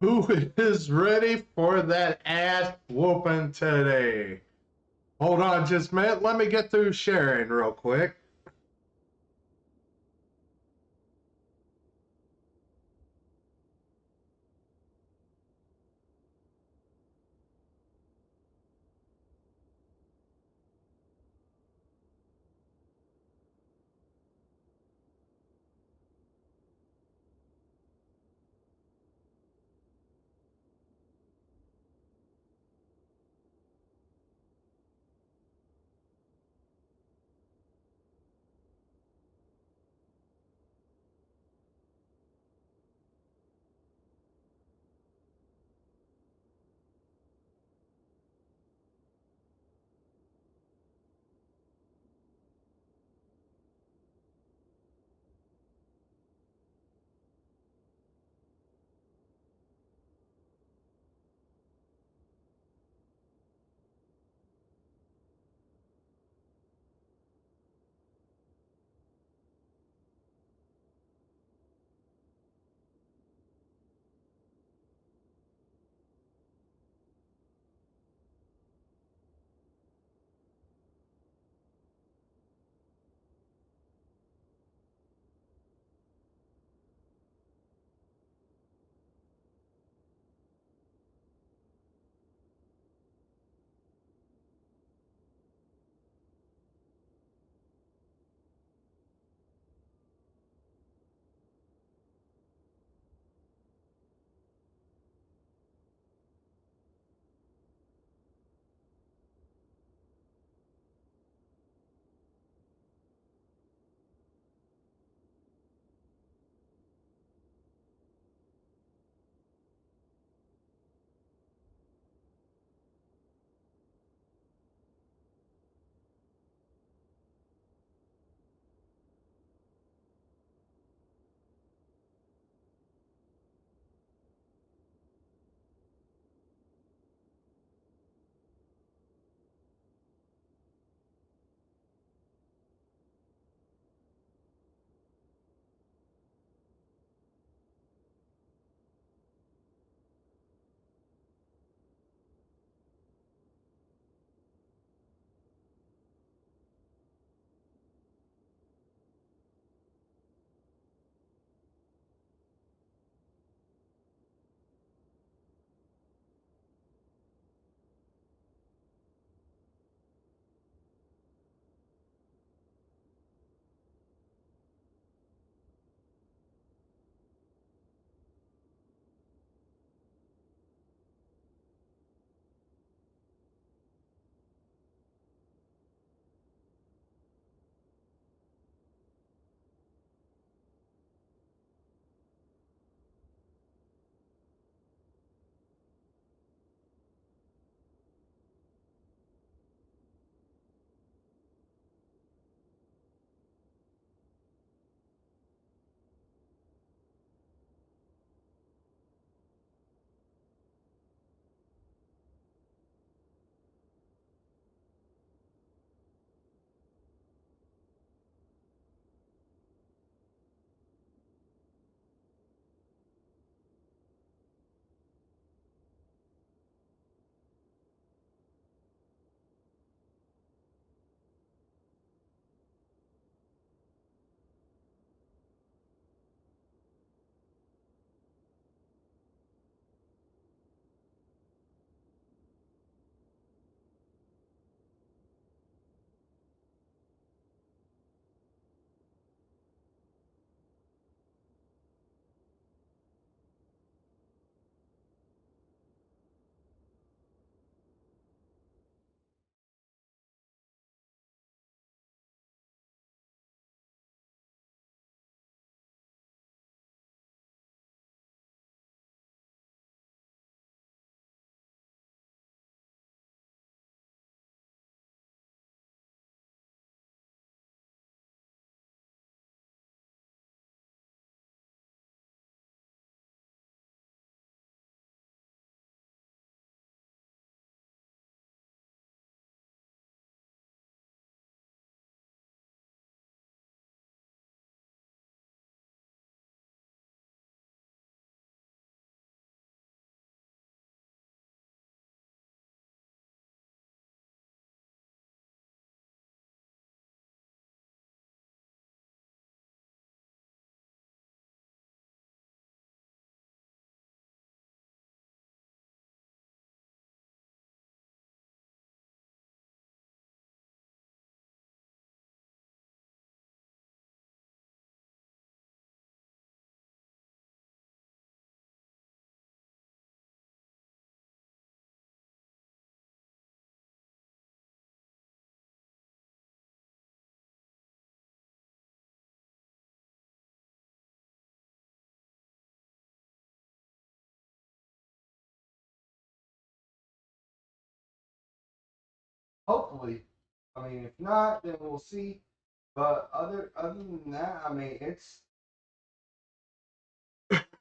Who is ready for that ass whooping today? Hold on just a minute. Let me get through sharing real quick. Hopefully. I mean, if not, then we'll see. But other than that, I mean, it's.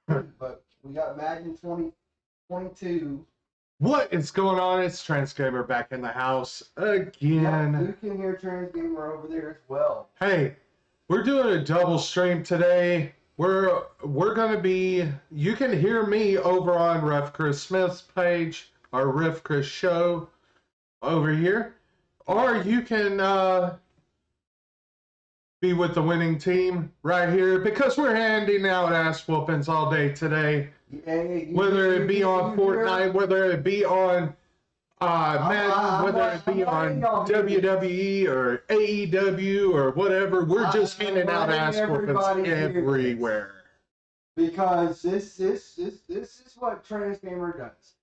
But we got Madden 2022. What is going on? It's Transgamer back in the house again. Yeah, you can hear Transgamer over there as well. Hey, we're doing a double stream today. We're gonna be. You can hear me over on Ref Chris Smith's page, or refchrisshow over here, or you can be with the winning team right here because we're handing out ass whoopings all day today. Whether it be on Fortnite, whether it be on Madden, whether it be on WWE or AEW or whatever, we're just handing out ass whoopings everywhere. Because this is what Transgamer does.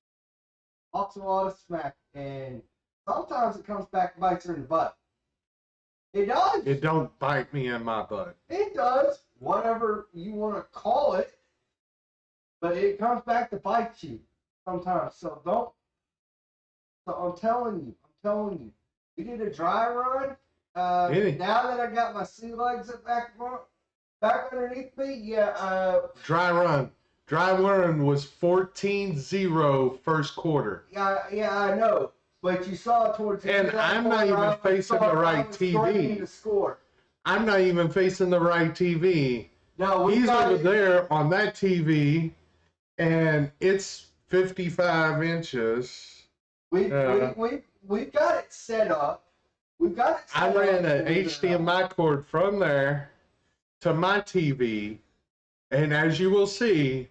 Talks a lot of smack, and sometimes it comes back and bites her in the butt. It does. It don't bite me in my butt. It does. Whatever you want to call it. But it comes back to bite you sometimes. So don't. So I'm telling you. We did a dry run. Now that I got my sea legs back underneath me, yeah. Dry run. Dry run was 14-0 first quarter. Yeah, I know. But you saw it towards the end. And I'm not even facing the right TV. I'm not even facing the right TV. No, he's over there on that TV, and it's 55 inches. We've got it set up. We've got it set I up. ran an HDMI cord from there to my TV, and as you will see,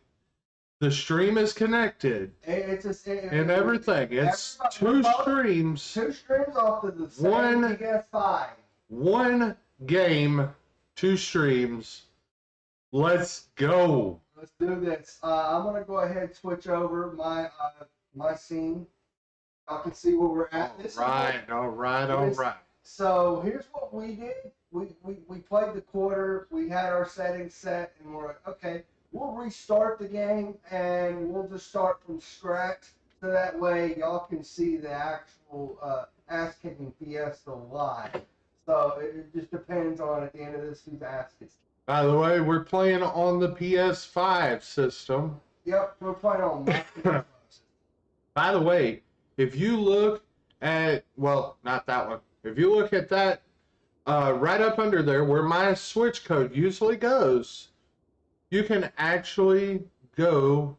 the stream is connected and everything. It's two streams. Two streams off of the same PS5. One game, two streams. Let's go. Let's do this. I'm gonna go ahead and switch over my scene. I can see where we're at. All right. So here's what we did. We played the quarter. We had our settings set, and we're like, okay, we'll restart the game, and we'll just start from scratch, so that way y'all can see the actual ass-kicking Fiesta live. So it just depends on, at the end of this, who's ass kicks. By the way, we're playing on the PS5 system. Yep, we're playing on my PS5 system. By the way, if you look at, well, not that one. If you look at that right up under there where my switch code usually goes, you can actually go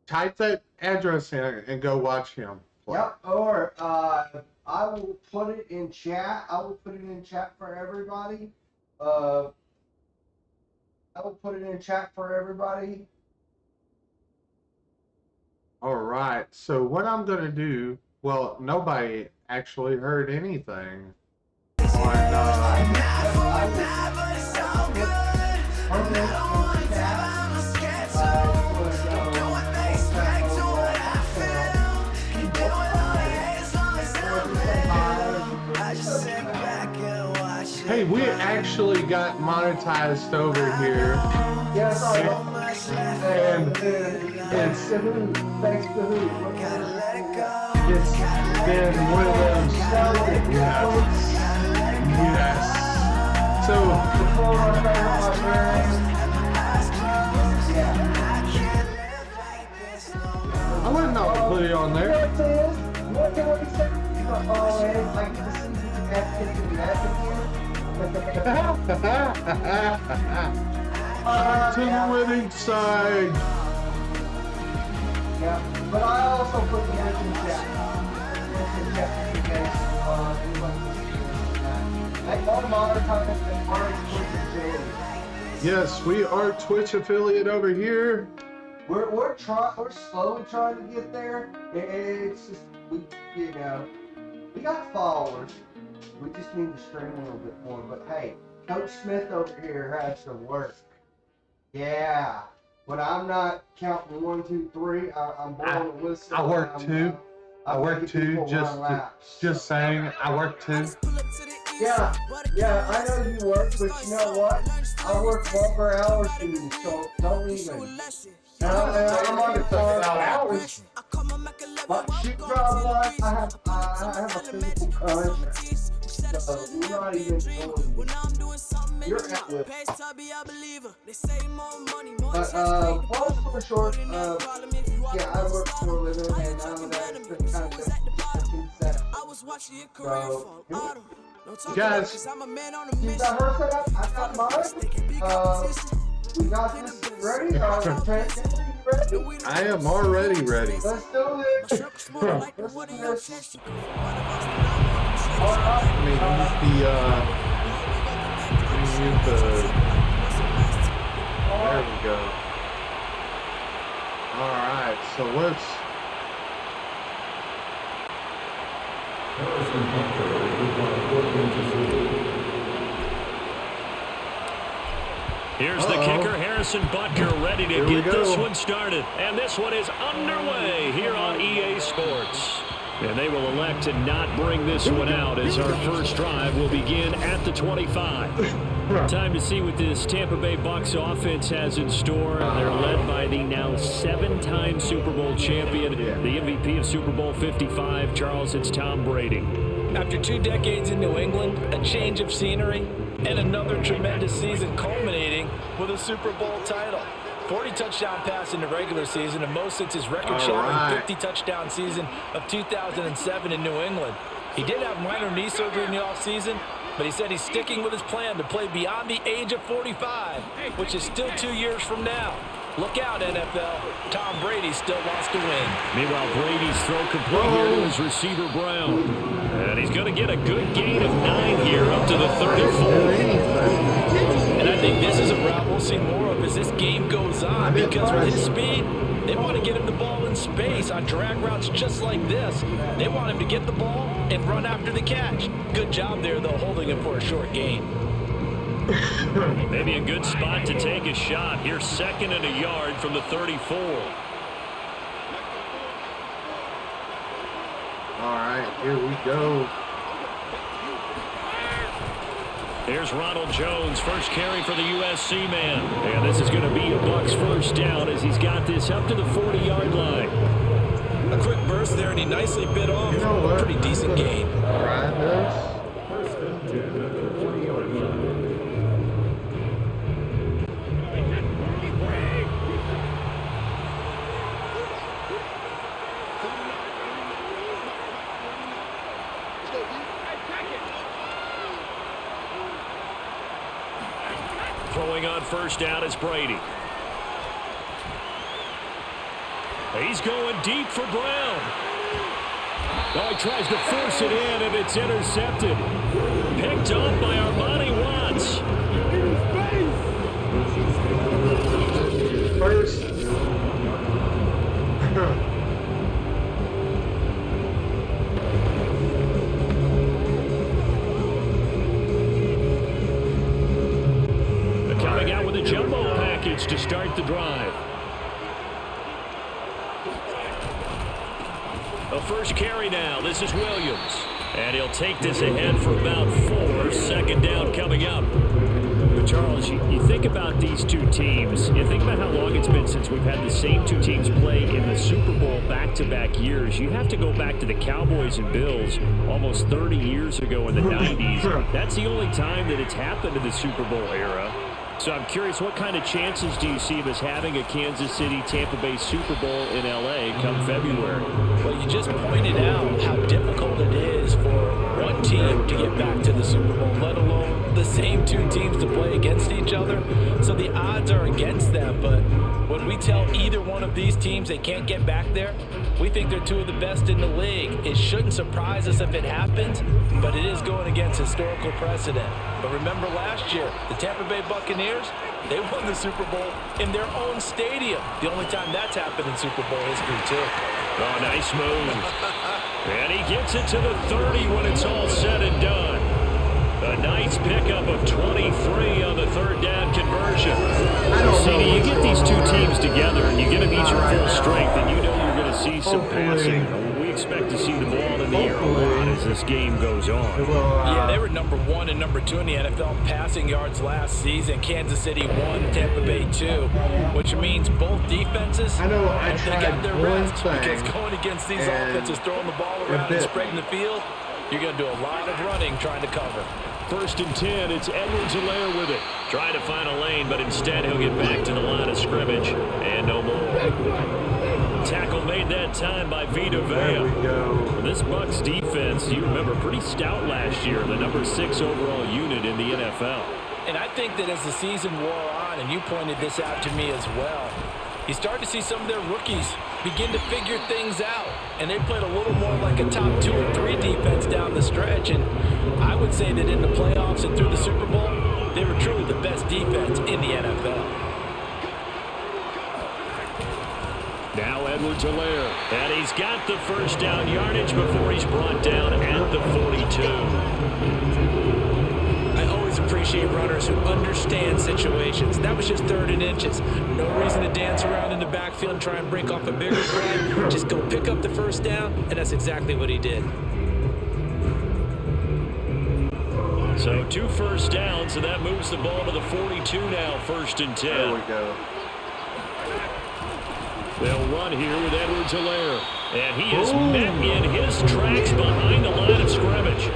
type that address in and go watch him play. Yep, or I will put it in chat. I will put it in chat for everybody. All right, so what I'm going to do, well, nobody actually heard anything Hey, we actually got monetized over here. Yes, and thanks to who? It's been one of those. Yes. So, I wouldn't know to put it on there. To the winning side. Yeah, but I also put the link in chat. Yes, we are Twitch affiliate over here. We're slowly trying to get there. It's just we got followers. We just need to stream a little bit more. But hey, Coach Smith over here has to work. Yeah. When I'm not counting 1, 2, 3, I'm blowing the whistle. I work too. I work too. Just saying, I work too. Yeah, I know you work, but you know what? I work longer hours than you, so don't even. I'm on the 12 hours. But shoot job wise, I have a physical contract. So we're not even doing it. You're at will. But long story short, yeah, I work for a living and now that it's been kind of set up. So Guys, you got her set up, I got mine. We got this ready. Ready? I am already ready. Let's do this. Let's do this. Let me use the, there we go. Alright, so let's, here's the kicker, Harrison Butker, ready to get this one started. And this one is underway here on EA Sports. And they will elect to not bring this one out as our first drive will begin at the 25. Time to see what this Tampa Bay Bucs offense has in store. They're led by the now 7-time Super Bowl champion, the MVP of Super Bowl 55, Charles, it's Tom Brady. After 2 decades in New England, a change of scenery, and another tremendous season culminating with a Super Bowl title. 40 touchdown pass in the regular season, and most since his record-shattering 50 touchdown season of 2007 in New England. He did have minor knee surgery in the offseason, but he said he's sticking with his plan to play beyond the age of 45, which is still 2 years from now. Look out, NFL. Tom Brady still wants to win. Meanwhile, Brady's throw complete here to his receiver, Brown. And he's going to get a good gain of 9 here up to the 34. And I think this is a route we'll see more of as this game goes on, because with his speed, they want to get him the ball in space on drag routes just like this. They want him to get the ball and run after the catch. Good job there, though, holding him for a short gain. Maybe a good spot to take a shot. Here's 2nd and a yard from the 34. all right, here we go. Here's Ronald Jones, first carry for the USC man. And this is going to be a Bucs first down as he's got this up to the 40-yard line. A quick burst there, and he nicely bit off. You know what? Pretty decent gain. Right there. Throwing on first down is Brady. He's going deep for Brown. Oh, he tries to force it in, and it's intercepted. Picked off by Armani Watts. First. Coming out with a jumbo package to start the drive. The first carry now. This is Williams. And he'll take this ahead for about 4. 2nd down coming up. But Charles, you think about these two teams. You think about how long it's been since we've had the same two teams play in the Super Bowl back-to-back years. You have to go back to the Cowboys and Bills almost 30 years ago in the 90s. That's the only time that it's happened in the Super Bowl era. So I'm curious, what kind of chances do you see of us having a Kansas City, Tampa Bay Super Bowl in L.A. come February? Well, you just pointed out how difficult it is for one team to get back to the Super Bowl, let alone the same two teams to play against each other. So the odds are against them, but when we tell either one of these teams they can't get back there, we think they're two of the best in the league. It shouldn't surprise us if it happens, but it is going against historical precedent. But remember last year, the Tampa Bay Buccaneers, they won the Super Bowl in their own stadium. The only time that's happened in Super Bowl history, too. Oh, nice move. And he gets it to the 30 when it's all said and done. A nice pickup of 23 on the 3rd down conversion. CD, you get these two teams together and you get them each at full strength, and you know you're going to see some passing. We expect to see the ball in the air a lot as this game goes on. Yeah, they were number 1 and number 2 in the NFL in passing yards last season. Kansas City 1, Tampa Bay 2, which means both defenses I know I they got their tried one rests because thing, going against these and offenses, throwing the ball around and spreading the field, you're going to do a lot of running trying to cover. 1st and 10, it's Edwards-Helaire with it. Trying to find a lane, but instead he'll get back to the line of scrimmage. And no more. Tackle made that time by Vita Vea. There we go. This Bucs defense, you remember, pretty stout last year. The number 6 overall unit in the NFL. And I think that as the season wore on, and you pointed this out to me as well, you start to see some of their rookies begin to figure things out. And they played a little more like a top 2 or 3 defense down the stretch. And I would say that in the playoffs and through the Super Bowl, they were truly the best defense in the NFL. Now Edwards-Helaire. And he's got the first down yardage before he's brought down at the 42. I always appreciate runners who understand situations. That was just 3rd and inches. No reason to dance around in the backfield and try and break off a bigger play. Just go pick up the first down, and that's exactly what he did. So 2 first downs, and that moves the ball to the 42 now, 1st and 10. There we go. They'll run here with Edwards-Helaire. And he is met in his tracks behind the line of scrimmage.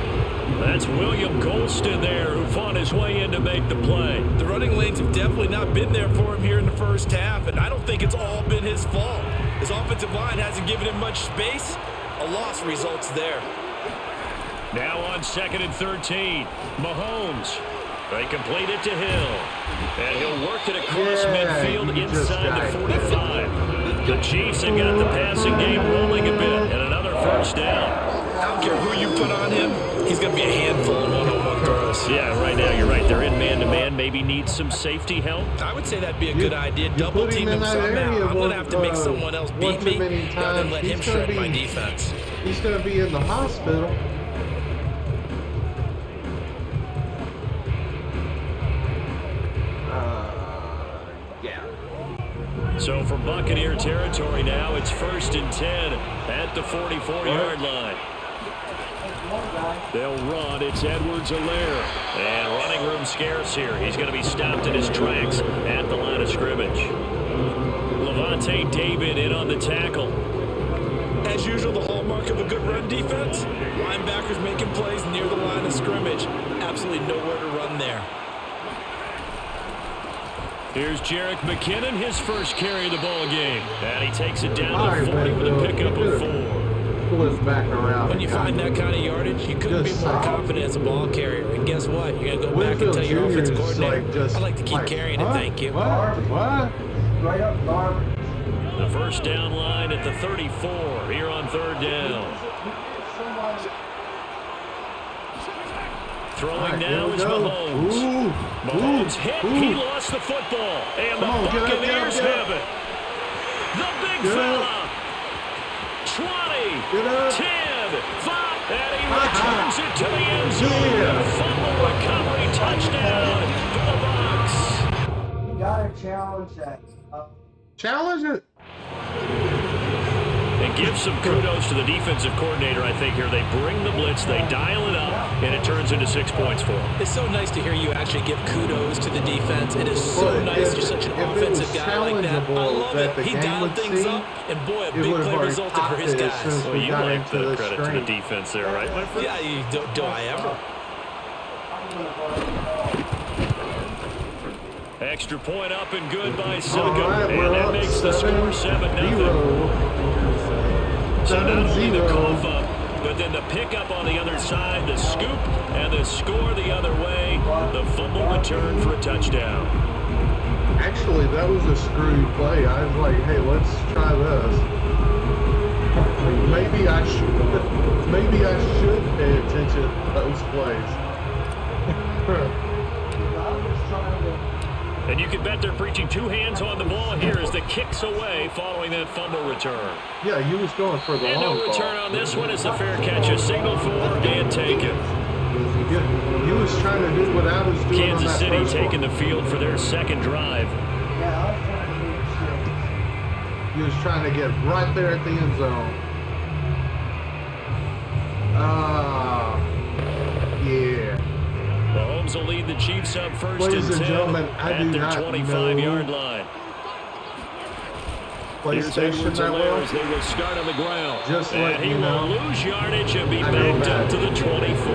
That's William Golston there who fought his way in to make the play. The running lanes have definitely not been there for him here in the first half, and I don't think it's all been his fault. His offensive line hasn't given him much space. A loss results there. Now on 2nd and 13, Mahomes. They complete it to Hill. And he'll work it across midfield inside the 45. The Chiefs have got the passing game rolling a bit, and another first down. I don't care who you put on him, he's going to be a handful of one-on-one throws. Yeah, right now you're right. They're in man-to-man. Maybe needs some safety help. I would say that'd be a good idea. Double team him somehow. I'm going to have to make someone else beat me rather than let him shred my defense. He's going to be in the hospital. So from Buccaneer territory now, it's 1st and 10 at the 44-yard line. They'll run. It's Edwards-Helaire. And running room scarce here. He's going to be stopped in his tracks at the line of scrimmage. Levante David in on the tackle. As usual, the hallmark of a good run defense, linebackers making plays near the line of scrimmage. Absolutely nowhere to run there. Here's Jerick McKinnon, his first carry of the ball game. And he takes it down to 40 with a pickup of 4. Pull this back around. When you find that kind of yardage, you couldn't be more confident as a ball carrier. And guess what? You're going to go back and tell your offensive coordinator, I'd like to keep carrying it, thank you. What? Right up, garbage. The first down line at the 34 here on 3rd down. Throwing now is Mahomes. Mahomes hit. He lost the football. And the Buccaneers have it. The big fella. 20, 10, 5, and he returns it to the end zone. Fumble recovery touchdown for the Bucs. You got to challenge that. Challenge it. And give some kudos to the defensive coordinator, I think, here. They bring the blitz, they dial it up, and it turns into 6 points for them. It's so nice to hear you actually give kudos to the defense. It is so nice. You're such an offensive guy like that. I love it. He dialed things up, and boy, a big play resulted for his guys. Well, you like the credit to the defense there, right, my friend? Yeah, do I ever? Extra point up and good by Sugga, and that makes the score 7-0. So not only the cough up, but then the pickup on the other side, the scoop, and the score the other way, the fumble return for a touchdown. Actually, that was a screwy play. I was like, hey, let's try this. Maybe I should pay attention to those plays. And you can bet they're preaching 2 hands on the ball here as the kick's away following that fumble return. Yeah, he was going for the and long no return ball. on this one as the fair catch is signaled for and taken. He was trying to do what I was doing. Kansas on that City first taking one. the field for their second drive. Yeah, I was trying to do He was trying to get right there at the end zone. Yeah. Mahomes will lead the Chiefs up first Ladies and and 10 gentlemen, I at do their not 25-yard line. Here's PlayStation Edwards that Alaire will. as they will start on the ground. Just and let he you know. will lose yardage and be I know backed that. up to the 24.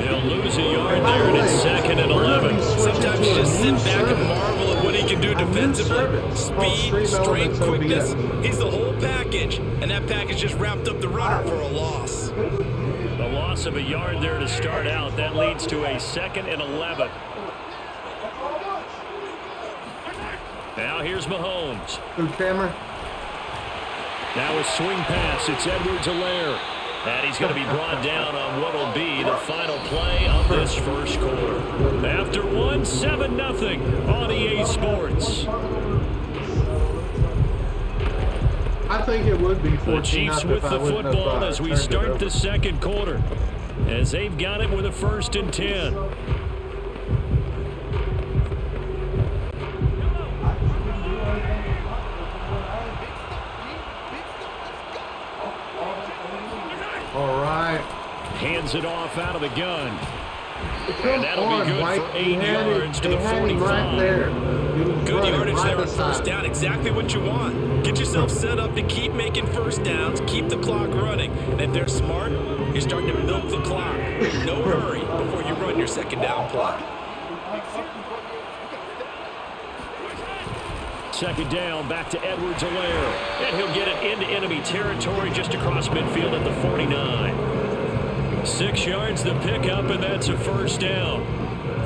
He'll lose a yard By there, the and way, it's second and we're gonna 11. be switching Sometimes to you a just new sit back and service. marvel at what he can do A new defensively. service called Speed, Stream strength, Elements quickness. OBS. He's the whole package, and that package just wrapped up the runner for a loss. A loss of a yard there to start out. That leads to a second and 11. Now here's Mahomes. Who, Cameron? Now a swing pass. It's Edwards Alaire. And he's going to be brought down on what will be the final play of this first quarter. After one, 7-0 on EA Sports. I think it would be The 14 Chiefs up with if I the wouldn't football have, as we turned it start over. the second quarter. As they've got it with a 1st and 10. All right. Hands it off out of the gun. Come And that'll on, be good Mike. for 8 yards to the They had him 45. right there. He was Good running yardage right there on beside first him. down. Exactly what you want. Get yourself set up to keep making first downs, keep the clock running. And if they're smart, you're starting to milk the clock. No hurry before you run your second down play. Second down, back to Edwards Alaire. And he'll get it into enemy territory just across midfield at the 49. 6 yards the pickup, and that's a first down.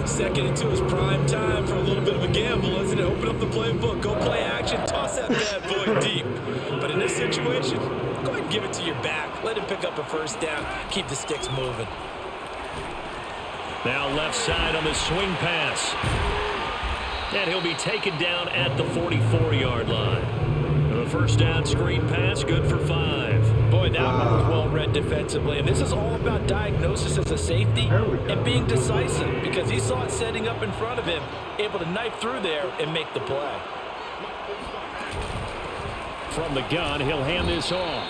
Second and 2 is prime time for a little bit of a gamble, isn't it? Open up the playbook, go play action, toss that bad boy deep. But in this situation, go ahead and give it to your back. Let him pick up a first down. Keep the sticks moving. Now left side on the swing pass. And he'll be taken down at the 44-yard line. The first down screen pass, good for 5. Boy, that one was well read defensively. And this is all about diagnosis as a safety and being decisive, because he saw it setting up in front of him, able to knife through there and make the play. From the gun, he'll hand this off.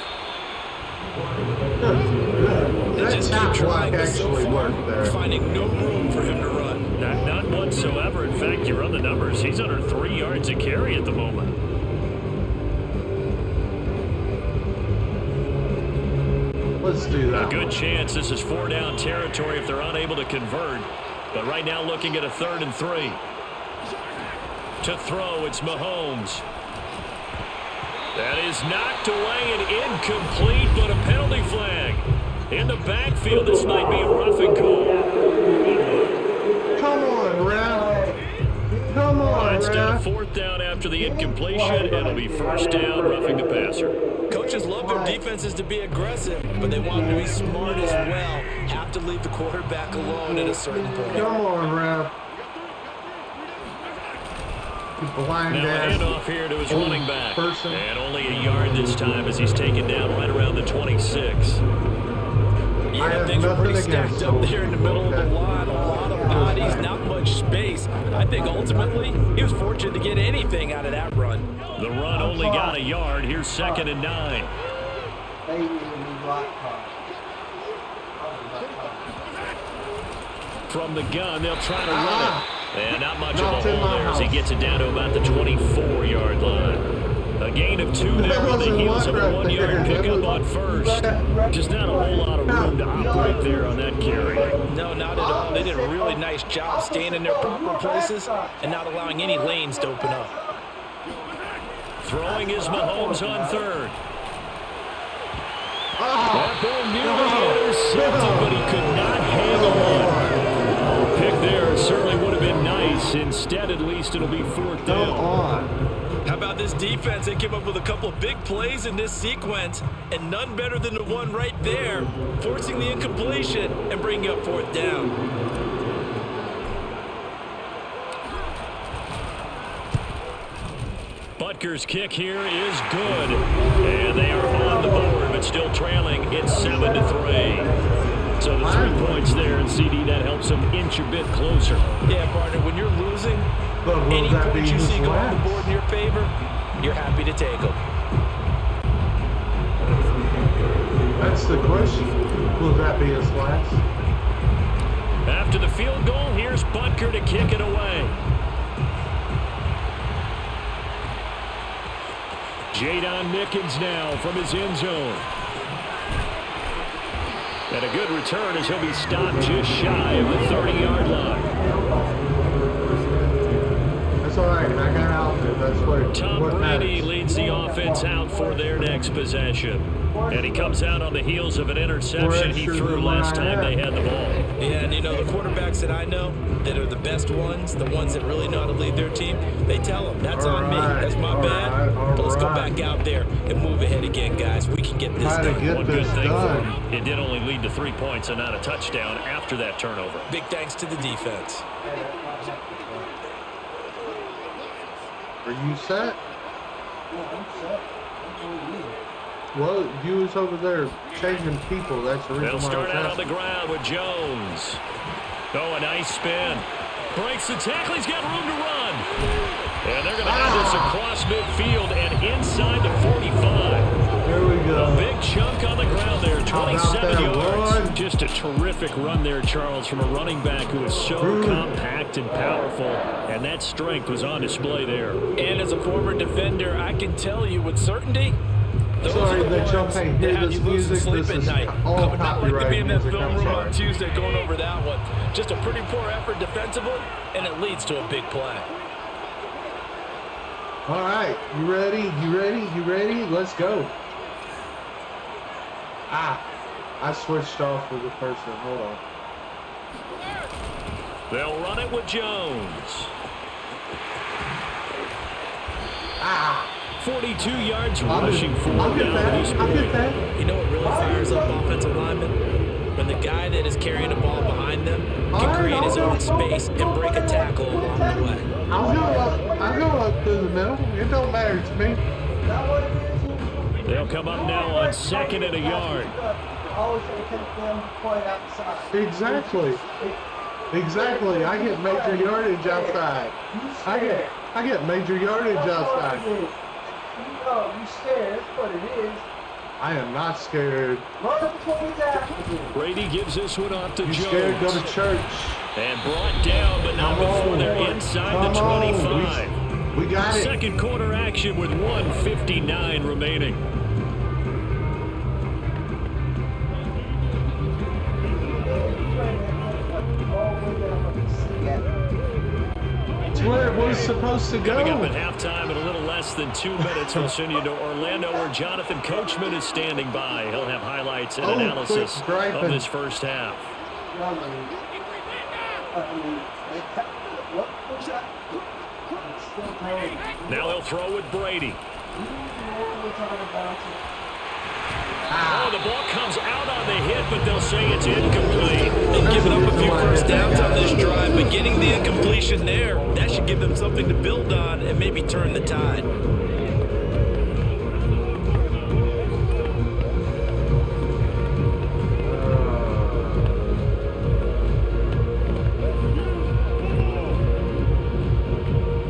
That Just top keep block trying, but so actually far, worked there. finding no room for him to run. Not whatsoever. In fact, you run the numbers. He's under 3 yards a carry at the moment. Let's do A that. good chance this is 4-down territory if they're unable to convert. But right now looking at a 3rd and 3. To throw, it's Mahomes. That is knocked away and incomplete, but a penalty flag. In the backfield, this might be a roughing call. Come on, Ralph. Come on, It's now Ralph. 4th down after the incompletion. It'll be first down, roughing the passer. Coaches love their defenses to be aggressive, but they want them to be smart as well. Have to leave the quarterback alone at a certain point. Come on, Ralph. Blind Now a ass. handoff here to his running back. Person. And only a yard this time as he's taken down right around the 26. Yeah, have things are pretty nothing against stacked up those there in the middle of the people. line. A lot of bodies, not much space. I think ultimately he was fortunate to get anything out of that run. The run only got a yard. Here's 2nd and 9. From the gun, they'll try to run it. And not much of a Not in hole my there as he house. gets it down to about the 24-yard line. A gain of 2 there on the wasn't heels one of a right 1-yard there. That pickup was- on first. Just not a whole lot of room to operate there on that carry. No, not at all. They did a really nice job staying in their proper places and not allowing any lanes to open up. Throwing is Mahomes on 3rd. That ball nearly intercepted, but he could not handle one. Pick there certainly would have been nice. Instead, at least it'll be 4th Come down. on. How about this defense? They came up with a couple of big plays in this sequence, and none better than the one right there, forcing the incompletion and bringing up 4th down. Butker's kick here is good. And they are on the board, but still trailing. It's 7-3. So the 3 points there, and CD, that helps them inch a bit closer. Yeah, partner, when you're losing, But will any that be points you his see go on the last? board in your favor, you're happy to take them. That's the question. Will that be his last? After the field goal, here's Butker to kick it away. Jadon Mickens now from his end zone. And a good return as he'll be stopped just shy of the 30-yard line. That's all right. I got out there. That's what Tom what Brady matters. leads the offense out for their next possession. And he comes out on the heels of an interception he threw last time they had the ball. Yeah, and you know, the quarterbacks that I know that are the best ones, the ones that really know how to lead their team, they tell them, that's All on me, right, that's my all bad. right, But let's go all right. back out there and move ahead again, guys. We can get this Try to done. get One good this thing for done. him, it did only lead to 3 points and not a touchdown after that turnover. Big thanks to the defense. Are you set? Yeah, I'm set. Well, you was over there changing people. That's the reason They'll why I start was out on the asking. ground with Jones. Oh, a nice spin. Breaks the tackle. He's got room to run. And they're going to have this across midfield and inside the 45. There we A go. big chunk on the ground there, How about 27 that yards. run? Just a terrific run there, Charles, from a running back who is so compact and powerful, and that strength was on display there. And as a former defender, I can tell you with certainty, those Sorry are the that y'all ones can't that hear have this you losing music. sleep This at is night. all I would not like to copyright be in that music. film I'm room sorry. on Tuesday going over that one. Just a pretty poor effort defensively, and it leads to a big play. All right, you ready? You ready? You ready? Let's go. I switched off with the person. Hold on. They'll run it with Jones. 42 yards rushing for I'll him get now that. that he's I'll get moving. that. You know what really fires up offensive linemen? When the guy that is carrying the ball behind them can create his own space and break a tackle along the way. I'll go up to the middle. It don't matter to me. They'll come up now on 2nd and a yard. Always going to take them quite outside. Exactly. Exactly. I get major yardage outside. I get major yardage outside. You scared. That's what it is. I am not scared. Run before we tackle. Brady gives this one off to You Jones. scared? Go to church. And brought down, but not Come before on. they're inside Come the on. 25. We got it. Second quarter action with 1:59 remaining. It's where it was supposed to Coming up go. at halftime in a little less than 2 minutes, we'll send you to Orlando where Jonathan Coachman is standing by. He'll have highlights and analysis quick griping. of this first half. Now he'll throw with Brady. Oh, the ball comes out on the hit, but they'll say it's incomplete. They've given up a few first downs on this drive, but getting the incompletion there, that should give them something to build on and maybe turn the tide.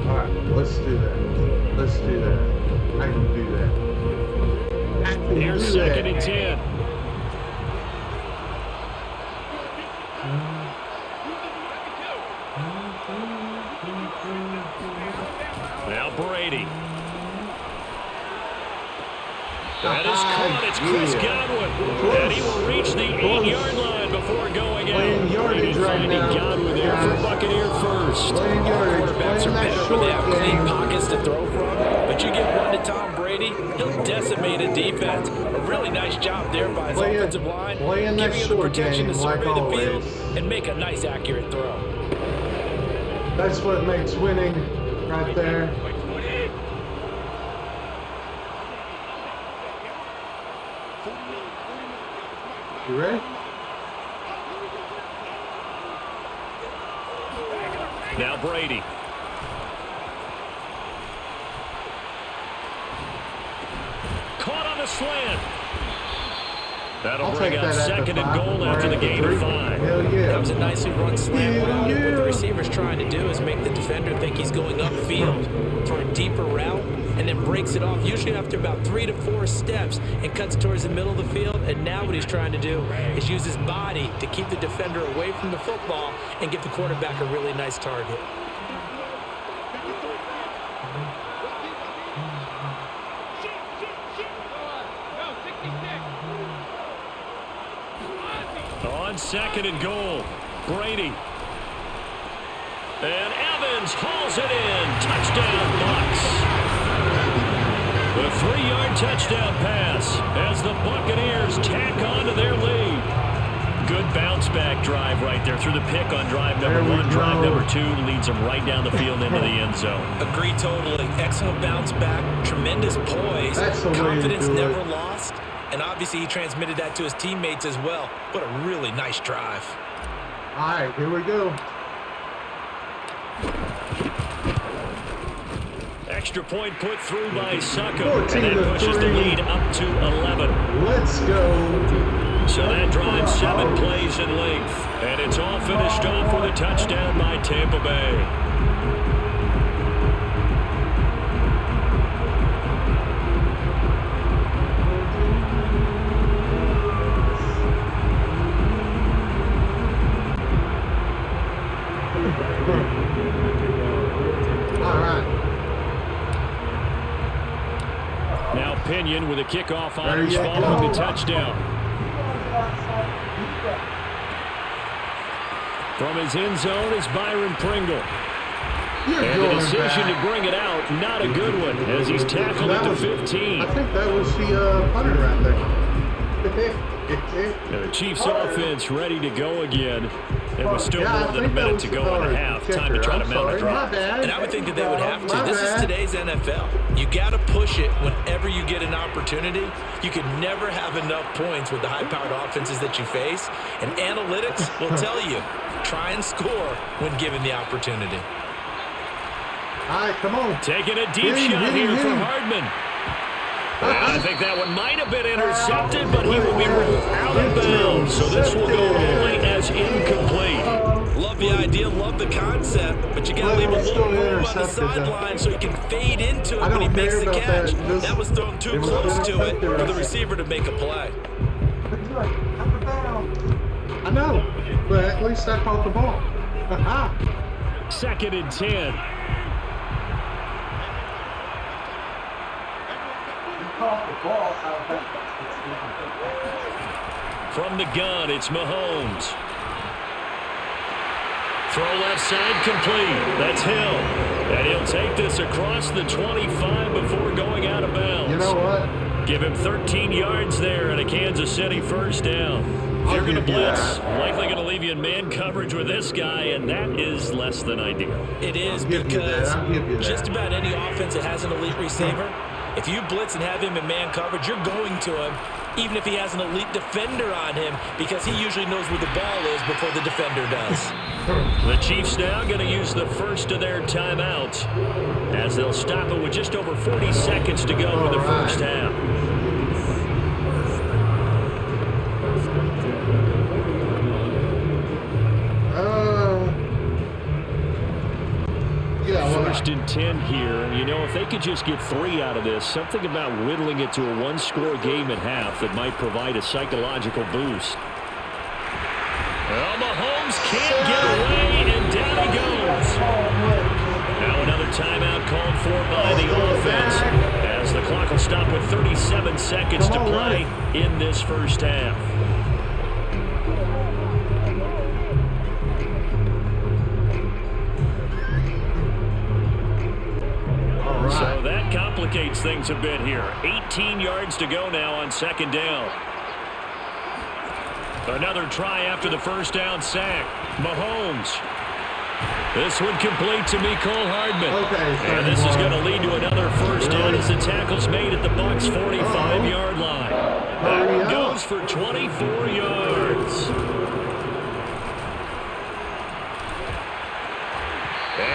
All right, let's do that. Let's do that. I can do that. I can Here's do that. 2nd and 10. Now Brady. That is caught. It's Chris Godwin. And he will reach the 8-yard line before going out. Playing yardage And right finding now. Godwin there for Buccaneer first. Playing yardage. Quarterbacks are Playing that better when short they have clean game. pockets to throw from, but you give one to Tom Brady, he'll decimate a defense. A really nice job there by his Playing- offensive line, playing that giving him the short protection game to like survey the field always. and make a nice, accurate throw. That's what makes winning right there. You ready? Now Brady. Caught on the slant. That'll bring out second and goal after the gain of 5. Hell yeah. That was a nicely run slant route. What the receiver's trying to do is make the defender think he's going upfield for a deeper route and then breaks it off, usually after about 3 to 4 steps, and cuts towards the middle of the field. And now what he's trying to do is use his body to keep the defender away from the football and give the quarterback a really nice target. On second and goal, Brady. And Evans hauls it in. Touchdown, Bucs. The 3-yard touchdown pass as the Buccaneers tack on to their lead. Good bounce-back drive right there through the pick on drive number 1. Drive number 2 leads them right down the field into the end zone. Agree totally. Excellent bounce back. Tremendous poise. Confidence never lost. And obviously he transmitted that to his teammates as well. What a really nice drive. All right, here we go. Extra point put through by Succo, and that pushes the lead up to 11. Let's go. So that drives 7 plays in length, and it's all finished off with a touchdown by Tampa Bay. Now Pinion with a kickoff honors following the touchdown. From his end zone is Byron Pringle. And the decision to bring it out, not a good one, as he's tackled at the 15. I think that was the punter right there. The Chiefs offense ready to go again. And with still more than a minute to go in the half. Time to try to mount a drive. And I would think that they would have to. This is today's NFL. You got to push it whenever you get an opportunity. You can never have enough points with the high-powered offenses that you face. And analytics will tell you, try and score when given the opportunity. All right, come on. Taking a deep shot here for Hardman. I think that one might have been intercepted, but he will be ruled out of bounds. So this will go only as incomplete. Love the idea, love the concept, but you got to leave a little room on the sideline so he can fade into it when he makes the catch. That was thrown too close to it for the receiver to make a play. I know, but at least I caught the ball. 2nd and 10. From the gun, it's Mahomes. Throw left side complete. That's Hill. And he'll take this across the 25 before going out of bounds. You know what? Give him 13 yards there and a Kansas City first down. If you're going to blitz, likely going to leave you in man coverage with this guy, and that is less than ideal. It is because just about any offense that has an elite receiver, if you blitz and have him in man coverage, you're going to him, even if he has an elite defender on him, because he usually knows where the ball is before the defender does. The Chiefs now going to use the first of their timeouts as they'll stop it with just over 40 seconds to go in the first half. First and 10 here. You know, if they could just get 3 out of this, something about whittling it to a 1-score game at half that might provide a psychological boost. Well, Mahomes can't get away, and down he goes. Now another timeout called for by the offense as the clock will stop with 37 seconds to play in this first half. So that complicates things a bit here. 18 yards to go now on 2nd down. Another try after the first down sack. Mahomes. This one complete to Mecole Hardman. And this is going to lead to another first down as the tackle's made at the Bucs' 45-yard line. That one goes for 24 yards.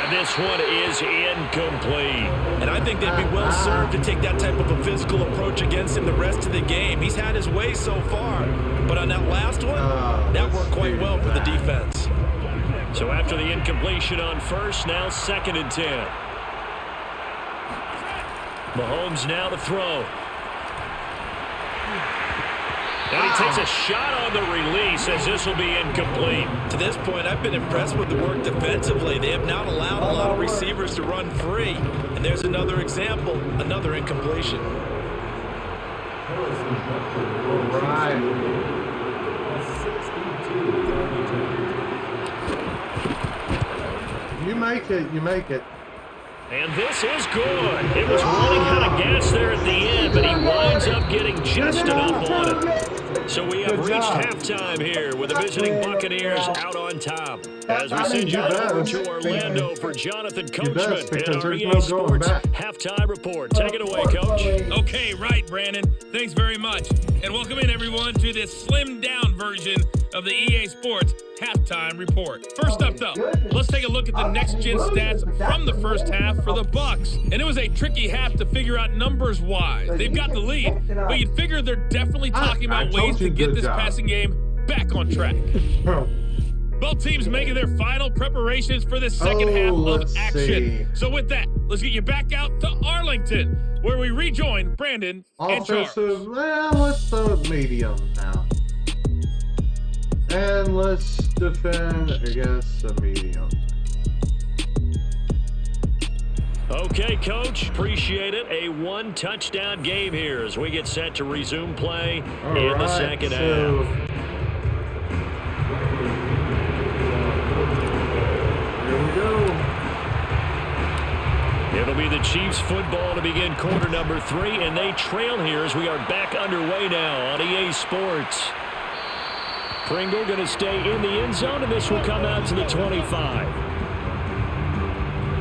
And this one is incomplete. And I think they'd be well served to take that type of a physical approach against him the rest of the game. He's had his way so far. But on that last one, that worked quite well for the defense. So after the incompletion on first, now 2nd and 10. Mahomes now to throw. And he takes a shot on the release as this will be incomplete. To this point, I've been impressed with the work defensively. They have not allowed a lot of receivers to run free. And there's another example, another incompletion. Right. You make it. You make it. And this is good. It was running out of gas there at the end, but he winds up getting just enough on it. So we have reached halftime here with the visiting Buccaneers out on top. As we send you over to Orlando for Jonathan Coachman in our EA Sports halftime report. Take it away, Coach. Okay, right, Brandon. Thanks very much. And welcome in, everyone, to this slimmed-down version of the EA Sports halftime report. First up, though, let's take a look at the next-gen stats from the first half for the Bucs. And it was a tricky half to figure out numbers-wise. They've got the lead, but you'd figure they're definitely talking about ways to get this passing game back on track. Both teams making their final preparations for the second half of action. So with that, let's get you back out to Arlington, where we rejoin Brandon and Charles. Offensive, well, let's throw it medium now. And let's defend against the medium. Okay, Coach. Appreciate it. A one-touchdown game here as we get set to resume play in the second half. Here we go. It'll be the Chiefs football to begin quarter number 3, and they trail here as we are back underway now on EA Sports. Pringle going to stay in the end zone, and this will come out to the 25.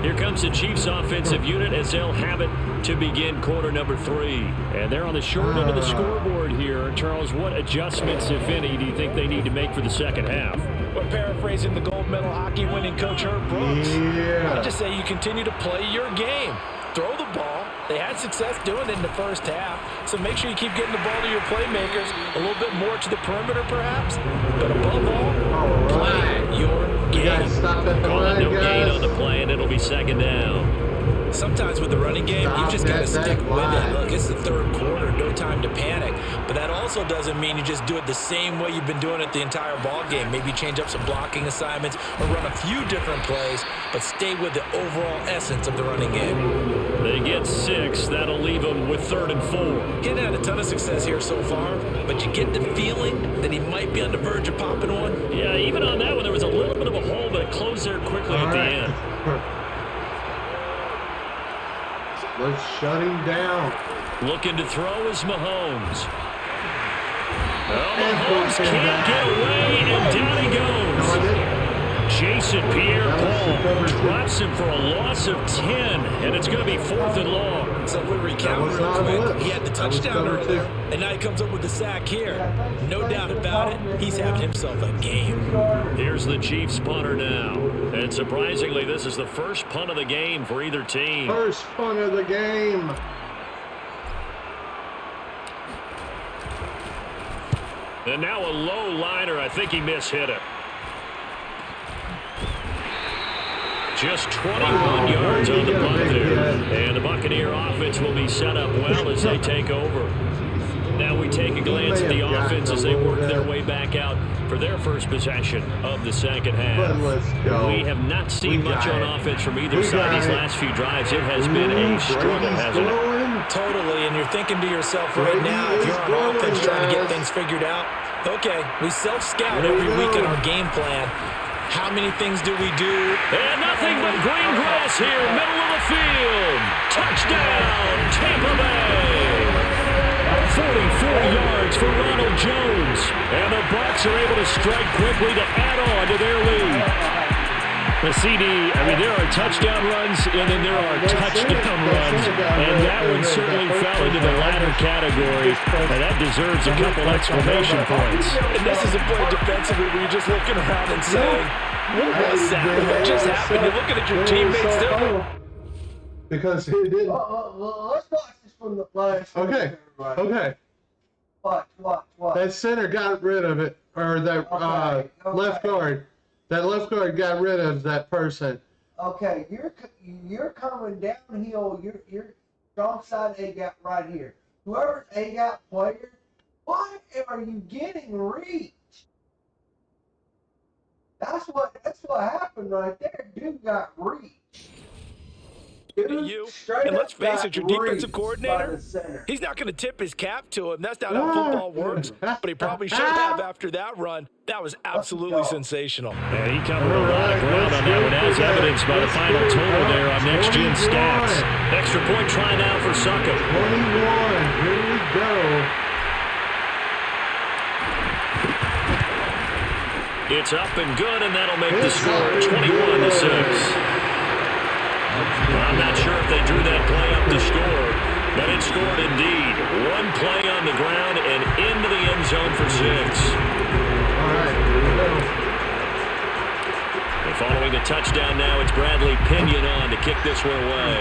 Here comes the Chiefs offensive unit as they'll have it to begin quarter number 3. And they're on the short end of the scoreboard here. Charles, what adjustments, if any, do you think they need to make for the second half? Well, paraphrasing the gold medal hockey winning coach Herb Brooks, Yeah. I'd just say you continue to play your game. Throw the ball. They had success doing it in the first half, so make sure you keep getting the ball to your playmakers, a little bit more to the perimeter perhaps, but above all, play your game. Stop at the Calling line, no gain guys. on the play, and it'll be second down. Sometimes with the running game, you've just got to stick with it. Look, it's the third quarter, no time to panic. But that also doesn't mean you just do it the same way you've been doing it the entire ball game. Maybe change up some blocking assignments or run a few different plays, but stay with the overall essence of the running game. They get 6. That'll leave them with 3rd and 4. He hadn't had a ton of success here so far, but you get the feeling that he might be on the verge of popping one. Yeah, even on that one, there was a little bit of a hole, but it closed there quickly at the end. Let's shut him down. Looking to throw is Mahomes. Oh, Mahomes can't get away, and down he goes. Jason Pierre-Paul drops him for a loss of 10, and it's going to be 4th and long. So if we recount real quick, he had the touchdown earlier, and now he comes up with the sack here. No doubt about it, he's having himself a game. Here's the Chiefs punter now. And surprisingly, this is the first punt of the game for either team. First punt of the game. And now a low liner. I think he mishit it. Just 21 yards on the punt there. And the Buccaneer offense will be set up well as they take over. Now we take a glance at the offense as they work their way back out for their first possession of the second half. We have not seen much on offense from either side these last few drives. It has been a struggle, hasn't it? Totally, and you're thinking to yourself right now, if you're on offense trying to get things figured out, okay, we self-scout every week in our game plan. How many things do we do? And nothing but green grass here, middle of the field. Touchdown, Tampa Bay. 44 yards for Ronald Jones. And the Bucs are able to strike quickly to add on to their lead. The CD, I mean, there are touchdown runs, and then there are touchdown runs, and that one certainly fell into the latter category, and that deserves a couple exclamation points. And this is a play defensively where you're just looking around and saying, what was that? What just happened? You're looking at your teammates still. Because he didn't. Let's watch this from the last. Okay. What? That center got rid of it, or that left guard. That left guard got rid of that person. Okay, you're coming downhill. Your strong side A gap right here. Whoever's A gap player, why are you getting reached? That's what happened right there. Dude got reached. And let's face it, your defensive coordinator, he's not going to tip his cap to him. That's not how football works. But he probably should have after that run. That was absolutely sensational. Yeah, he covered a lot of ground on that one, as evidenced by the final total there on Next Gen Stats. Extra point try now for Suckup. 21. Here we go. It's up and good, and that'll make the score 21-6. I'm not sure if they drew that play up to score, but it scored indeed. One play on the ground and into the end zone for 6. All right, here we go. And following the touchdown now, it's Bradley Pinion on to kick this one away.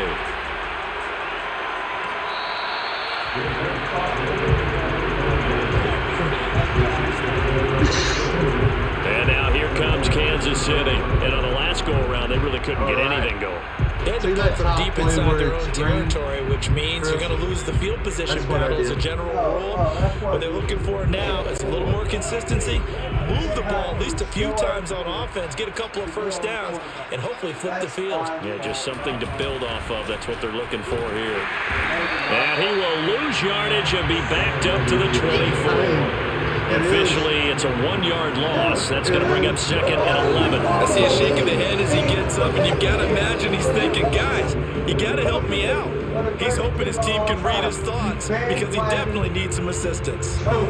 And now here comes Kansas City. And on the last go-around, they really couldn't get anything going. They had to play from deep inside their own territory, which means you're going to lose the field position battle as a general rule. What they're looking for now is a little more consistency, move the ball at least a few times on offense, get a couple of first downs, and hopefully flip the field. Yeah, just something to build off of. That's what they're looking for here. And he will lose yardage and be backed up to the 24. Officially, it's a 1-yard loss. That's going to bring up 2nd and 11. I see a shake of the head as he gets up, and you've got to imagine he's thinking, guys, you got to help me out. He's hoping his team can read his thoughts because he definitely needs some assistance. No.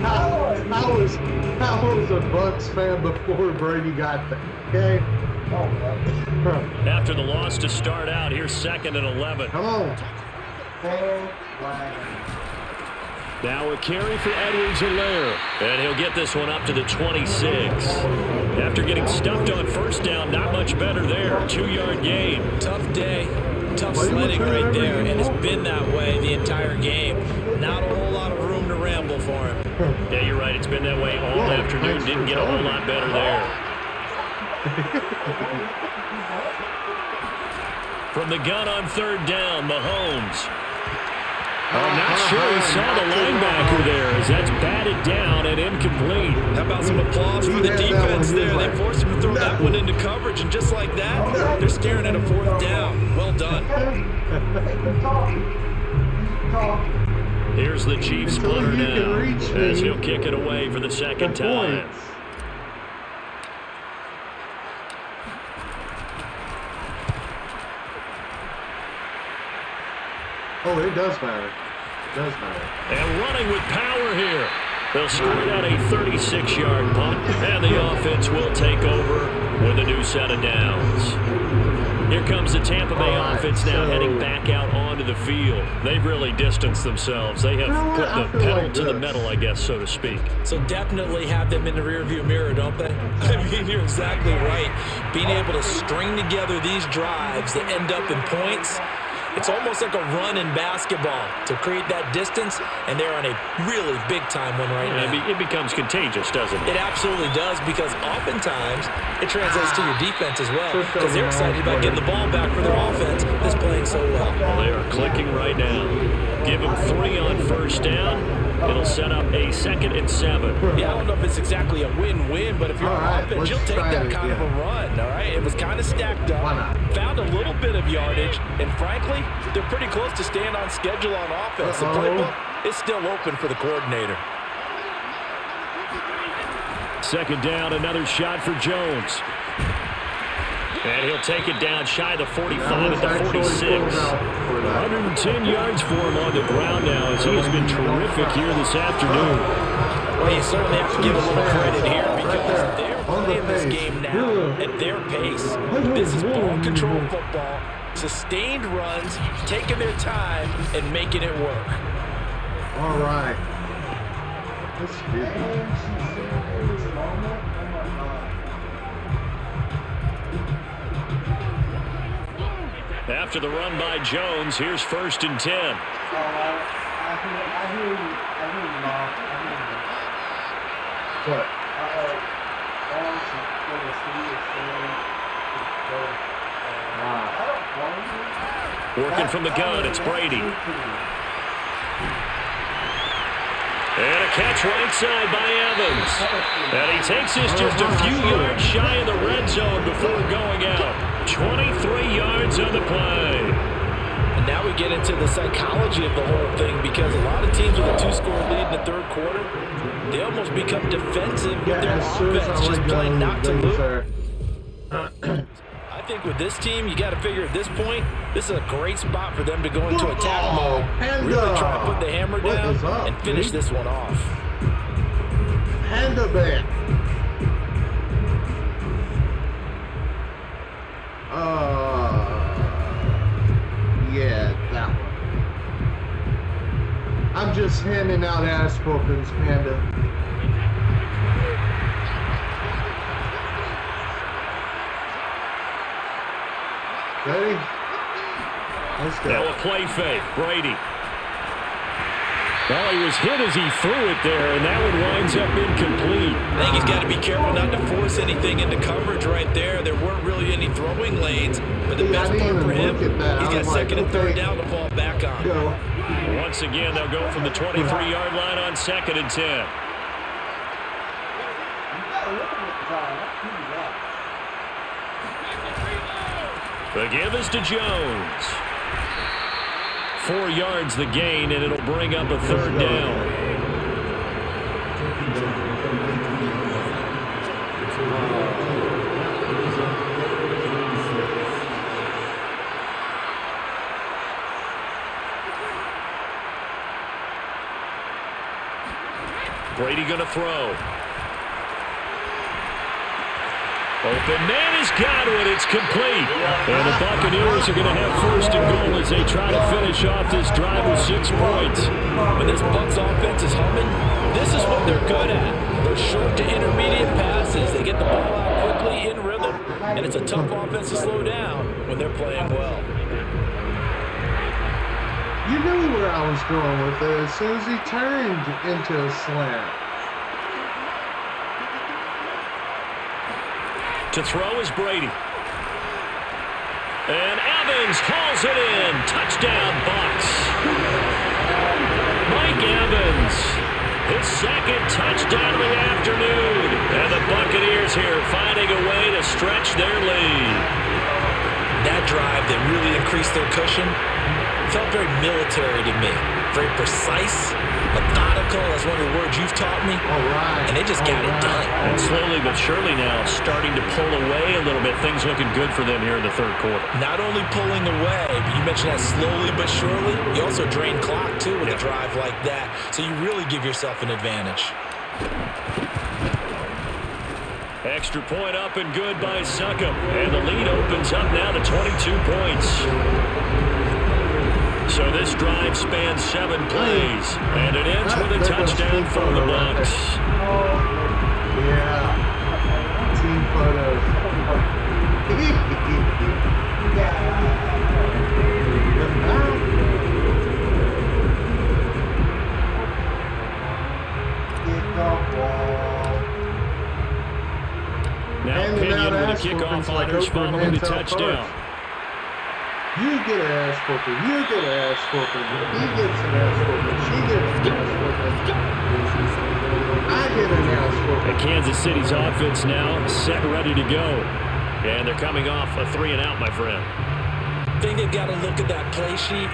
I was a Bucs fan before Brady got there, okay? After the loss to start out, here's 2nd and 11. Come on. Now a carry for Edwards-Helaire, and he'll get this one up to the 26. After getting stuffed on first down, not much better there. 2-yard gain. Tough day, tough sledding right there, and it's been that way the entire game. Not a whole lot of room to ramble for him. Yeah, you're right. It's been that way all afternoon. Didn't get a whole lot better there. From the gun on 3rd down, Mahomes. I'm not sure he saw the linebacker there as that's batted down and incomplete. How about some applause for the defense there? They forced him to throw that one into coverage, and just like that, they're staring at a 4th down. Well done. Here's the Chiefs punter now as he'll kick it away for the 2nd time. Oh, it does matter. It does matter. And running with power here. They'll score out a 36-yard punt, and the offense will take over with a new set of downs. Here comes the Tampa Bay offense now heading back out onto the field. They've really distanced themselves. They have put the pedal to the metal, I guess, so to speak. So definitely have them in the rearview mirror, don't they? I mean, you're exactly right. Being able to string together these drives that end up in points, it's almost like a run in basketball to create that distance, and they're on a really big-time one right now. It becomes contagious, doesn't it? It absolutely does, because oftentimes it translates to your defense as well, because they're excited about getting the ball back for their offense that's playing so well. Well, they are clicking right now. Give them 3 on first down. It'll set up a 2nd and 7. Yeah, I don't know if it's exactly a win-win, but if you're on offense, you'll take that kind of a run, all right? It was kind of stacked up, found a little bit of yardage, and frankly, they're pretty close to staying on schedule on offense. The playbook is still open for the coordinator. 2nd down, another shot for Jones. And he'll take it down shy of the 45 at the 46. 110 yards for him on the ground now as he has been terrific here this afternoon. Well, you certainly have to give a little credit here because they're playing this game now at their pace. This is ball control football, sustained runs, taking their time, and making it work. All right. Let's do it. After the run by Jones, here's 1st and 10. I hear you, Mom. What? Working from the gun, it's Brady. And a catch right side by Evans. And he takes this just a few yards shy of the red zone before going out. 23 yards on the play. And now we get into the psychology of the whole thing because a lot of teams with a 2-score lead in the third quarter, they almost become defensive with their offense, just playing not to lose. I think with this team, you got to figure at this point, this is a great spot for them to go into attack mode, really try to put the hammer down and finish this one off. Hand it back. Yeah, that one. I'm just handing out ass whoopings, Panda. Ready? Let's go. Now a play fake, Brady. Well, he was hit as he threw it there, and that one winds up incomplete. I think he's got to be careful not to force anything into coverage right there. There weren't really any throwing lanes, but the best part for him, he's got second and third down to fall back on. Go. Once again, they'll go from the 23-yard line on 2nd and 10. The give is to Jones. 4 yards the gain, and it'll bring up a 3rd down. Brady going to throw. Open man has got it. It's complete. And the Buccaneers are going to have 1st and goal as they try to finish off this drive with 6 points. When this Bucs offense is humming, this is what they're good at. Those short to intermediate passes. They get the ball out quickly in rhythm, and it's a tough offense to slow down when they're playing well. You knew where I was going with it as soon as he turned into a slant. To throw is Brady. And Evans hauls it in. Touchdown, Bucs. Mike Evans, his 2nd touchdown of the afternoon. And the Buccaneers here finding a way to stretch their lead. That drive that really increased their cushion felt very military to me. Very precise, methodical. That's one of the words you've taught me. All right. And they just got it done. And slowly but surely now starting to pull away a little bit. Things looking good for them here in the 3rd quarter. Not only pulling away, but you mentioned that slowly but surely. You also drain clock, too, with a drive like that. So you really give yourself an advantage. Extra point up and good by Succop. And the lead opens up now to 22 points. So this drive spans 7 plays, and it ends with a touchdown for the Bucs. Yeah. Team photos. Now Pinion with a kickoff honors following the touchdown. You get an ass whooping. You get an ass whooping. He gets an ass whooping. She gets an ass whooping. I get an ass whooping. And Kansas City's offense now set, ready to go. And they're coming off a 3-and-out, my friend. I think they've got to look at that play sheet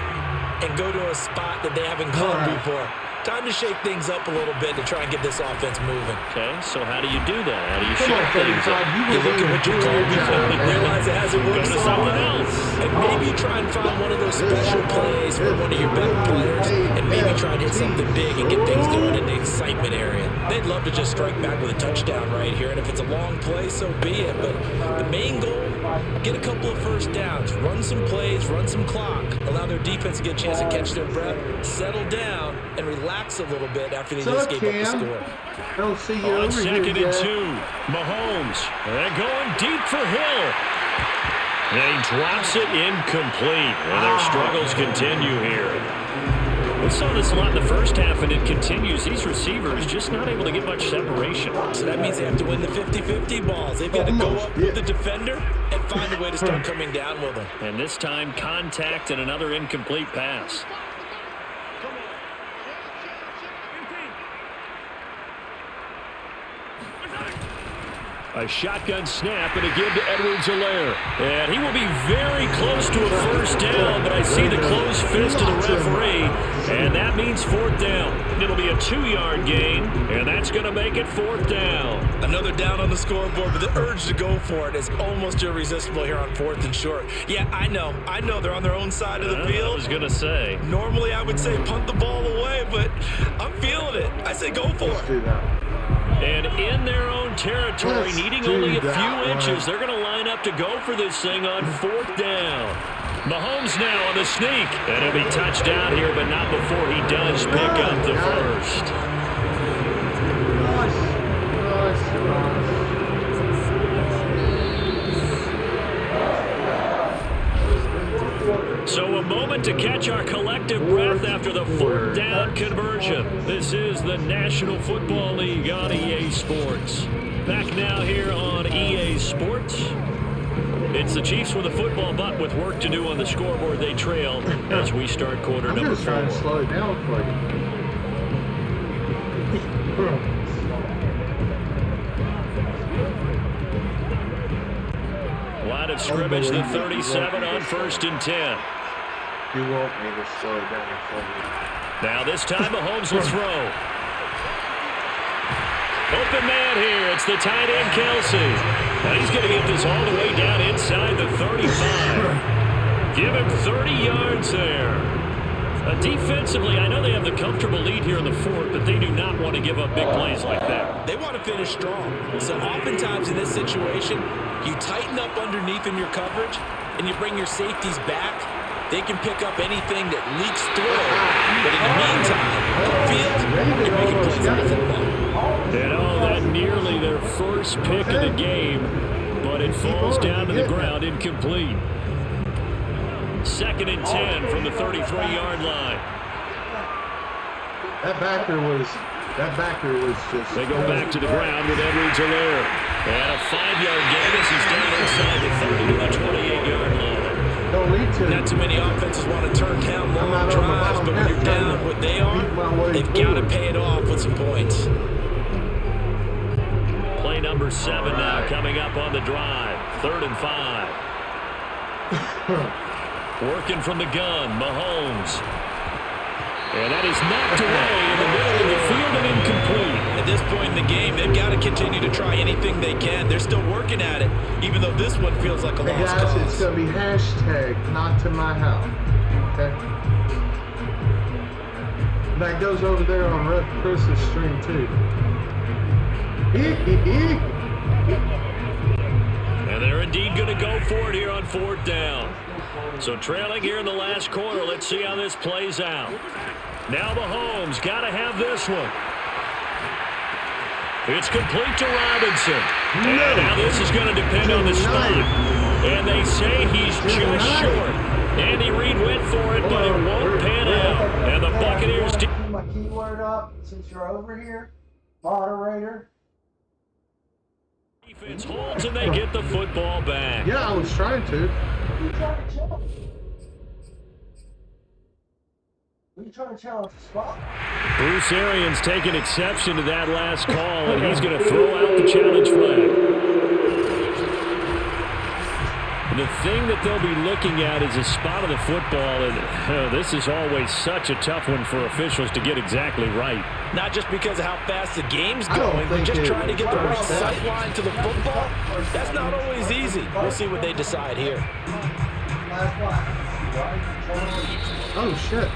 and go to a spot that they haven't gone before. Time to shake things up a little bit to try and get this offense moving. Okay, so how do you do that? How do you Come on, shake things up? 35. You look at what you called before and realize it hasn't worked Go to so something well. else. And maybe try and find one of those special plays for one of your better players and maybe try and hit something big and get things going in the excitement area. They'd love to just strike back with a touchdown right here, and if it's a long play, so be it. But the main goal, get a couple of first downs, run some plays, run some clock, allow their defense to get a chance to catch their breath, settle down, and relax a little bit after they just gave up the score. I don't see you On over here second and yet. 2, Mahomes. They're going deep for Hill. And he drops it incomplete. And their struggles continue here. We saw this a lot in the first half, and it continues. These receivers just not able to get much separation. So that means they have to win the 50-50 balls. They've got to go up with the defender and find a way to start coming down with them. And this time, contact and another incomplete pass. A shotgun snap and a give to Edwards-Helaire. And he will be very close to a first down, but I see the closed fist of the referee, and that means fourth down. It'll be a 2-yard gain, and that's going to make it fourth down. Another down on the scoreboard, but the urge to go for it is almost irresistible here on 4th and short. Yeah, I know they're on their own side of the field. I was going to say. Normally I would say punt the ball away, but I'm feeling it. I say go for it. Do that. And in their own territory, Let's needing do only a that few one. inches, they're going to line up to go for this thing on fourth down. Mahomes now on the sneak. And he'll be touched down here, but not before he does pick up the first. So a moment to catch our collective breath after the fourth down conversion. This is the National Football League on EA Sports. Back now here on EA Sports. It's the Chiefs with a football, but with work to do on the scoreboard, they trail as we start quarter I'm number just trying to 4. slow it down for you. Line of scrimmage, the 37 on 1st and 10. You want me to slow it down for you. Now this time Mahomes will throw. Open man here. It's the tight end, Kelsey. And he's going to get this all the way down inside the 35. Give him 30 yards there. Defensively, I know they have the comfortable lead here in the 4th, but they do not want to give up big plays like that. They want to finish strong. So oftentimes in this situation, you tighten up underneath in your coverage and you bring your safeties back. They can pick up anything that leaks through. But in the meantime, upfield, you're making plays on the football. And that nearly their first pick of the game, but it falls down to the ground incomplete. 2nd and 10 from the 33-yard line. That backer was just... They go back to the ground with Edwards-Helaire. And a 5-yard gain as he's down inside the 30 to the 28-yard line. Don't need to. Not too many offenses want to turn down long drives, but when you're down what they are, they've got to pay it off with some points. Play number 7 now coming up on the drive. 3rd and 5. Working from the gun, Mahomes. And that is knocked away in the middle of the field and incomplete. At this point in the game, they've got to continue to try anything they can. They're still working at it, even though this one feels like a Hey lost guys, cause. it's going to be hashtag not to my house. Okay? That goes over there on Chris's stream too. And they're indeed going to go for it here on 4th down. So trailing here in the last quarter, let's see how this plays out. Now Mahomes got to have this one. It's complete to Robinson. And now this is going to depend on the spot. And they say he's just short. Andy Reid went for it, but it won't pan out. And the Buccaneers... Keep my keyword up since you're over here, moderator. Defense holds and they get the football back. Yeah, I was trying to. Who you trying to challenge? Who you trying to challenge the spot? Bruce Arians taking exception to that last call, and he's going to throw out the challenge flag. The thing that they'll be looking at is a spot of the football, and this is always such a tough one for officials to get exactly right. Not just because of how fast the game's going, but just trying to get the right sight line to the football. That's not always easy. We'll see what they decide here. Oh, shit.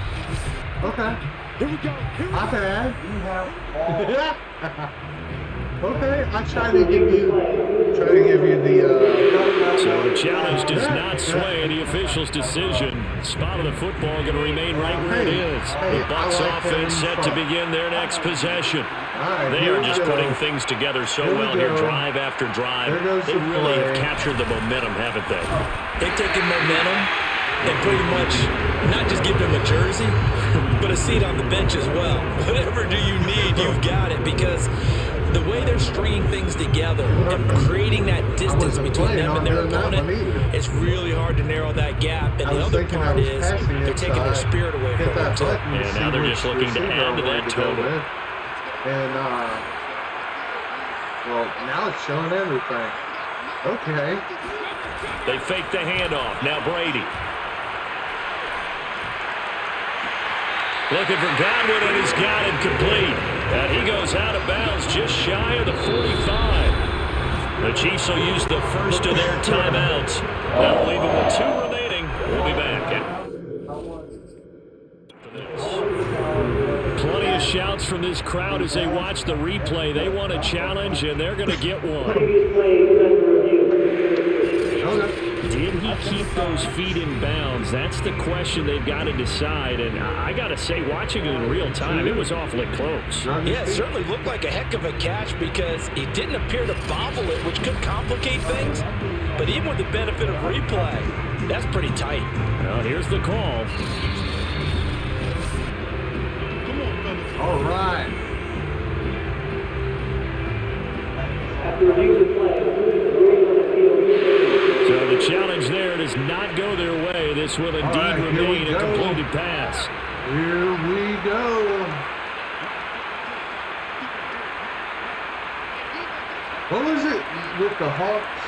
Okay. Here we go. My bad. You have all. Okay, I try to give you the, So the challenge does not sway the official's decision. Spot of the football going to remain right where it is. The Bucs offense set to begin their next possession. They are just putting things together so well here, drive after drive. They really have captured the momentum, haven't they? They've taken momentum and pretty much not just give them a jersey, but a seat on the bench as well. Whatever do you need, you've got it, because the way they're stringing things together and creating that distance between them and their opponent, it's really hard to narrow that gap. And the other part is they're taking their spirit away from them, too. And now they're just looking to add to that total. And, well, now it's showing everything. Okay. They fake the handoff. Now Brady. Looking for Godwin, and he's got it complete. And he goes out of bounds just shy of the 45. The Chiefs will use the first of their timeouts. That'll leave them with 2 remaining. We'll be back. Plenty of shouts from this crowd as they watch the replay. They want a challenge, and they're going to get one. Did he keep those feet in bounds? That's the question they've got to decide. And I got to say, watching it in real time, it was awfully close. Yeah, it certainly looked like a heck of a catch because he didn't appear to bobble it, which could complicate things. But even with the benefit of replay, that's pretty tight. Well, here's the call. All right. So the challenge there does not go their way. This will indeed remain a completed pass. Here we go. What was it with the Hawks?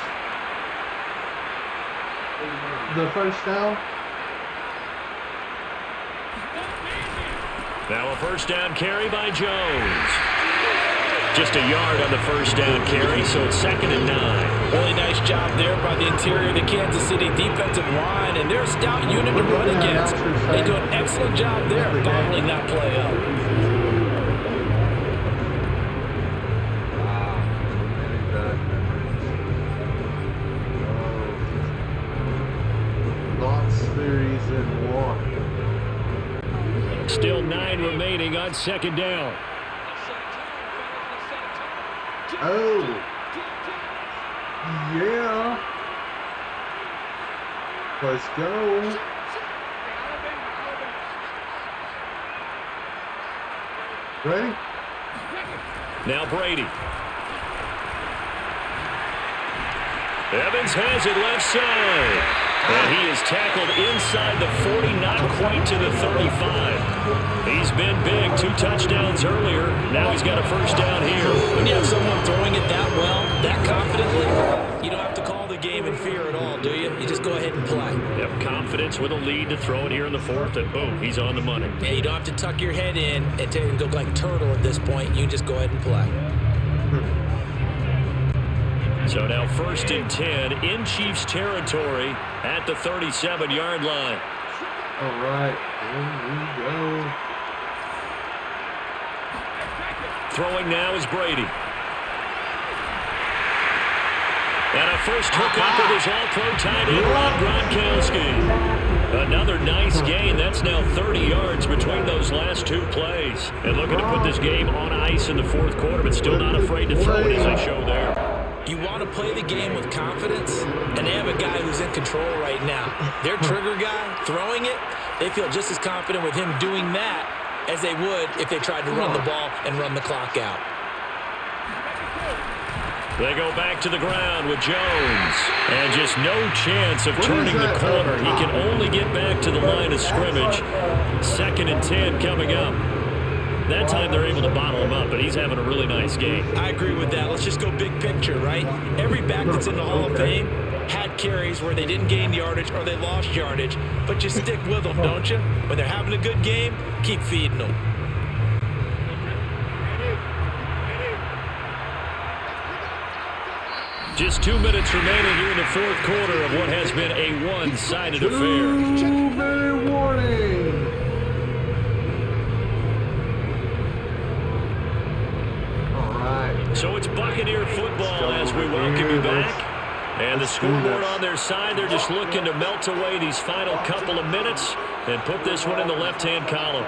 The first down? Now a first down carry by Jones. Just a yard on the first down carry, so it's 2nd and 9. Really nice job there by the interior of the Kansas City defensive line, and they're a stout unit to run against. They do an excellent job there bottling that play up. Lost series in 1. Still 9 remaining on 2nd down. Oh. Yeah. Let's go. Ready? Now Brady. Evans has it left side. And he is tackled inside the 40, not quite to the 35. He's been big, 2 touchdowns earlier. Now he's got a first down here. When you have someone throwing it that well, that confidently, you don't have to call the game in fear at all, do you? You just go ahead and play. Yep, confidence with a lead to throw it here in the 4th, and boom, he's on the money. Yeah, you don't have to tuck your head in and go like turtle at this point. You just go ahead and play. So now 1st and 10 in Chiefs territory at the 37-yard line. All right, here we go. Throwing now is Brady. And a first hookup with his all-pro tight end, Rob Gronkowski. Another nice gain. That's now 30 yards between those last 2 plays. And looking to put this game on ice in the 4th quarter, but still not afraid to throw it as they show there. You want to play the game with confidence, and they have a guy who's in control right now. Their trigger guy, throwing it, they feel just as confident with him doing that as they would if they tried to run the ball and run the clock out. They go back to the ground with Jones. And just no chance of turning the corner. He can only get back to the line of scrimmage. 2nd and 10 coming up. That time they're able to bottle him up, but he's having a really nice game. I agree with that. Let's just go big picture, right? Every back that's in the Hall of Fame had carries where they didn't gain yardage or they lost yardage, but you stick with them, don't you? When they're having a good game, keep feeding them. Just 2 minutes remaining here in the fourth quarter of what has been a one-sided affair. 2-minute warning. All right. So it's Buccaneer football as we welcome you back. And the scoreboard on their side, they're just looking to melt away these final couple of minutes and put this one in the left-hand column.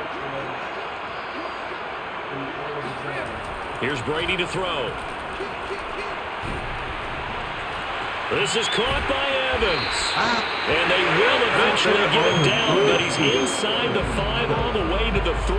Here's Brady to throw. This is caught by Evans. And they will eventually get him down, but he's inside the 5 all the way to the 3.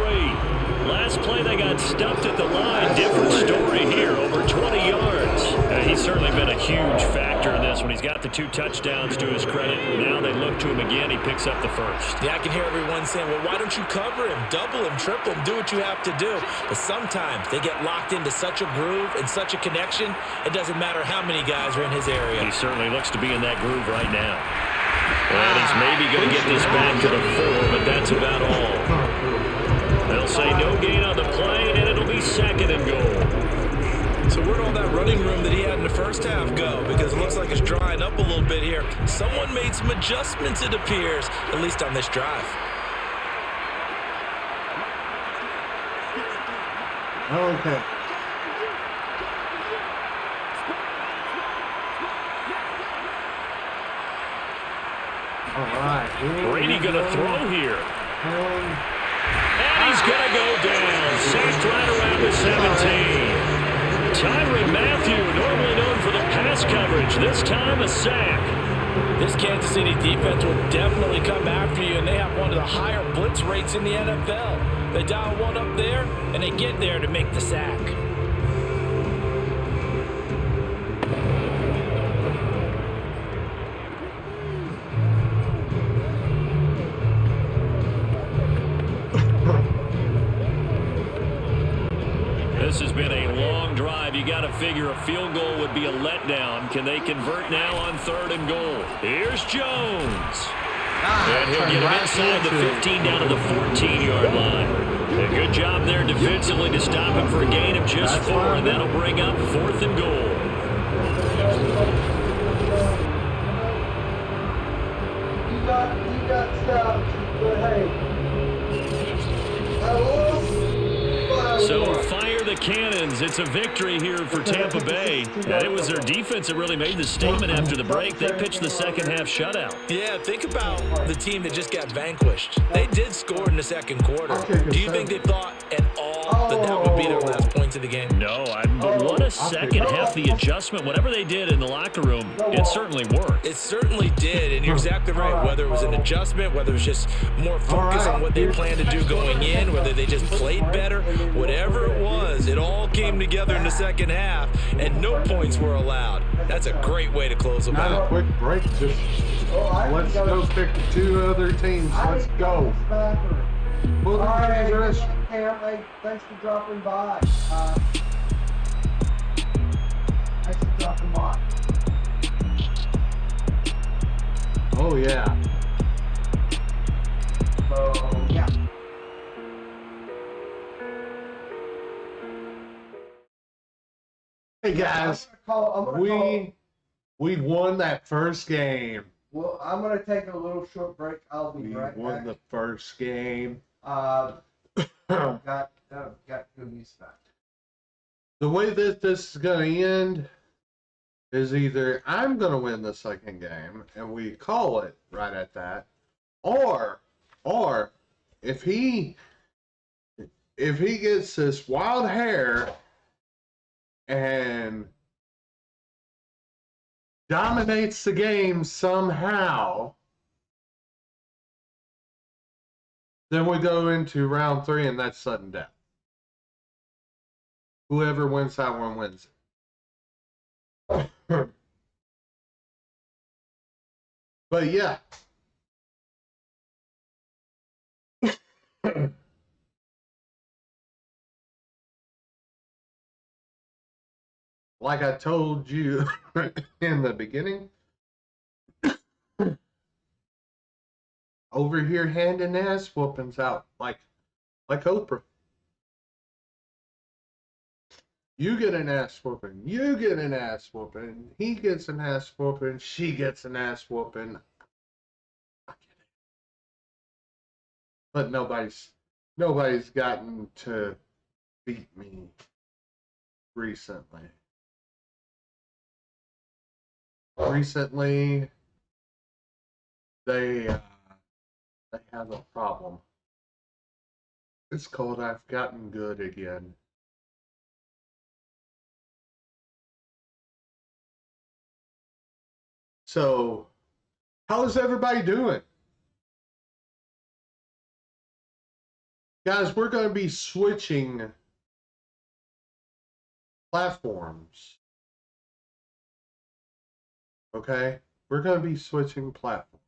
Last play, they got stuffed at the line. Different story here, over 20 yards. He's certainly been a huge factor in this one. He's got the 2 touchdowns to his credit. Now they look to him again. He picks up the first. Yeah, I can hear everyone saying, well, why don't you cover him, double him, triple him, do what you have to do. But sometimes they get locked into such a groove and such a connection, it doesn't matter how many guys are in his area. He certainly looks to be in that groove right now. And he's maybe going to get this back to the 4, but that's about all. They'll say no gain on the play, and it'll be 2nd and goal. So where'd all that running room that he had in the first half go? Because it looks like it's drying up a little bit here. Someone made some adjustments, it appears, at least on this drive. Okay. All right. Brady going to throw here. And he's going to go down. Sacked right around the 17. Tyrann Mathieu, normally known for the pass coverage, this time a sack. This Kansas City defense will definitely come after you, and they have one of the higher blitz rates in the NFL. They dial one up there, and they get there to make the sack. This has been a long drive. You got to figure a field goal would be a letdown. Can they convert now on 3rd and goal? Here's Jones. And he'll get him inside the 15 down to the 14-yard line. A good job there defensively to stop him for a gain of just 4, and that'll bring up 4th and goal. You got stopped, but hey, So fire the cannons. It's a victory here for Tampa Bay. And it was their defense that really made the statement after the break. They pitched the second half shutout. Yeah, think about the team that just got vanquished. They did score in the second quarter. Do you think they thought at all that that would be their last points of the game? No, but what a second half. The adjustment, whatever they did in the locker room, it certainly worked. It certainly did, and you're exactly right. Whether it was an adjustment, whether it was just more focus on what they planned to do going in, whether they just played better, whatever it was, it all came together in the second half, and no points were allowed. That's a great way to close them Not a out. quick break. Just let's go pick 2 other teams. Let's go. Well, All right, Chris. Cam, hey, thanks for dropping by. Thanks for dropping by. Oh yeah. So, yeah. Hey guys, we won that first game. Well, I'm gonna take a little short break. I'll be We right won back. the first game. Got Googie's back. The way that this is going to end is either I'm going to win the second game and we call it right at that, or if he gets this wild hair and dominates the game somehow, then we go into round 3 and that's sudden death. Whoever wins that one wins it. But yeah. Like I told you in the beginning, over here handing ass whoopings out like Oprah. You get an ass whooping. You get an ass whooping. He gets an ass whooping. She gets an ass whooping. But nobody's gotten to beat me recently. Recently, they have a problem. It's called I've gotten good again. So, how's everybody doing? Guys, we're going to be switching platforms. Okay? We're going to be switching platforms.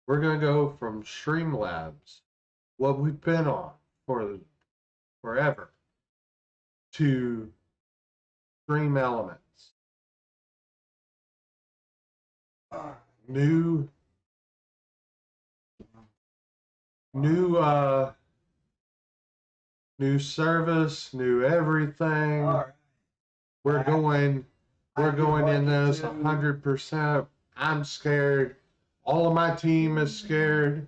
We're going to go from Streamlabs, what we've been on for forever, to Stream Elements. New service, new everything. All right. We're going in this 100%. I'm scared. All of my team is scared.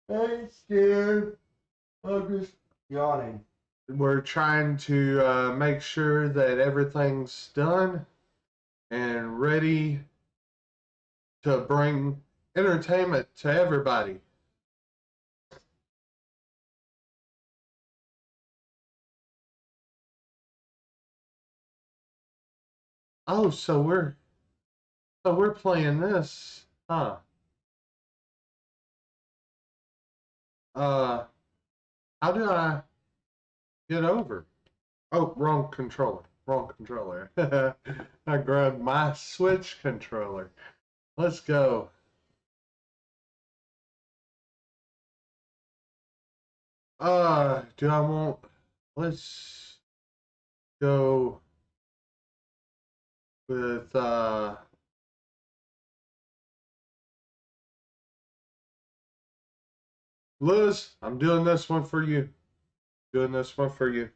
I ain't scared. I'm just yawning. We're trying to make sure that everything's done and ready to bring entertainment to everybody. Oh, so we're playing this, huh? How do I get over? Oh, wrong controller. Wrong controller. I grabbed my Switch controller. Let's go. Do I want... Let's go with, Liz, I'm doing this one for you. Doing this one for you.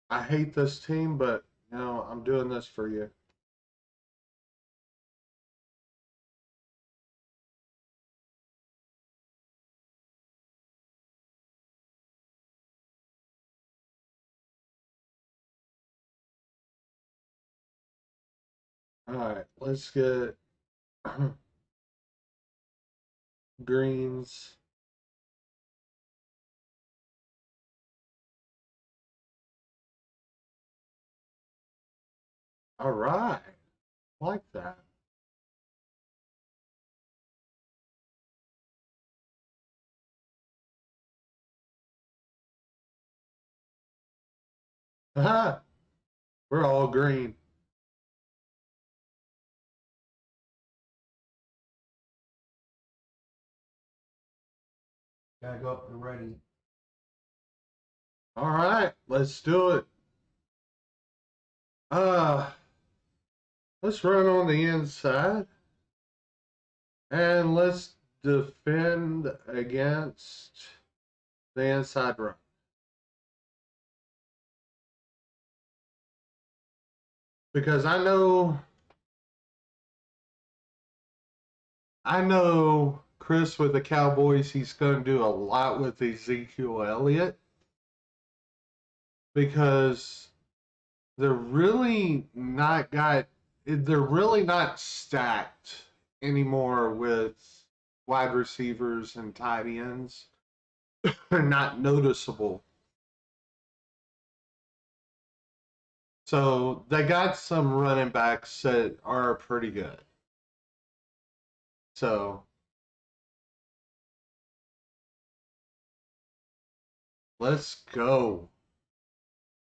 I hate this team, but, you know, I'm doing this for you. All right, let's get greens. All right, like that. Aha, we're all green. Gotta go up and ready. All right, let's do it. Let's run on the inside. And let's defend against the inside run. Because I know Chris with the Cowboys, he's going to do a lot with Ezekiel Elliott. Because they're really not stacked anymore with wide receivers and tight ends. They're not noticeable. So they got some running backs that are pretty good. So let's go.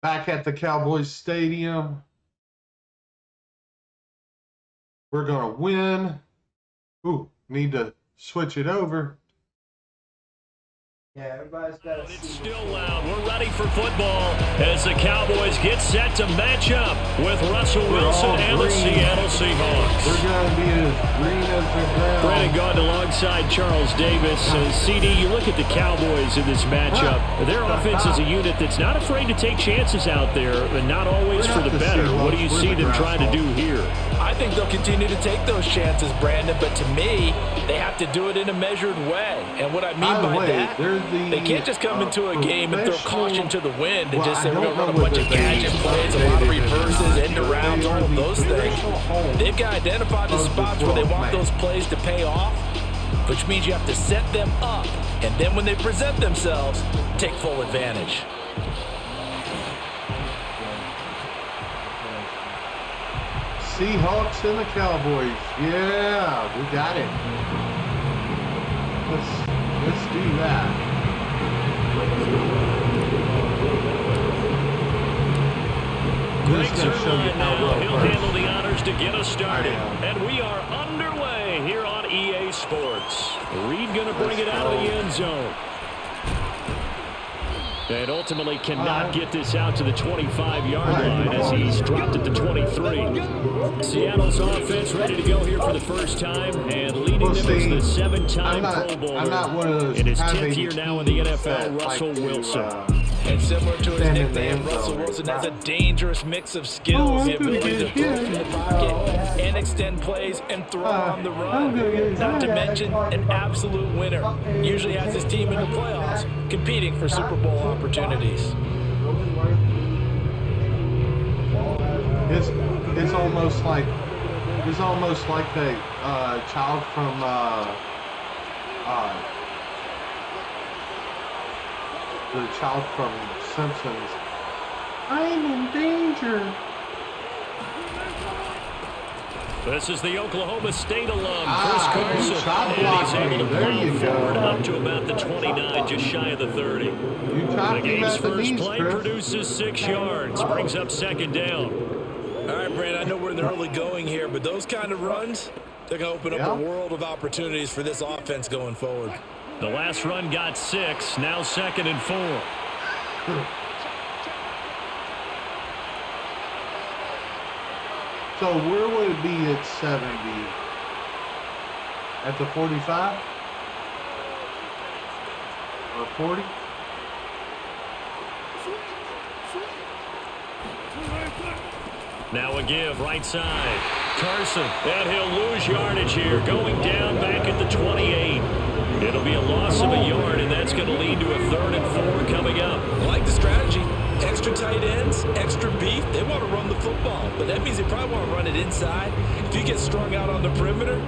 Back at the Cowboys Stadium. We're going to win. Ooh, need to switch it over. Yeah, everybody's got to It's see. still loud. We're ready for football as the Cowboys get set to match up with Russell Wilson and the Seattle Seahawks. They're going to be as green as the ground. Brandon Gaudin alongside Charles Davis. CD, you look at the Cowboys in this matchup. Their offense is a unit that's not afraid to take chances out there, but not always for the better. What do you see them trying to do here? I think they'll continue to take those chances, Brandon, but to me, they have to do it in a measured way. And what I mean by that, they can't just come into a game and throw caution to the wind and just say we're going to run a bunch of gadget plays, a lot of reverses, end arounds, all of those things. They've got to identify the spots where they want those plays to pay off, which means you have to set them up, and then when they present themselves, take full advantage. Seahawks and the Cowboys. Yeah, we got it. Let's do that. Greg's line now. He'll handle the honors to get us started. And we are underway here on EA Sports. Reed going to bring it out of the end zone. And ultimately cannot get this out to the 25-yard line as he's dropped at the 23. Seattle's offense ready to go here for the first time, and leading them is the seven-time Pro Bowler in his 10th year now in the NFL, Russell Wilson. And similar to his nickname, Russell Wilson has a dangerous mix of skills, the ability to throw from the pocket and extend plays and throw on the run. Not to mention an absolute winner. Usually has his team in the playoffs, competing for Super Bowl opportunities. It's almost like the child from the child from Simpsons. I'm in danger. This is the Oklahoma State alum, Chris Carson. Shot And he's able to there you plow forward go. up to about the 29, just shy of the 30. You The chopped him game's at the first knees, play Chris. produces 6 yards, brings up second down. All right, Brandon, I know we're in the early going here, but those kind of runs, they're going to open up a world of opportunities for this offense going forward. The last run got 6, now 2nd and 4. So where would it be at 70? At the 45? Or 40? Now a give, right side. Carson, and he'll lose yardage here, going down back at the 28. It'll be a loss of a yard, and that's going to lead to a 3rd and 4 coming up. I like the strategy. Extra tight ends, extra beef. They want to run the football, but that means they probably want to run it inside. If you get strung out on the perimeter,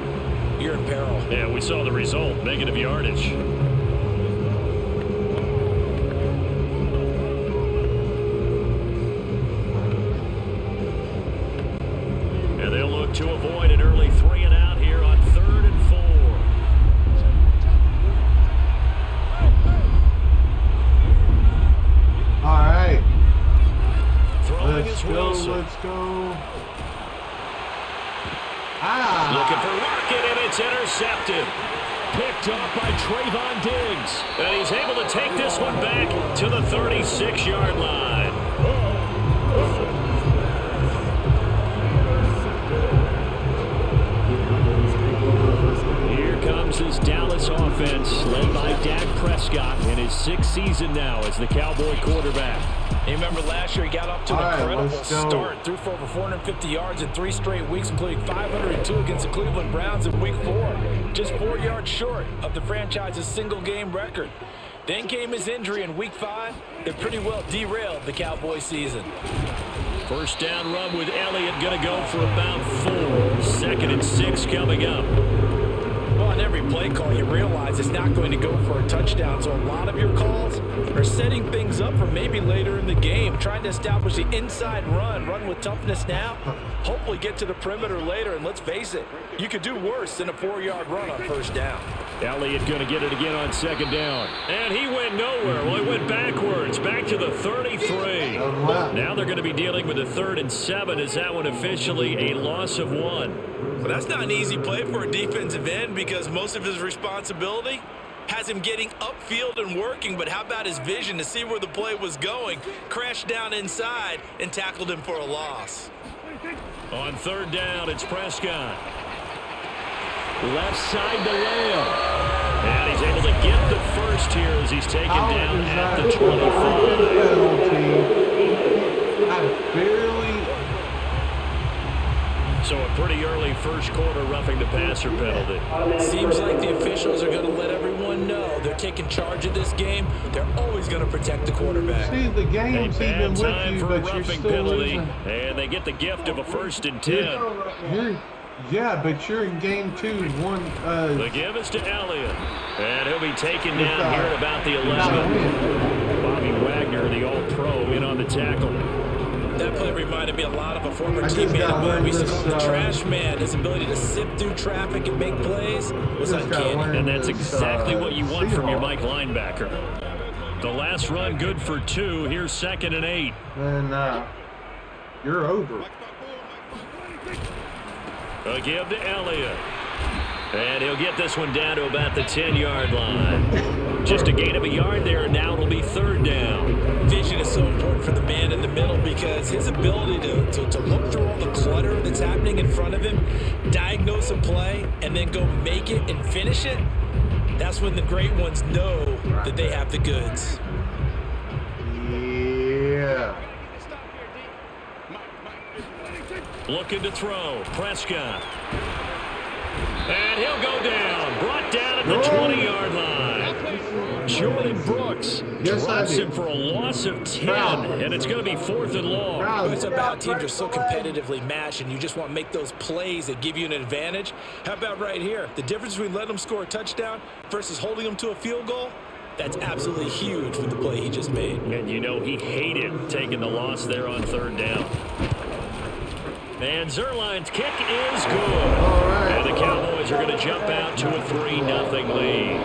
you're in peril. Yeah, we saw the result, negative yardage. And they'll look to avoid an early 3 and out here on 3rd and 4. All right. Throwing Let's is go. Wilson. Let's go. Looking for Rocket, and it's intercepted. Picked up by Trayvon Diggs. And he's able to take this one back to the 36-yard line. Here comes this Dallas offense, led by Dak Prescott in his 6th season now as the Cowboy quarterback. You remember last year he got up to an incredible let's go. start. Threw for over 450 yards in 3 straight weeks, including 502 against the Cleveland Browns in Week 4. Just 4 yards short of the franchise's single-game record. Then came his injury in Week 5. It pretty well derailed the Cowboy season. First down run with Elliott, going to go for about 4. 2nd and 6 coming up. Well, on every play call, you realize it's not going to go for a touchdown, so a lot of your calls are setting things up for maybe later in the game, trying to establish the inside run with toughness now, hopefully get to the perimeter later, and let's face it, you could do worse than a 4-yard run on first down. Elliott going to get it again on 2nd down. And he went nowhere. Well, he went backwards, back to the 33. Now they're going to be dealing with a 3rd and 7. Is that one officially a loss of 1? But that's not an easy play for a defensive end because most of his responsibility has him getting upfield and working, but how about his vision to see where the play was going? Crashed down inside and tackled him for a loss. On third down, it's Prescott. Left side to Lamb. And he's able to get the first here as he's taken down at the 25. So a pretty early first quarter roughing the passer penalty. Seems like the officials are going to let everyone know they're taking charge of this game. They're always going to protect the quarterback. See, the game's even with you, but you're still penalty, losing. and they get the gift of a 1st and 10. Yeah, but you're in game 2. The give is to Elliott, and he'll be taken down here at about the 11. Bobby Wagner, the All-Pro, in on the tackle. That play reminded me a lot of a former teammate of mine. We used to call him the trash man. His ability to sift through traffic and make plays was uncanny. And that's exactly what you want from your Mike linebacker. The last run good for 2. Here's 2nd and 8. And you're over. A give to Elliott. And he'll get this one down to about the 10-yard line. Just a gain of a yard there, and now it'll be 3rd down. Vision is so important for the man in the middle because his ability to look through all the clutter that's happening in front of him, diagnose a play, and then go make it and finish it, that's when the great ones know that they have the goods. Yeah. Looking to throw. Prescott. And he'll go down. Brought down at the 20-yard line. Jordan Brooks drops him for a loss of 10. And it's going to be 4th and long. It's about teams are so competitively matched, and you just want to make those plays that give you an advantage. How about right here? The difference between letting them score a touchdown versus holding them to a field goal, that's absolutely huge with the play he just made. And you know he hated taking the loss there on 3rd down. And Zerline's kick is good. And the Cowboys are going to jump out to a 3-0 lead.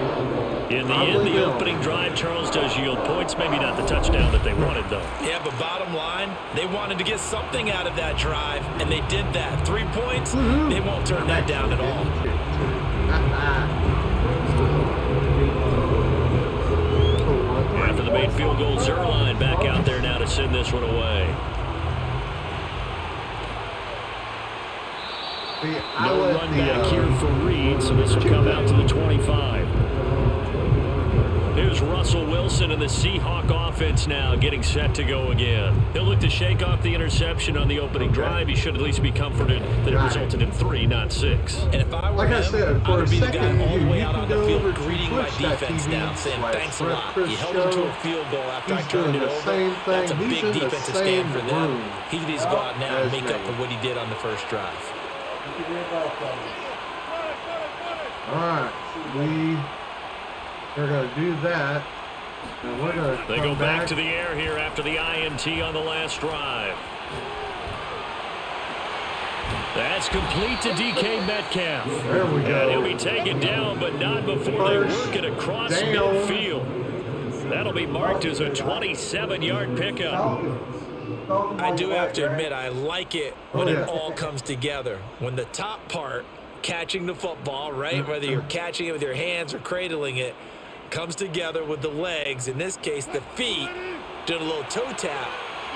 In the end, the opening drive, Charles does yield points. Maybe not the touchdown that they wanted, though. Yeah, but bottom line, they wanted to get something out of that drive, and they did that. 3 points, they won't turn that down at all. After the made field goal, Zerline back out there now to send this one away. No run back here for Reed, so this will come out to the 25. Here's Russell Wilson and the Seahawk offense now getting set to go again. He'll look to shake off the interception on the opening drive. He should at least be comforted that it resulted in 3, not 6. And if I were like him, I said, I would be the guy second, all the way you out can on the go field over to greeting my Twitch that defense TV down, saying like thanks a lot. You held refchrisshow. him to a field goal after I He's turned doing it the over. same That's a thing. big He's in the defensive same stand for them. room He needs to go out now and as make up me. for what he did on the first drive. All right, we're going to do that. And we're going to They go back to the air here after the INT on the last drive. That's complete to DK Metcalf. There we go. And he'll be taken down, but not before they work it across midfield. That'll be marked as a 27-yard pickup. I do have to admit, I like it when it all comes together. When the top part, catching the football, right, whether you're catching it with your hands or cradling it, comes together with the legs, in this case the feet, doing a little toe tap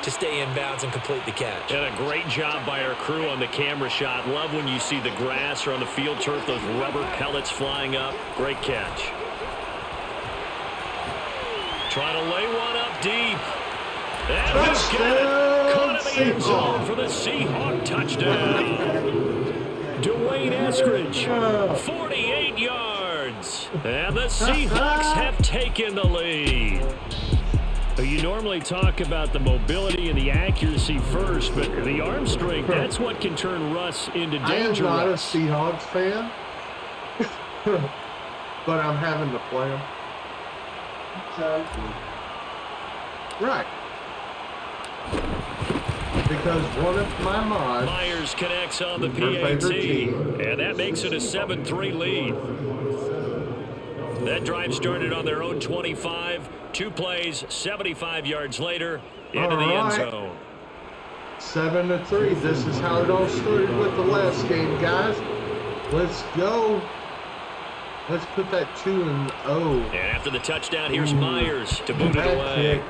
to stay in bounds and complete the catch. And a great job by our crew on the camera shot. Love when you see the grass or on the field turf, those rubber pellets flying up. Great catch. Trying to lay one up deep. And he's got it. Caught in the end zone for the Seahawk touchdown. Dwayne Eskridge, 48 yards. And the Seahawks have taken the lead. You normally talk about the mobility and the accuracy first, but the arm strength, that's what can turn Russ into danger. I am not a Seahawks fan, but I'm having to play them. Right. Because one of my mods, Myers connects on the PAT, and that makes it a 7-3 lead. That drive started on their own 25. 2 plays, 75 yards later, into the end zone. 7-3. This is how it all started with the last game, guys. Let's go. Let's put that 2-0. And after the touchdown, here's Myers to boot it away. Kick.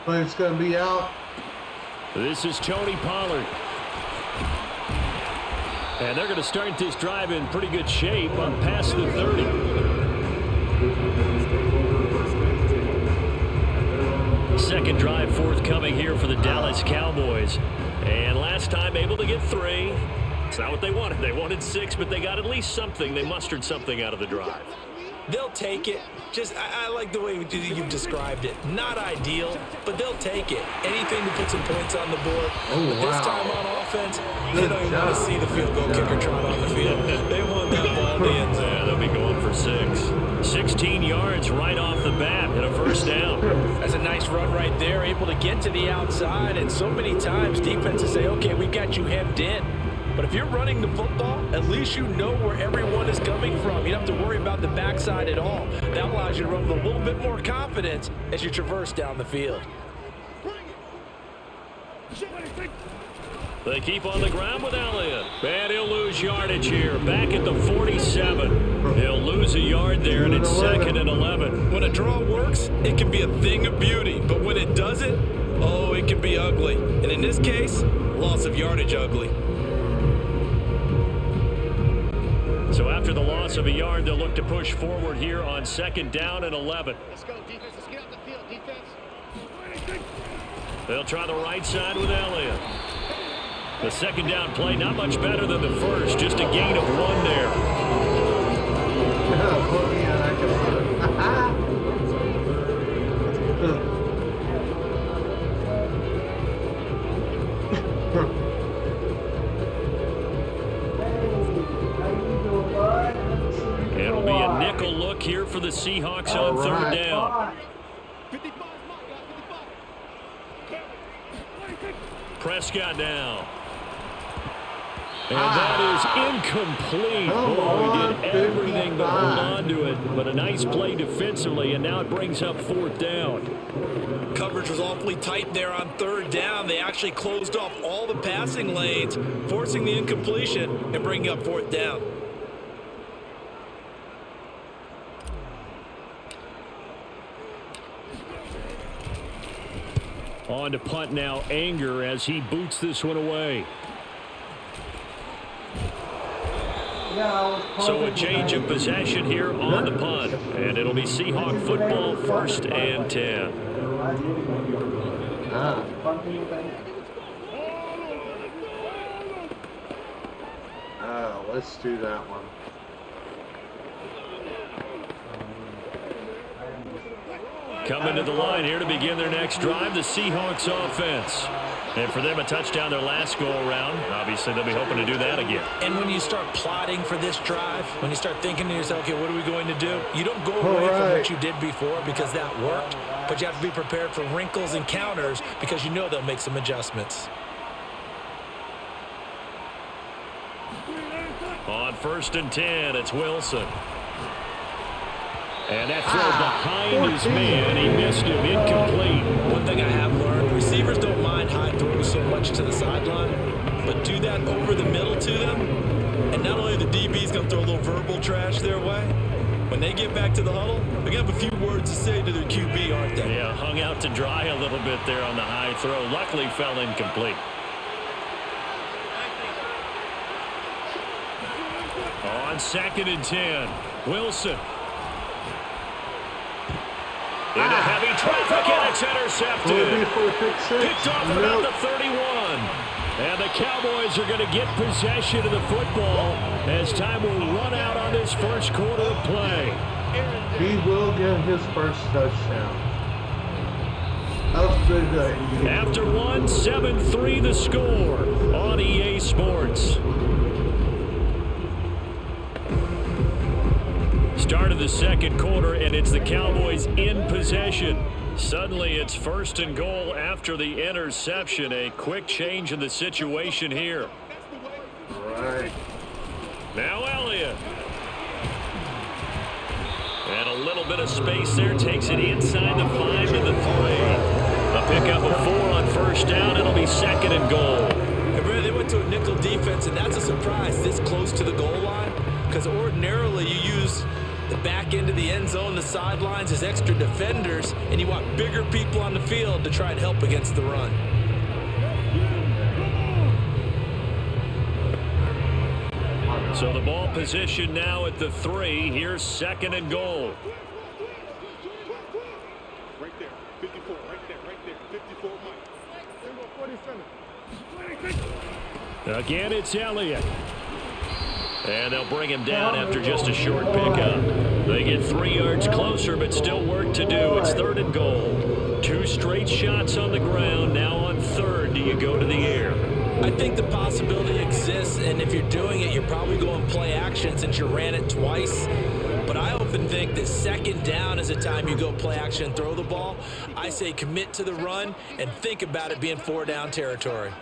But it's going to be out. This is Tony Pollard. And they're going to start this drive in pretty good shape up past the 30. Second drive forthcoming here for the Dallas Cowboys. And last time able to get 3. It's not what they wanted. They wanted 6, but they got at least something. They mustered something out of the drive. They'll take it. I like the way you've described it. Not ideal, but they'll take it. Anything to put some points on the board. Oh, But this time on offense, they don't even want to see the field goal kicker trot on the field. They want that ball in the end zone. Yeah, they'll be going for 6. 16 yards right off the bat and a first down. That's a nice run right there, able to get to the outside. And so many times defenses say, okay, we got you hemmed in. But if you're running the football, at least you know where everyone is coming from. You don't have to worry about the backside at all. That allows you to run with a little bit more confidence as you traverse down the field. They keep on the ground with Elliott. And he'll lose yardage here. Back at the 47. He'll lose a yard there, and it's 2nd and 11. When a draw works, it can be a thing of beauty. But when it doesn't, oh, it can be ugly. And in this case, loss of yardage ugly. So after the loss of a yard, they'll look to push forward here on 2nd down and 11. Let's go, defense. Let's get out the field, defense. They'll try the right side with Elliott. The 2nd down play, not much better than the first, just a gain of 1 there. Put me on, I can put it. It'll be a nickel look here for the Seahawks on 3rd down. 55 is mine, guys. 55. Prescott now. And that is incomplete. Boy, we did everything but hold on to it. But a nice play defensively, and now it brings up 4th down. Coverage was awfully tight there on 3rd down. They actually closed off all the passing lanes, forcing the incompletion and bringing up 4th down. On to punt now, Anger, as he boots this one away. So a change of possession here on the punt. And it'll be Seahawk football, 1st and 10. Let's do that one. Coming to the line here to begin their next drive, the Seahawks offense. And for them, a touchdown their last go-around. Obviously, they'll be hoping to do that again. And when you start plotting for this drive, when you start thinking to yourself, okay, what are we going to do? You don't go away from what you did before because that worked, but you have to be prepared for wrinkles and counters because you know they'll make some adjustments. On 1st and 10, it's Wilson. And that throw behind his man. He missed him. Incomplete. One thing I have learned, receivers don't mind high throws so much to the sideline, but do that over the middle to them, and not only the DB's going to throw a little verbal trash their way, when they get back to the huddle, they're going to have a few words to say to their QB, aren't they? Yeah, hung out to dry a little bit there on the high throw. Luckily, fell incomplete. On 2nd and 10, Wilson. Into heavy traffic, and it's intercepted. Picked off at about the 31. And the Cowboys are going to get possession of the football as time will run out on this first quarter of play. He will get his first touchdown. That was pretty good. After 1, 7-3 the score on EA Sports. Start of the second quarter, and it's the Cowboys in possession. Suddenly, it's 1st and goal after the interception. A quick change in the situation here. All right. Now Elliott. And a little bit of space there. Takes it inside the 5 to the 3. A pickup of 4 on 1st down. It'll be 2nd and goal. And really, they went to a nickel defense, and that's a surprise this close to the goal line. Because ordinarily you use The back end of the end zone, the sidelines is extra defenders, and you want bigger people on the field to try and help against the run. So the ball position now at the 3. Here's 2nd and goal. Right there, 54, right there, 54, Mike. Again, it's Elliott. And they'll bring him down after just a short pickup. They get 3 yards closer, but still work to do. It's 3rd and goal. 2 straight shots on the ground. Now on 3rd, do you go to the air? I think the possibility exists, and if you're doing it, you're probably going play action since you ran it twice. But I often think that 2nd down is a time you go play action, throw the ball. I say commit to the run and think about it being 4 down territory.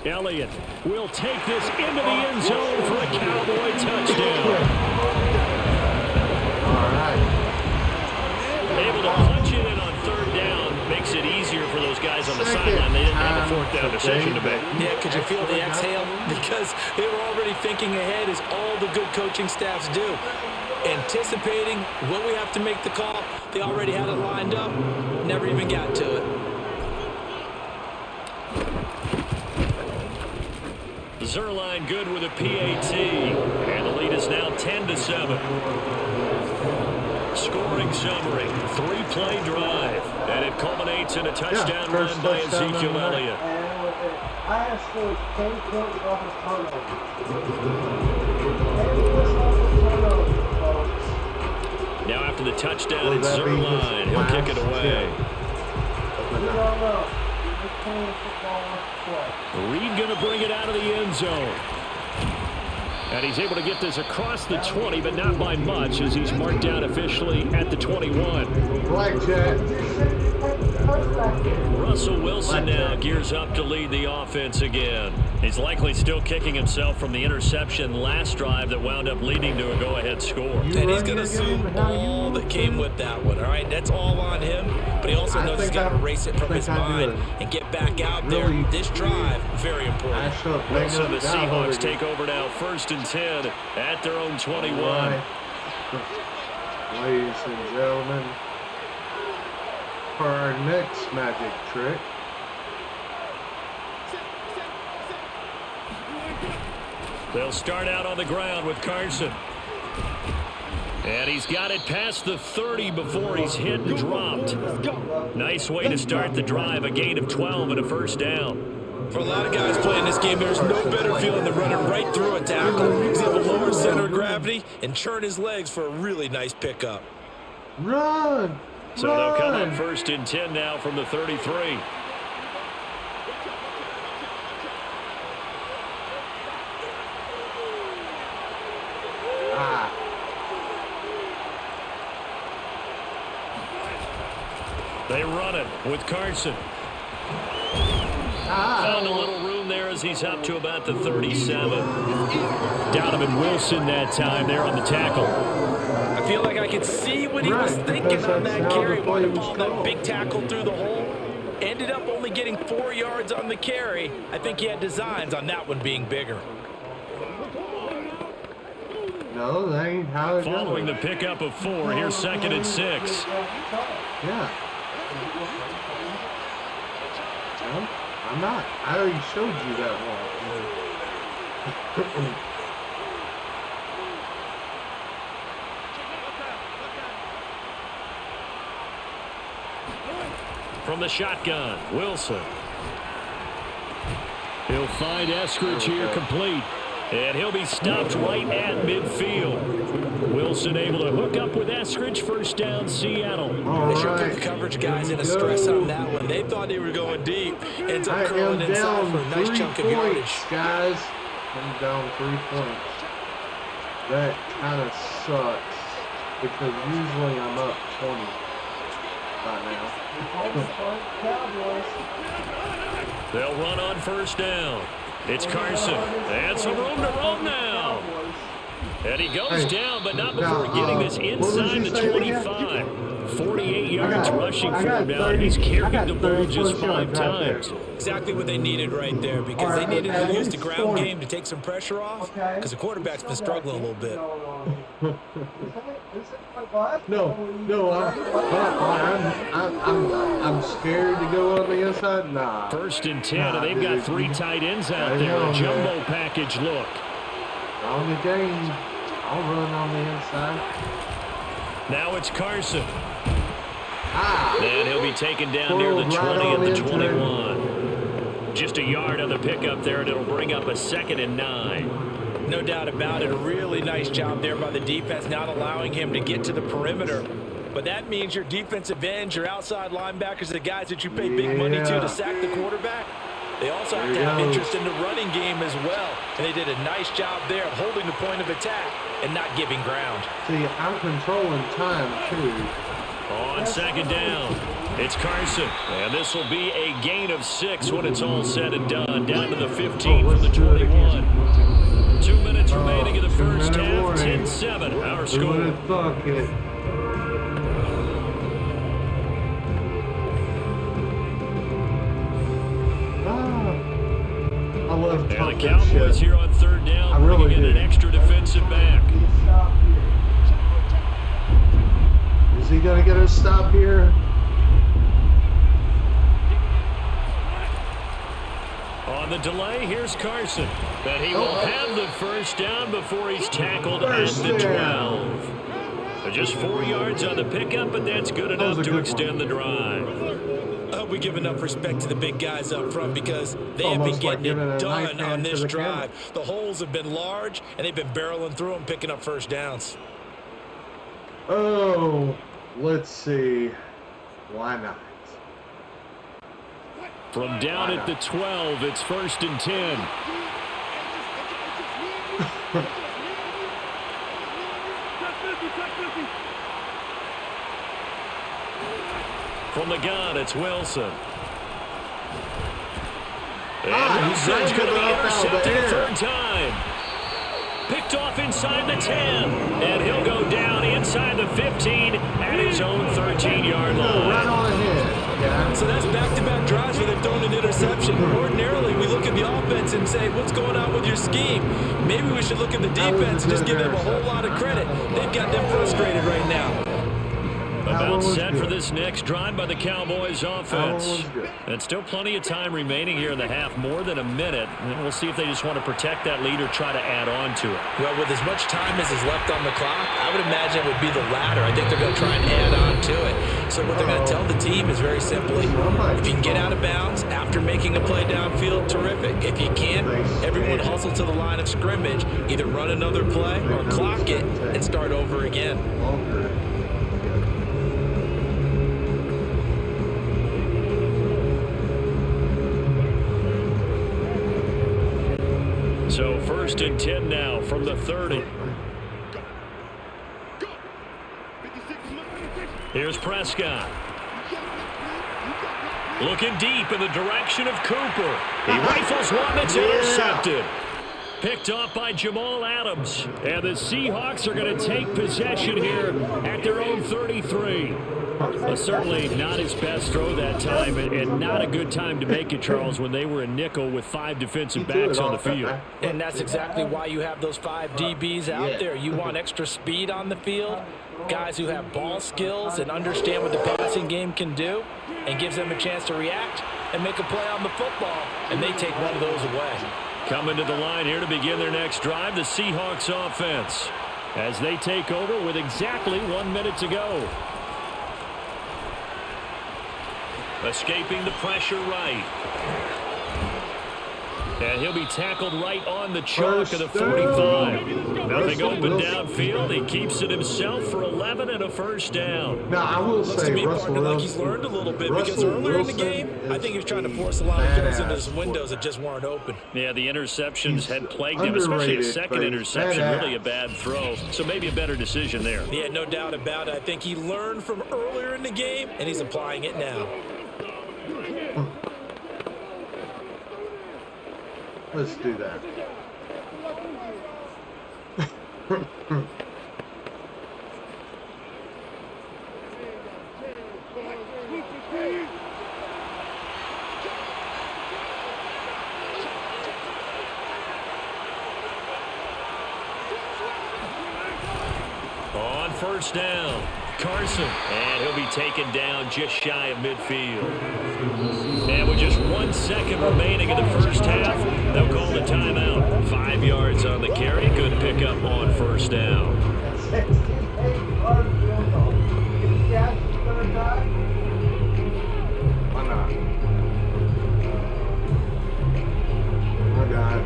Elliott will take this into the end zone for a Cowboy touchdown. All right. Able to punch it in on 3rd down. Makes it easier for those guys on the sideline. They didn't have a 4th down decision to make. Yeah, could you feel the exhale? Because they were already thinking ahead, as all the good coaching staffs do. Anticipating when we have to make the call. They already had it lined up. Never even got to it. Zerline good with a PAT. And the lead is now 10-7. Scoring summary. 3-play drive. And it culminates in a touchdown run by Ezekiel Elliott. I have scored 10 points off of turnover. 10 points off of turnover, folks. Now after the touchdown, it's Zerline. He'll kick it away. We don't know. We're just playing football off the play. Reed going to bring it out of the end zone. And he's able to get this across the 20, but not by much, as he's marked down officially at the 21. Blackjack. Russell Wilson now gears up to lead the offense again. He's likely still kicking himself from the interception last drive that wound up leading to a go-ahead score. And he's going to assume all that came with that one, all right? That's all on him, but he also knows he's got to erase it from his mind and get back out there. This drive, very important. So the Seahawks take over now, 1st and 10 at their own 21. Ladies and gentlemen, for our next magic trick, they'll start out on the ground with Carson. And he's got it past the 30 before he's hit and dropped. Nice way to start the drive, a gain of 12 and a 1st down. For a lot of guys playing this game, there's no better feeling than running right through a tackle. He's able to lower center of gravity and churn his legs for a really nice pickup. run! So they'll come up 1st and 10 now from the 33. They run it with Carson. Found a little room there as he's up to about the 37. Donovan Wilson that time there on the tackle. I feel like I could see what he was thinking on that carry. Wanted to follow that big tackle through the hole. Ended up only getting 4 yards on the carry. I think he had designs on that one being bigger. No, that ain't how it goes. Following the pickup of 4, here's 2nd and 6. Yeah. No, I'm not. I already showed you that one. From the shotgun, Wilson. He'll find Eskridge here complete. And he'll be stopped right at midfield. Wilson able to hook up with Eskridge. 1st down, Seattle. They sure put the coverage guys in a stress on that one. They thought they were going deep. Ends up curling inside for a nice chunk of yardage. Guys, I'm down 3 points. That kind of sucks because usually I'm up 20 by now. They'll run on 1st down. It's Carson. And some room to roam now. And he goes down, but not before getting this inside the 25. 48 yards rushing for him now. He's carried the ball just 5 times. Exactly what they needed right there, because they needed to use the ground game to take some pressure off, because the quarterback's been struggling a little bit. No, I'm scared to go on the inside. Nah. 1st and 10, and they've got 3 tight ends out there. A jumbo package look. On the game. I'll run on the inside. Now it's Carson. And he'll be taken down near the 20 at the 21. Just a yard on the pickup there, and it'll bring up a 2nd and 9. No doubt about it. A really nice job there by the defense, not allowing him to get to the perimeter. But that means your defensive ends, your outside linebackers, the guys that you pay big money to sack the quarterback, they also have to have interest in the running game as well. And they did a nice job there of holding the point of attack and not giving ground. See, I'm controlling time, too. On 2nd down, it's Carson. And this will be a gain of 6 when it's all said and done. Down to the 15 from the 21. 2 minutes remaining in the first half. 10-7, our score. And the Cowboys here on 3rd down, bringing in an extra defensive back. Is he going to get a stop here? On the delay, here's Carson. But he will have the 1st down before he's tackled at the 12. Just 4 yards on the pickup, but that's good enough to extend the drive. I hope we give enough respect to the big guys up front, because they have been getting it done on this drive. The holes have been large, and they've been barreling through them, picking up 1st downs. Oh, let's see. Why not? From down at the 12, it's 1st and 10. From the gun, it's Wilson. And Wilson's going to be intercepted a 3rd time. Picked off inside the 10. And he'll go down inside the 15 at his own 13-yard line. Right on ahead. So that's back-to-back drives where they've thrown an interception. Ordinarily, we look at the offense and say, what's going on with your scheme? Maybe we should look at the defense and just give them a whole lot of credit. They've got them frustrated right now. About set for this next drive by the Cowboys offense. And still plenty of time remaining here in the half, more than a minute. And we'll see if they just want to protect that lead or try to add on to it. Well, with as much time as is left on the clock, I would imagine it would be the latter. I think they're going to try and add on to it. So what they're going to tell the team is very simply, if you can get out of bounds after making a play downfield, terrific. If you can't, everyone hustle to the line of scrimmage, either run another play or clock it and start over again. So 1st and 10 now from the 30. Here's Prescott. Looking deep in the direction of Cooper. He rifles one that's intercepted. Picked off by Jamal Adams. And the Seahawks are going to take possession here at their own 33. Certainly not his best throw that time, and not a good time to make it, Charles, when they were a nickel with 5 defensive backs on the field. And that's exactly why you have those 5 DBs out there. You want extra speed on the field, guys who have ball skills and understand what the passing game can do, and gives them a chance to react and make a play on the football, and they take one of those away. Coming to the line here to begin their next drive, the Seahawks offense, as they take over with exactly 1 minute to go. Escaping the pressure right. And he'll be tackled right on the chalk of the 45. Nothing open downfield. He keeps it himself for 11 and a 1st down. Now, I will Looks say, to me, Russell partner, like he's Wilson, learned a little bit, because earlier in the game, I think he was trying to force a lot of throws into his windows that just weren't open. Yeah, the interceptions had plagued him, especially a second interception, really a bad throw. So maybe a better decision there. Yeah, no doubt about it. I think he learned from earlier in the game, and he's applying it now. Let's do that. first down. Carson. And he'll be taken down just shy of midfield. And with just 1 second remaining in the first half, they'll call the timeout. 5 yards on the carry. Good pickup on first down. Why not? My God.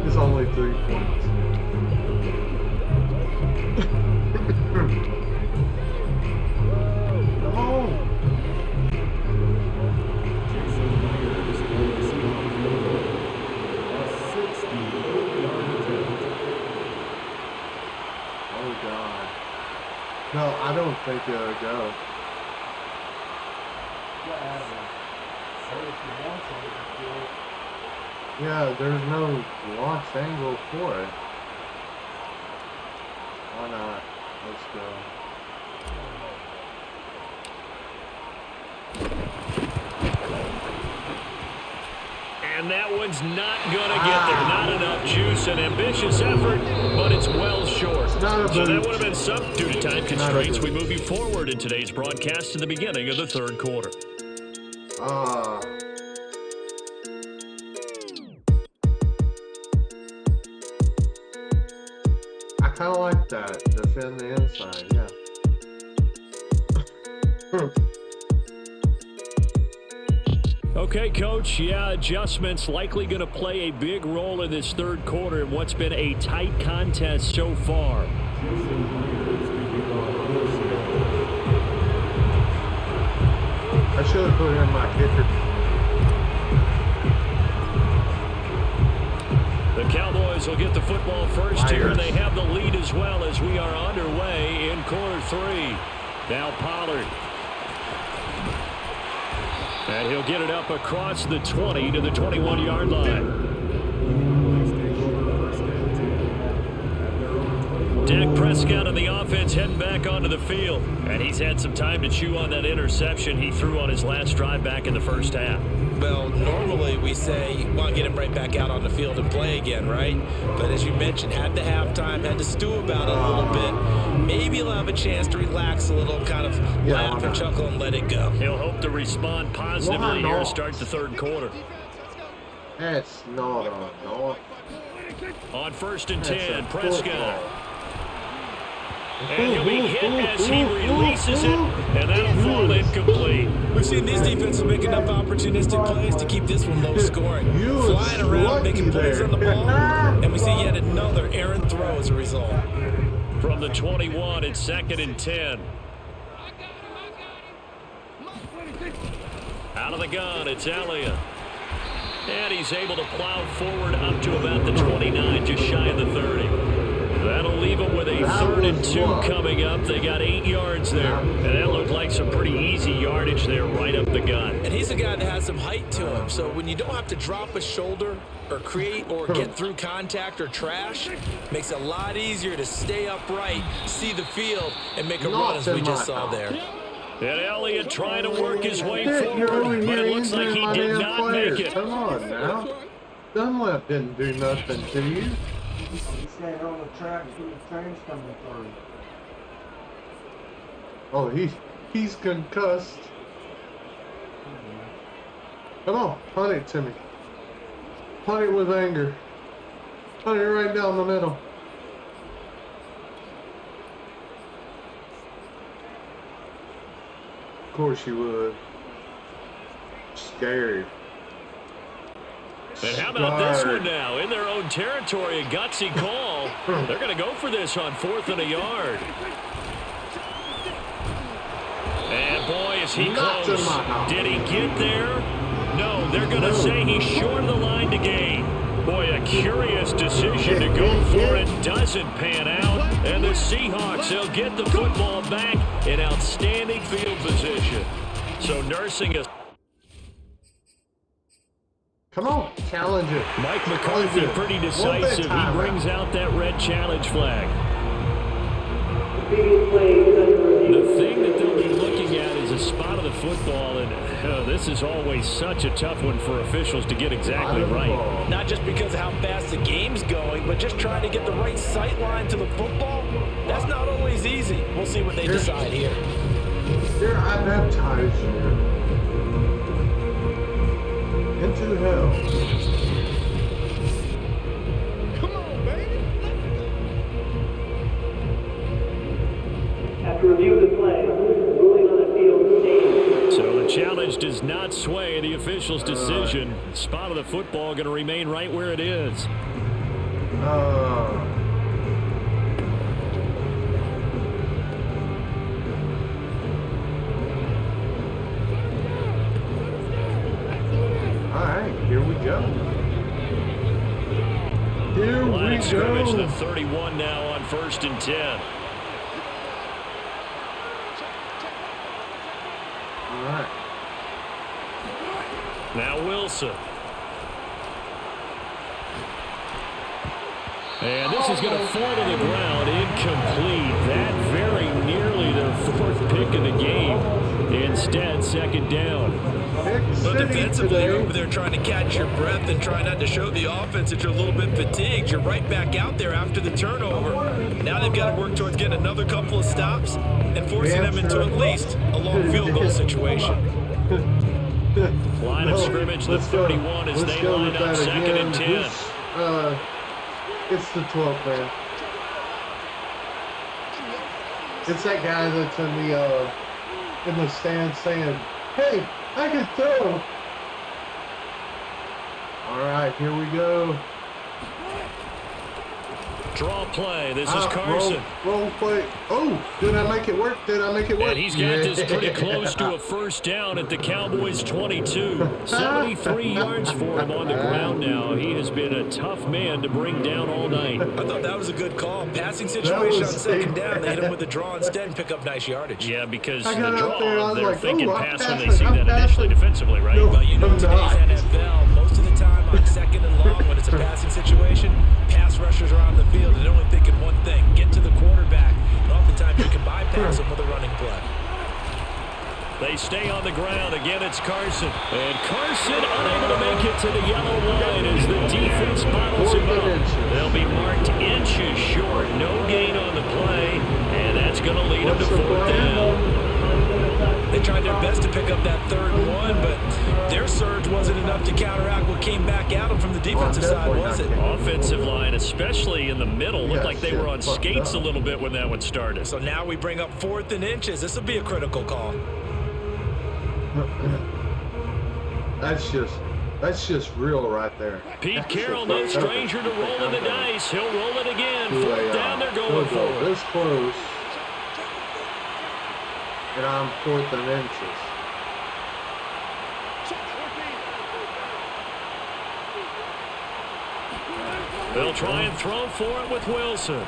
It's only 3 points. Come on. Oh God. No, I don't think it'll go. Yeah, there's no launch angle for it. Why not? Let's go. And that one's not going to get there. Not enough juice. An ambitious effort, but it's well short. So that would have been some due to time constraints. We move you forward in today's broadcast to the beginning of the third quarter. I kind of like that. Defend the inside, yeah. Okay, Coach. Yeah, adjustments likely going to play a big role in this third quarter in what's been a tight contest so far. I should have put in my kicker. The Cowboys will get the football first here, and they have the lead as well as we are underway in quarter 3. Now Pollard. And he'll get it up across the 20 to the 21-yard line. Dak Prescott and the offense heading back onto the field. And he's had some time to chew on that interception he threw on his last drive back in the first half. Well, normally we say, well, get him right back out on the field and play again, right? But as you mentioned, had the halftime, had to stew about it a little bit. Maybe he'll have a chance to relax a little, kind of laugh and chuckle and let it go. He'll hope to respond positively here to start the third quarter. It's no. On first and 10, Prescott. And he'll be hit as he releases it, and that'll fall incomplete. We've seen these defenses make enough opportunistic plays to keep this one low scoring. Flying around, making plays on the ball, and we see yet another errant throw as a result. From the 21, it's 2nd and 10. Out of the gun, it's Elliott. And he's able to plow forward up to about the 29, just shy of the 30. That'll leave them with a 3rd and 2 coming up. They got 8 yards there. And that looked like some pretty easy yardage there right up the gut. And he's a guy that has some height to him. So when you don't have to drop a shoulder or create or get through contact or trash, makes it a lot easier to stay upright, see the field, and make a run as we just saw there. And Elliott trying to work his way forward, but it looks like he did not make it. Come on now. Dunlap didn't do nothing to you. He's standing on the tracks when the train's coming through. Oh, he's concussed. Come on, punt it to me. Punt it with anger. Punt it right down the middle. Of course you would. Scared. And how about this one now? In their own territory, a gutsy call. They're going to go for this on 4th and a yard. And boy, is he close. Did he get there? No, they're going to say he's short of the line to gain. Boy, a curious decision to go for it. Doesn't pan out. And the Seahawks, they'll get the football back in outstanding field position. So nursing a... Come on, challenge it. Mike McCarthy pretty decisive. He brings out that red challenge flag. The thing that they'll be looking at is a spot of the football, and this is always such a tough one for officials to get exactly right. Not just because of how fast the game's going, but just trying to get the right sight line to the football. That's not always easy. We'll see what they decide here. Here I baptize you into hell. Come on, baby. After review of the play, ruling on the field stands. So the challenge does not sway the official's decision. Spot of the football going to remain right where it is. Here we go. Here Line we of scrimmage, go. the 31 now on 1st and 10. All right. Now Wilson. And this is going to fall to the ground, incomplete. That very nearly their 4th pick of the game. Instead, 2nd down. But defensively, you're over there trying to catch your breath and try not to show the offense that you're a little bit fatigued. You're right back out there after the turnover. Now they've got to work towards getting another couple of stops and forcing them into at least a long field goal situation. Line of scrimmage, the 31 as they line up 2nd and 10. It's the 12th man. It's that guy that's in the stand saying, "Hey, I can throw." All right, here we go. Draw play. This is Carson. Roll play. Oh, did I make it work? Did I make it work? And he's got this pretty close to a 1st down at the Cowboys' 22. 73 yards for him on the ground now. He has been a tough man to bring down all night. I thought that was a good call. Passing situation on 2nd down. They hit him with the draw instead and pick up nice yardage. Yeah, because I the got up there, I draw, was they're like, thinking "Oh, pass when I'm they see passing, that I'm initially passing." defensively, right? No. But you know I'm today's not. NFL, most of the time on 2nd and long when it's a passing situation, pass rushers are on the field and they're only thinking one thing, get to the quarterback. And oftentimes you can bypass them with a running play. They stay on the ground. Again, it's Carson. And Carson unable to make it to the yellow line as the defense bottles him up. They'll be marked inches short. No gain on the play. And that's going to lead them to 4th down. They tried their best to pick up that 3rd and 1, but their surge wasn't enough to counteract what came back at them from the defensive side, was it? Offensive line, especially in the middle, looked like they were on skates a little bit when that one started. So now we bring up 4th and inches. This will be a critical call. That's just real right there. Pete Carroll, no stranger to rolling the dice. He'll roll it again. 4th down, they're going for it. This close. And I'm 4th and inches. They'll try and throw for it with Wilson.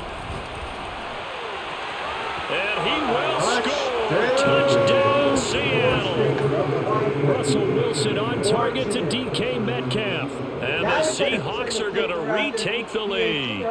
And he will score. Touchdown, Seattle. Russell Wilson on target to DK Metcalf. And the Seahawks are going to retake the lead.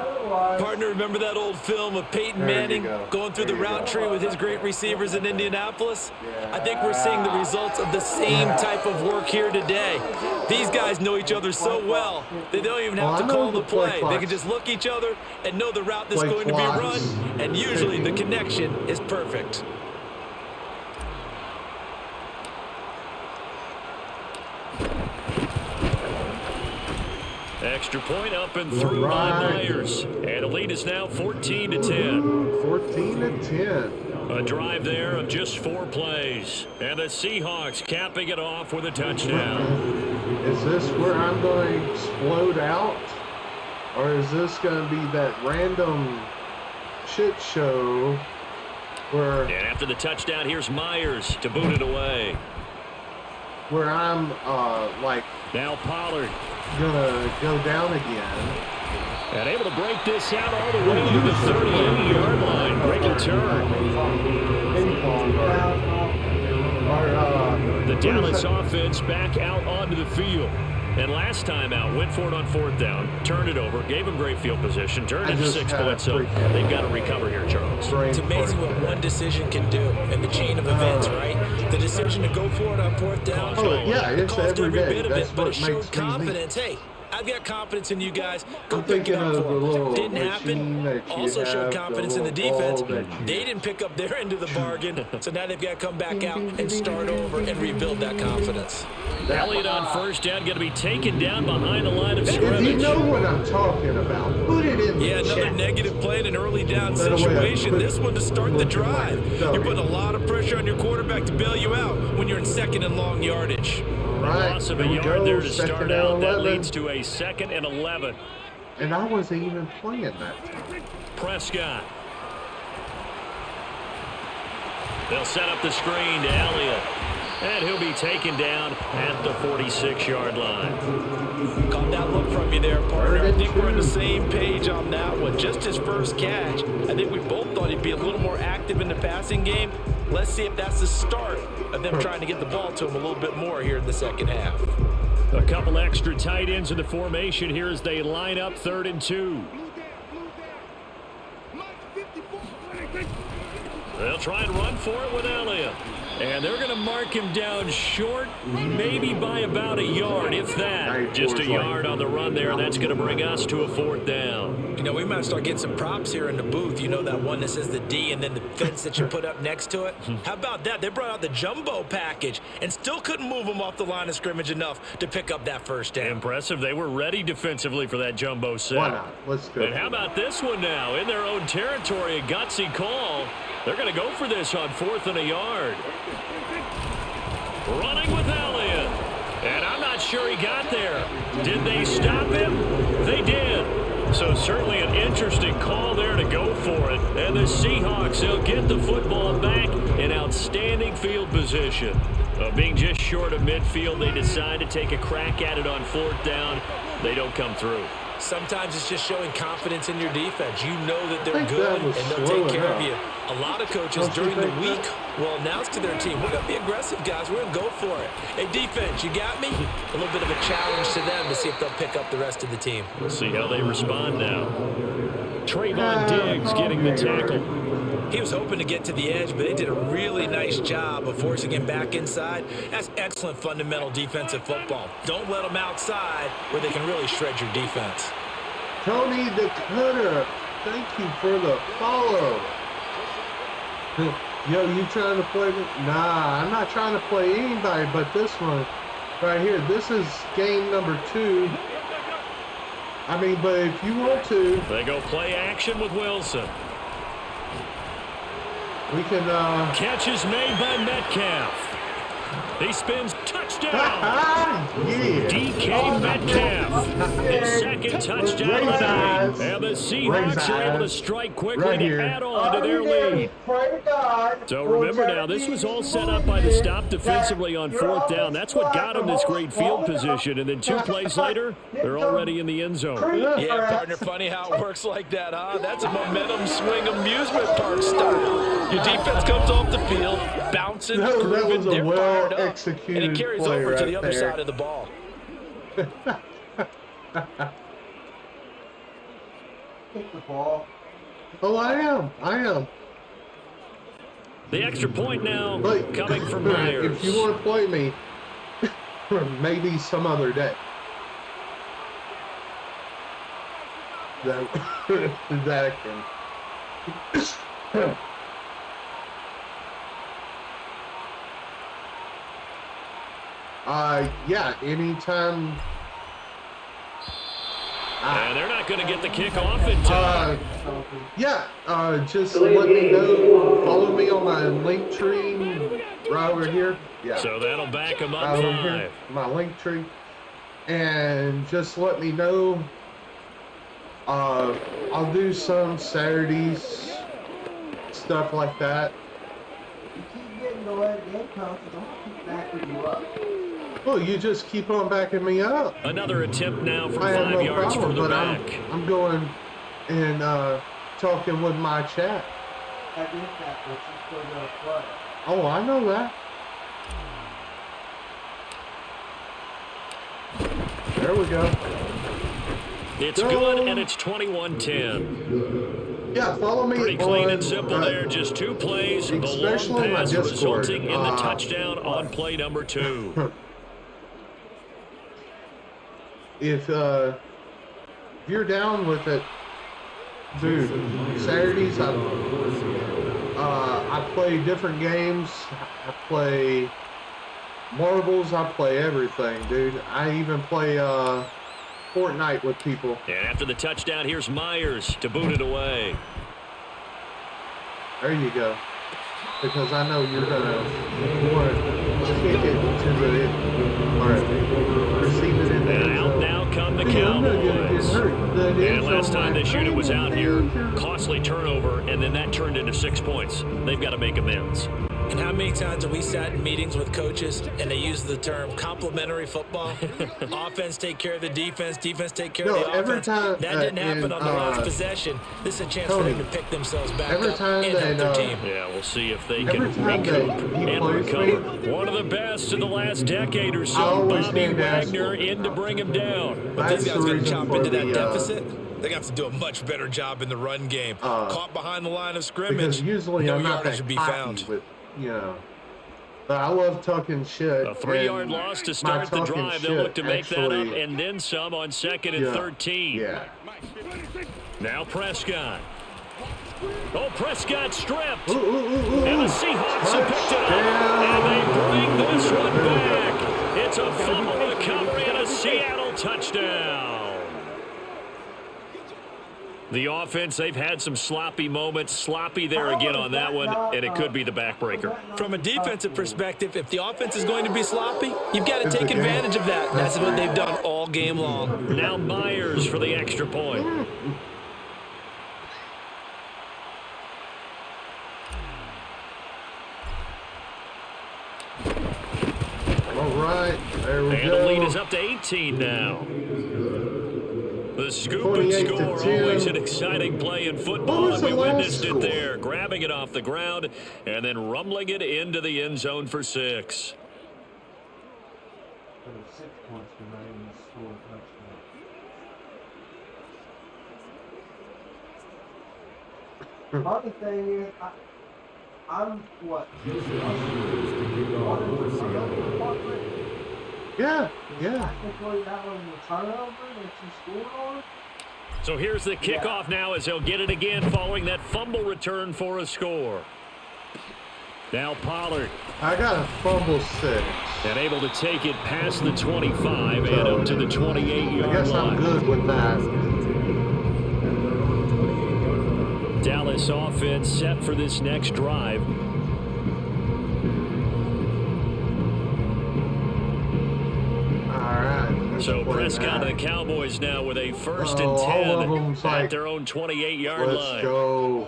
Partner, remember that old film of Peyton Manning going through the route tree with his great receivers in Indianapolis? I think we're seeing the results of the same type of work here today. These guys know each other so well, they don't even have to call the play. They can just look each other and know the route that's going to be run, and usually the connection is perfect. Extra point up and through by Myers. And the lead is now 14-10. 14-10. A drive there of just 4 plays. And the Seahawks capping it off with a touchdown. Is this where I'm going to explode out? Or is this going to be that random shit show where... And after the touchdown, here's Myers to boot it away. Where I'm, like... Now Pollard. Gonna go down again. And able to break this out all the way to the 38-yard line. Great return. The Dallas offense back out onto the field. And last time out, went for it on 4th down, turned it over, gave them great field position, turned into 6 points. So they've got to recover here, Charles. It's amazing what one decision can do in the chain of events, right? The decision to go for it on 4th down. Oh, yeah, it's caused every day. bit of That's it, but what it showed makes me me. confidence. Hey, I've got confidence in you guys. Go I'm pick it thinking up of for the them. little Didn't machine happen. that you Also have, showed the confidence in the little ball defense. that you- They didn't pick up their end of the bargain, so now they've got to come back out and start over and rebuild that confidence. Elliott on 1st down, going to be taken down behind the line of If you scrimmage. know what I'm talking about, put it in the Yeah, another chat. negative play in an early down By the way, I situation. put- This one to start the look at drive. my You're putting a lot of pressure on your quarterback to bail you out when you're in 2nd and long yardage. Right, Loss of a here we yard go, there to 2nd start and out. That 11. leads to a 2nd and 11. And I wasn't even playing that time. Prescott. They'll set up the screen to Elliott. And he'll be taken down at the 46-yard line. Caught that look from you there, partner. I think we're on the same page on that one. Just his first catch. I think we both thought he'd be a little more active in the passing game. Let's see if that's the start of them trying to get the ball to him a little bit more here in the 2nd half. A couple extra tight ends in the formation here as they line up 3rd and 2. They'll try and run for it with Elliott. And they're going to mark him down short, maybe by about a yard, if that. Just a yard on the run there, and that's going to bring us to a 4th down. You know, we might start getting some props here in the booth. You know, that one that says the D and then the fence that you put up next to it? How about that? They brought out the jumbo package and still couldn't move him off the line of scrimmage enough to pick up that 1st down. Impressive. They were ready defensively for that jumbo set. Why not? Let's go. And how about this one now? In their own territory, a gutsy call. They're going to go for this on 4th and a yard. Running with Elliott. And I'm not sure he got there. Did they stop him? They did. So certainly an interesting call there to go for it. And the Seahawks, they'll get the football back in outstanding field position. Being just short of midfield, they decide to take a crack at it on 4th down. They don't come through. Sometimes it's just showing confidence in your defense. You know that they're think good that and was they'll slow take care of enough. you. A lot of coaches Don't you during the think week will announce to their team, we're going to be aggressive, guys. We're going to go for it. Hey, defense, you got me? A little bit of a challenge to them to see if they'll pick up the rest of the team. We'll see how they respond now. Trayvon Diggs getting the tackle. He was hoping to get to the edge, but they did a really nice job of forcing him back inside. That's excellent fundamental defensive football. Don't let them outside where they can really shred your defense. Tony the Cutter, thank you for the follow. Yo, you trying to play me? Nah, I'm not trying to play anybody but this one right here. This is game number 2. I mean, but if you want to, They go play action with Wilson. we can, Catch is made by Metcalf. He spins, touchdown. yeah. DK Metcalf, his 2nd touchdown of the night. And the Seahawks are able to strike quickly Right to here. add on to their lead. Pray to God. So remember now, this was all set up by the stop defensively on 4th down. That's what got them this great field position. And then 2 plays later, they're already in the end zone. Yeah, partner, funny how it works like that, huh? That's a momentum swing amusement park style. Your defense comes off the field, bouncing, That grooving, was a they're fired up, and well-executed it carries play over to right the other there. side of the ball. Take the ball. Oh, I am. The extra point now But coming from Myers. if you want to play me, maybe some other day. That can. Yeah, anytime. And they're not going to get the kick off in time. Just let me know. Follow me on my link tree right over here. Yeah. So that'll back them up Right over 5. here, my link tree. And just let me know. I'll do some Saturdays, stuff like that. You keep getting the late game counts, don't keep backing you up. Well, you just keep on backing me up. Another attempt now from I have 5 no yards problem, further but back. I'm going and talking with my chat. I get that, but you still gotta play. Oh, I know that. There we go. It's good, and it's 21-10. Yeah, follow me Pretty on, clean and simple there. Just 2 plays. The long especially my pass Discord. resulting in the touchdown on play number 2. If you're down with it, dude, Saturdays I play different games. I play marbles. I play everything, dude. I even play Fortnite with people. And after the touchdown, here's Myers to boot it away. There you go. Because I know you're gonna want to kick it to the receive it in the And end out zone. now come the Dude, I'm not gonna get Cowboys. hurt. The end And last zone time might this unit was bring out me here, danger. costly turnover, and then that turned into 6 points. They've got to make amends. And how many times have we sat in meetings with coaches and they use the term complementary football? Offense take care of the defense, defense take care of No, the every offense. time, That didn't happen on the last possession. This is a chance for Tony, them to pick themselves back every up time and help that, their team. Yeah, we'll see if they every can time recoup that he and plays recover. me, One of the best in the last decade or I so. always Bobby hand Wagner Aspen. in to bring him down. But That's these guys the got to reason chop for into that the, deficit. They're going to have to do a much better job in the run game. Caught behind the line of scrimmage. because usually no I'm not yardage that to be cocky found. with, you know. But I love talking shit. A 3-yard and loss to my start the talking drive. They'll shit look to make that up actually- and then some on 2nd and 13. Yeah. Now Prescott. Oh, Prescott stripped. Ooh, ooh, ooh, ooh. And the Seahawks have picked it up. And they bring this one back. It's a fumble recovery and a Seattle touchdown. The offense, they've had some sloppy moments. Sloppy there again on that one, and it could be the backbreaker. From a defensive perspective, if the offense is going to be sloppy, you've got to take advantage of that. That's what they've done all game long. Now Myers for the extra point. All right, there we And go. the lead is up to 18 now. The scoop and 28 to score, 10. always an exciting play in What football, was and we the last witnessed score? it there, grabbing it off the ground and then rumbling it into the end zone for 6. Funny thing is, I'm what? Yeah, yeah. Technically, that was a turnover that you scored on. So here's the kickoff now as they'll get it again following that fumble return for a score. Now Pollard. I got a fumble 6. And able to take it past the 25 and up to the 28-yard I guess line. I'm good with that. Dallas offense set for this next drive. All right. So Prescott and the Cowboys now with a 1st and all of 10 them's at like, their own 28-yard let's line. go.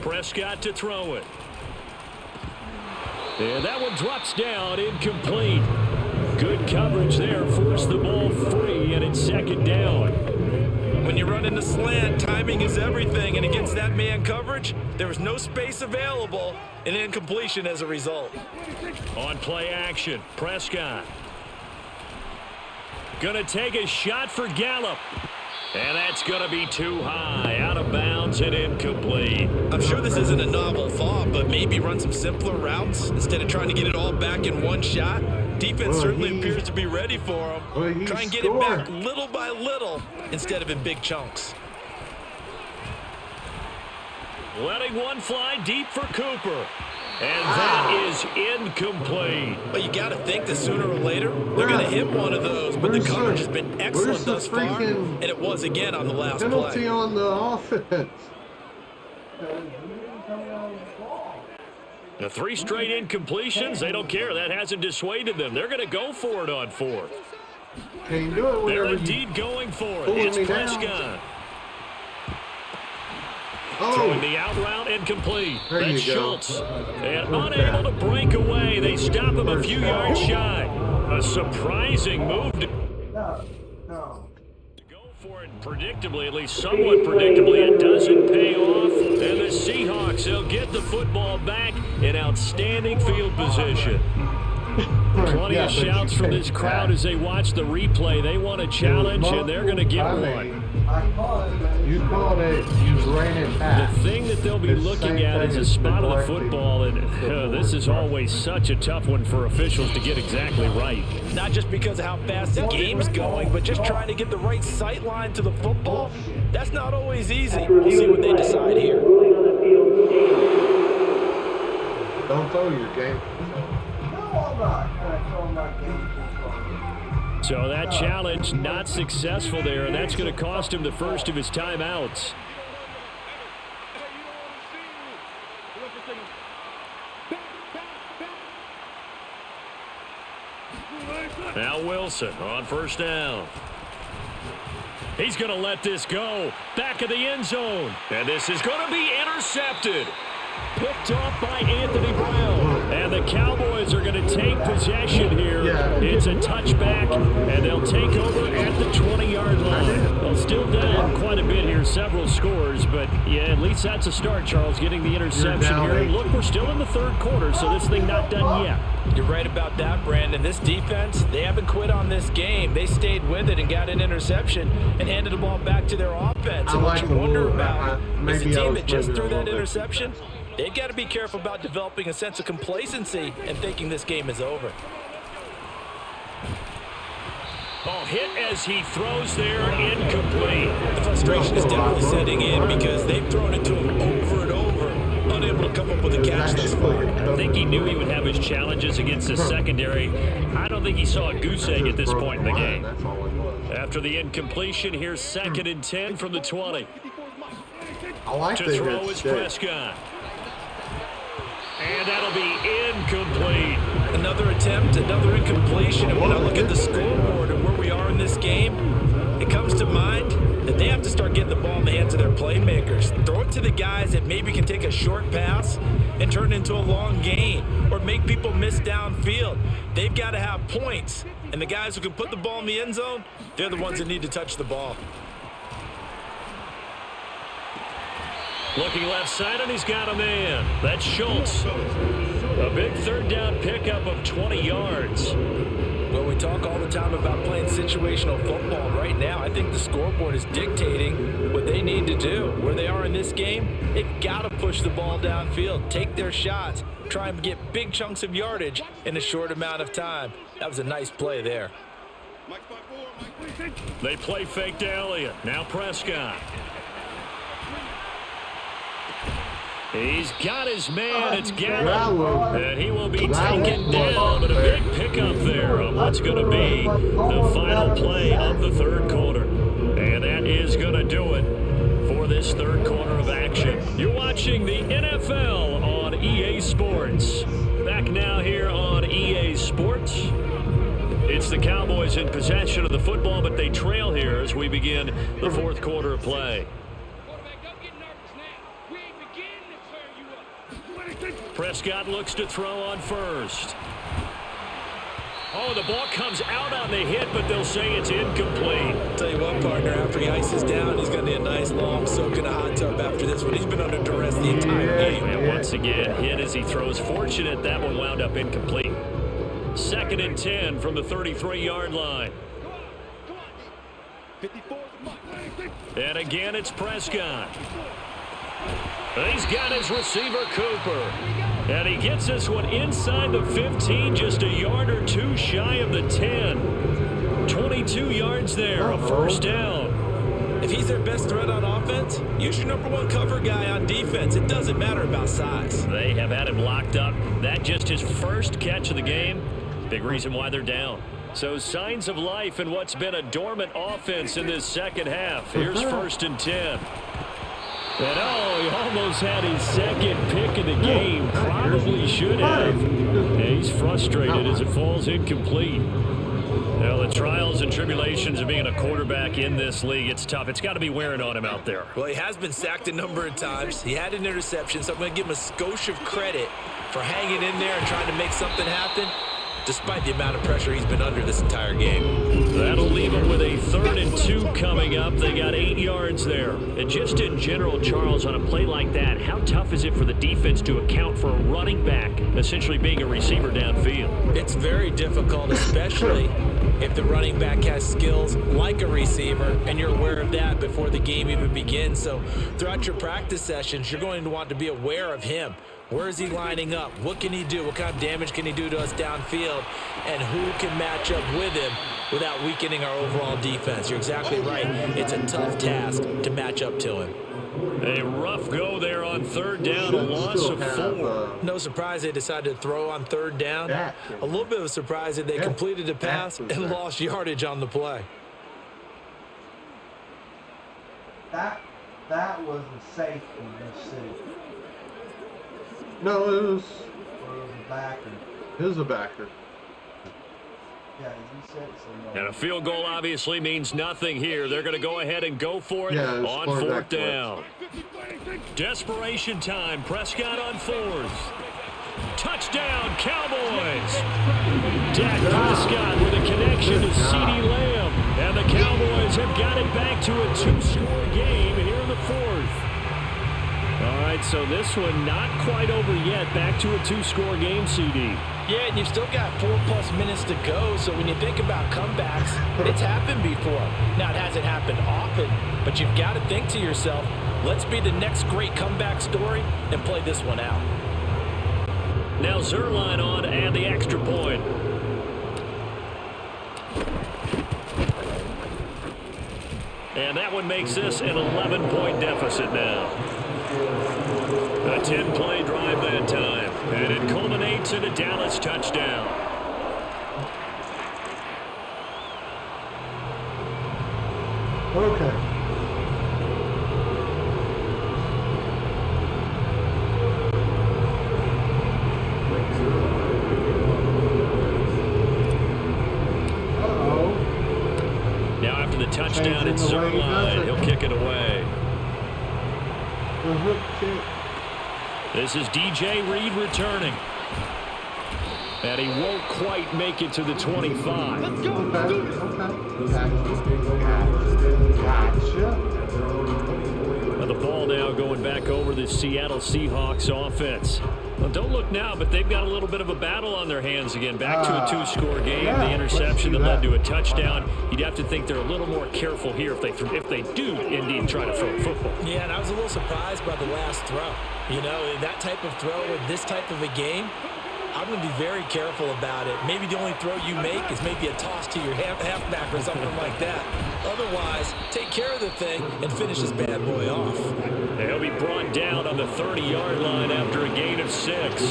Prescott to throw it. And that one drops down, incomplete. Good coverage there, forced the ball free, and it's 2nd down. When you run in the slant, timing is everything, and against that man coverage, there was no space available, and incompletion as a result. On play action, Prescott. Gonna take a shot for Gallup. And that's gonna be too high, out of bounds and incomplete. I'm sure this isn't a novel thought, but maybe run some simpler routes instead of trying to get it all back in one shot. Defense certainly appears to be ready for him. Try and get it back little by little instead of in big chunks. Letting one fly deep for Cooper. And that is incomplete. But you got to think that sooner or later, they're going to hit one of those. But the coverage has been excellent thus far, and it was again on the last Penalty play. on the offense. The 3 straight incompletions, they don't care. That hasn't dissuaded them. They're going to go for it on 4th. Can you do it They're whenever you indeed going for it. pulling It's me down? Prescott. Oh, Throwing the out route incomplete. There you That's go. Schultz. And unable to break away. They stop him a few yards shy. A surprising move to No. go for it predictably, at least somewhat predictably. It doesn't pay off. And the Seahawks, they'll get the football back in outstanding field position. Plenty Yeah, of but shouts you from can't this crowd back. as they watch the replay. They want a challenge, and they're going to get one. I call it, man. You called it, you ran it back. The thing that they'll be It's looking same at thing is a as spot of the neglecting football, and this is the always such a tough one for officials to get exactly right. Not just because of how fast the game's going, but just trying to get the right sight line to the football. That's not always easy. We'll see what they decide here. Ruling on the field standing. Don't throw your game. No, I'm not. I'm not getting So that challenge not successful there, and that's going to cost him the first of his timeouts. Now Wilson on first down. He's going to let this go. Back of the end zone. And this is going to be intercepted. Picked off by Anthony Brown. And the Cowboys are going to take possession here. It's a touchback, and they'll take over at the 20-yard line. They'll still down quite a bit here, several scores, but yeah, at least that's a start, Charles, getting the interception here. And look, we're still in the third quarter, so this thing not done yet. You're right about that, Brandon. This defense, they haven't quit on this game. They stayed with it and got an interception and handed the ball back to their offense. And what you wonder about is the team that just threw that interception, they've got to be careful about developing a sense of complacency and thinking this game is over. Oh, hit as he throws there, incomplete. The frustration is definitely setting in because they've thrown it to him over and over, unable to come up with a catch thus far. I think he knew he would have his challenges against the secondary. I don't think he saw a goose egg at this point in the game. After the incompletion, here's 2nd and 10 from the 20. I like To throw is Prescott. And that'll be incomplete. Another attempt, another incompletion. And when I look at the scoreboard and where we are in this game, it comes to mind that they have to start getting the ball in the hands of their playmakers. Throw it to the guys that maybe can take a short pass and turn it into a long gain or make people miss downfield. They've got to have points. And the guys who can put the ball in the end zone, they're the ones that need to touch the ball. Looking left side, and he's got a man. That's Schultz. A big third down pickup of 20 yards. Well, we talk all the time about playing situational football. Right now, I think the scoreboard is dictating what they need to do. Where they are in this game, they've got to push the ball downfield, take their shots, try and get big chunks of yardage in a short amount of time. That was a nice play there. They play fake to Elliott. Now Prescott. He's got his man. It's Gallup. And he will be taken down. But a big pickup there on what's going to be the final play of the third quarter. And that is going to do it for this third quarter of action. You're watching the NFL on EA Sports. Back now here on EA Sports. It's the Cowboys in possession of the football, but they trail here as we begin the fourth quarter of play. Prescott looks to throw on first. Oh, the ball comes out on the hit, but they'll say it's incomplete. Tell you what, partner, after he ices down, he's going to need a nice long soak in a hot tub after this one. He's been under duress the entire game. And once again, hit as he throws. Fortunate that one wound up incomplete. 2nd and 10 from the 33-yard line. And again, it's Prescott. He's got his receiver, Cooper. And he gets this one inside the 15, just a yard or two shy of the 10. 22 yards there, a first down. If he's their best threat on offense, use your number one cover guy on defense. It doesn't matter about size. They have had him locked up. That just his first catch of the game. Big reason why they're down. So signs of life in what's been a dormant offense in this second half. Here's 1st and 10. And oh, he almost had his second pick of the game. Probably should have. And he's frustrated as it falls incomplete. Now, the trials and tribulations of being a quarterback in this league, it's tough. It's got to be wearing on him out there. Well, he has been sacked a number of times. He had an interception, so I'm going to give him a skosh of credit for hanging in there and trying to make something happen, despite the amount of pressure he's been under this entire game. That'll leave him with a 3rd and 2 coming up. They got 8 yards there. And just in general, Charles, on a play like that, how tough is it for the defense to account for a running back essentially being a receiver downfield? It's very difficult, especially if the running back has skills like a receiver, and you're aware of that before the game even begins. So throughout your practice sessions, you're going to want to be aware of him. Where is he lining up? What can he do? What kind of damage can he do to us downfield? And who can match up with him without weakening our overall defense? You're exactly right. It's a tough task to match up to him. A rough go there on third down, a loss of 4. No surprise they decided to throw on third down. A little bit of a surprise that they completed the pass and lost yardage on the play. That was a safety, you see. No, it was a backer. It was a backer. Yeah, you said so. And a field goal obviously means nothing here. They're going to go ahead and go for it on fourth down. Desperation time. Prescott on 4th. Touchdown, Cowboys. Dak Prescott with a connection to CeeDee Lamb. And the Cowboys have got it back to a 2-score game here in the 4th. All right, so this one not quite over yet. Back to a 2-score game, CD. Yeah, and you've still got 4+ minutes to go, so when you think about comebacks, it's happened before. Now, it hasn't happened often, but you've got to think to yourself, let's be the next great comeback story and play this one out. Now Zerline on and the extra point. And that one makes this an 11-point deficit now. A 10-play drive that time. And it culminates in a Dallas touchdown. Okay. Now after the touchdown, it's Zerline. He'll kick it away. This is DJ Reed returning. And he won't quite make it to the 25. Let's go. Gotcha. Now the ball now going back over the Seattle Seahawks offense. Well, don't look now, but they've got a little bit of a battle on their hands again. Back to a 2-score game. The interception that led to a touchdown. You'd have to think they're a little more careful here if they do indeed try to throw a football. Yeah, and I was a little surprised by the last throw. You know, that type of throw in this type of a game, I'm going to be very careful about it. Maybe the only throw you make is maybe a toss to your halfback or something like that. Otherwise, take care of the thing and finish this bad boy off. He'll be brought down on the 30-yard line after a gain of 6.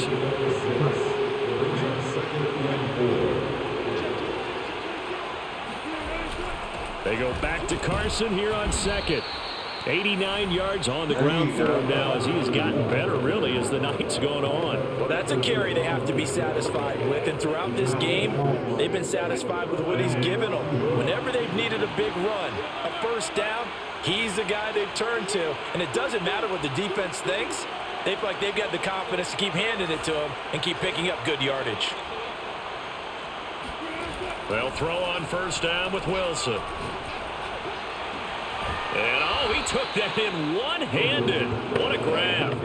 They go back to Carson here on 2nd. 89 yards on the ground for him now as he's gotten better, really, as the night's gone on. Well, that's a carry they have to be satisfied with, and throughout this game, they've been satisfied with what he's given them. Whenever they've needed a big run, a first down, he's the guy they've turned to, and it doesn't matter what the defense thinks. They feel like they've got the confidence to keep handing it to him and keep picking up good yardage. They'll throw on first down with Wilson. And, he took that in one-handed. What a grab.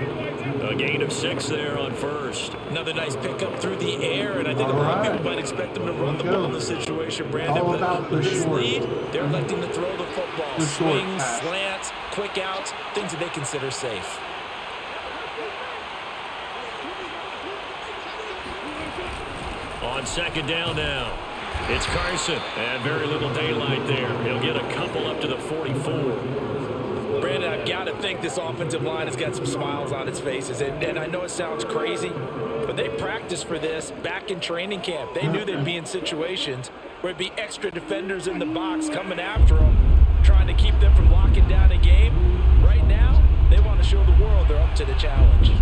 A gain of 6 there on first. Another nice pickup through the air, and I think a lot of people might expect them to run the ball in this situation, Brandon. But with this lead, they're electing to throw the football. Swings, slants, quick outs, things that they consider safe. On 2nd down now. It's Carson, and very little daylight there. He'll get a couple up to the 44. Brandon, I've got to think this offensive line has got some smiles on its faces. And I know it sounds crazy, but they practiced for this back in training camp. They knew they'd be in situations where it'd be extra defenders in the box coming after them, trying to keep them from locking down a game. Right now, they want to show the world they're up to the challenge.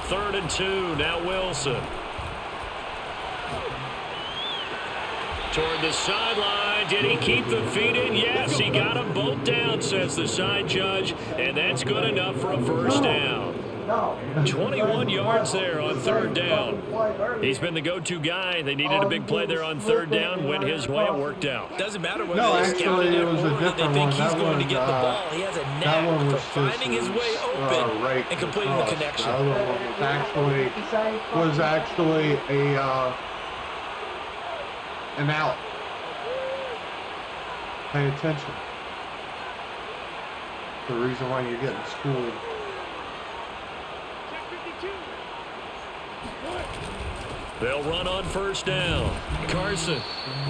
3rd and 2. Now Wilson. Toward the sideline. Did he keep the feet in? Yes, he got them both down, says the side judge. And that's good enough for a first down. No. 21 yards there on third down. He's been the go-to guy. They needed a big play there on third down. Went his way. It worked out. Doesn't matter whether No, they actually, scouted it was a or they different think one. he's That going to one, get the ball. He has a that knack one for was finding his way open right and completing the connection. The other one was actually an out. Pay attention. The reason why you're getting schooled. They'll run on first down. Carson,